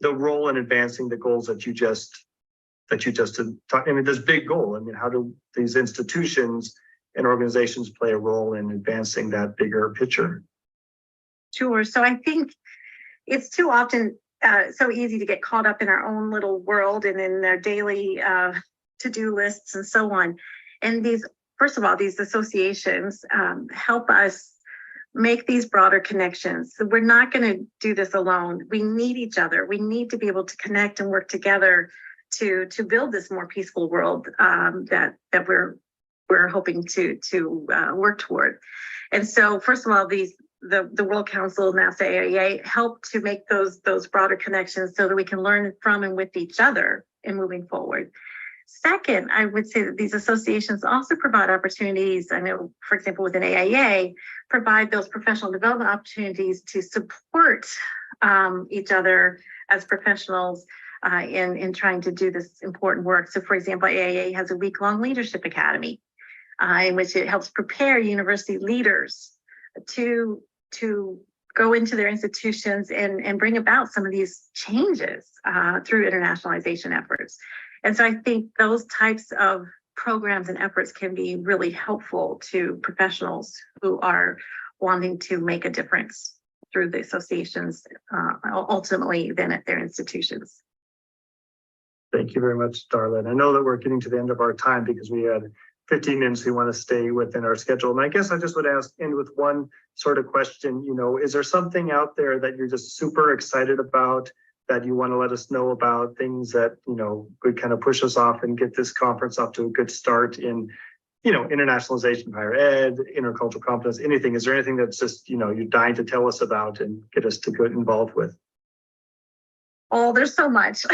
the role in advancing the goals that you just talked? I mean, this big goal. I mean, how do these institutions and organizations play a role in advancing that bigger picture? Sure. So I think it's too often so easy to get caught up in our own little world and in their daily to-do lists and so on. And first of all, these associations help us make these broader connections. So we're not going to do this alone. We need each other. We need to be able to connect and work together to build this more peaceful world that we're hoping to work toward. And so, first of all, the World Council, NAFSA, AIEA help to make those broader connections so that we can learn from and with each other in moving forward. Second, I would say that these associations also provide opportunities. I know, for example, within AIEA, provide those professional development opportunities to support each other as professionals in trying to do this important work. So, for example, AIEA has a week-long leadership academy in which it helps prepare university leaders to go into their institutions and bring about some of these changes through internationalization efforts. And so I think those types of programs and efforts can be really helpful to professionals who are wanting to make a difference through the associations, ultimately then at their institutions. Thank you very much, Darla. And I know that we're getting to the end of our time because we had 15 minutes. We want to stay within our schedule. And I guess I just would end with one sort of question. Is there something out there that you're just super excited about that you want to let us know about, things that, could kind of push us off and get this conference off to a good start in, internationalization of higher ed, intercultural competence, anything? Is there anything that's just, you're dying to tell us about and get us to get involved with? Oh, there's so much.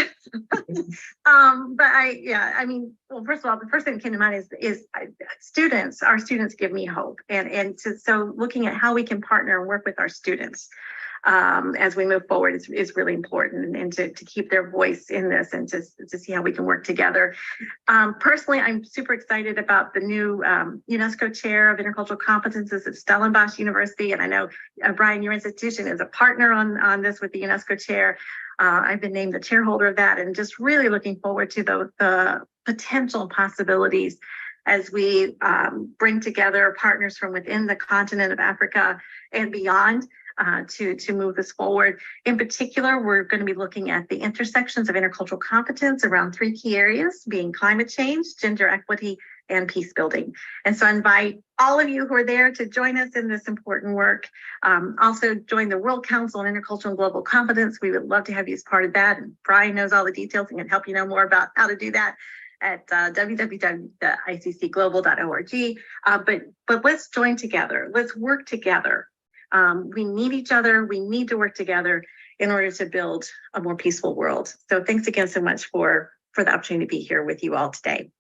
But well, first of all, the first thing that came to mind is students. Our students give me hope. So looking at how we can partner and work with our students as we move forward is really important, and to keep their voice in this and to see how we can work together. Personally, I'm super excited about the new UNESCO Chair of Intercultural Competences at Stellenbosch University. And I know, Brian, your institution is a partner on this with the UNESCO Chair. I've been named the chairholder of that, and just really looking forward to the potential possibilities as we bring together partners from within the continent of Africa and beyond to move this forward. In particular, we're going to be looking at the intersections of intercultural competence around 3 key areas, being climate change, gender equity, and peace building. And so I invite all of you who are there to join us in this important work. Also join the World Council on Intercultural and Global Competence. We would love to have you as part of that. And Brian knows all the details and can help you know more about how to do that at www.iccglobal.org. But let's join together. Let's work together. We need each other. We need to work together in order to build a more peaceful world. So thanks again so much for the opportunity to be here with you all today.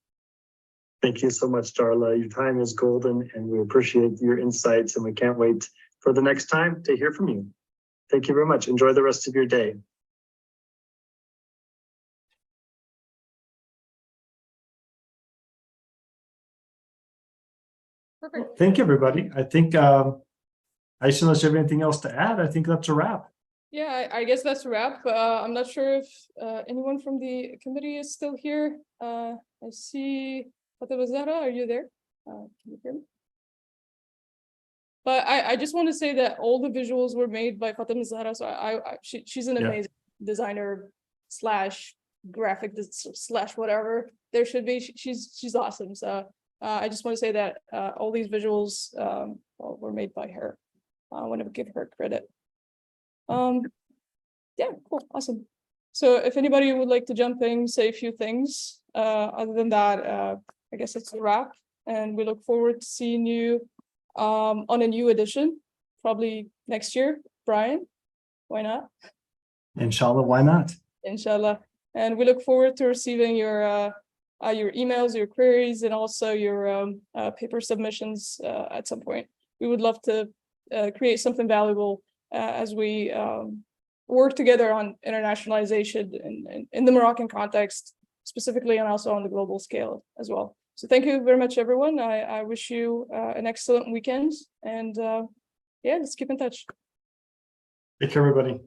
Thank you so much, Darla. Your time is golden and we appreciate your insights and we can't wait for the next time to hear from you. Thank you very much. Enjoy the rest of your day. Perfect. Thank you, everybody. I think, Aisha, unless you have anything else to add, I think that's a wrap. Yeah, I guess that's a wrap. I'm not sure if anyone from the committee is still here. I see Fatima Zahra, are you there? Can you hear me? But I just want to say that all the visuals were made by Fatima Zahra. So she's an amazing designer slash graphic slash whatever there should be. She's awesome. So I just want to say that all these visuals were made by her. I want to give her credit. Yeah, cool, awesome. So if anybody would like to jump in, say a few things, other than that, I guess it's a wrap, and we look forward to seeing you on a new edition, probably next year. Brian, why not? Inshallah, why not? Inshallah. And we look forward to receiving your emails, your queries, and also your paper submissions at some point. We would love to create something valuable as we work together on internationalization in the Moroccan context, specifically, and also on the global scale as well. So thank you very much, everyone. I wish you an excellent weekend, and yeah, let's keep in touch. Take care, everybody.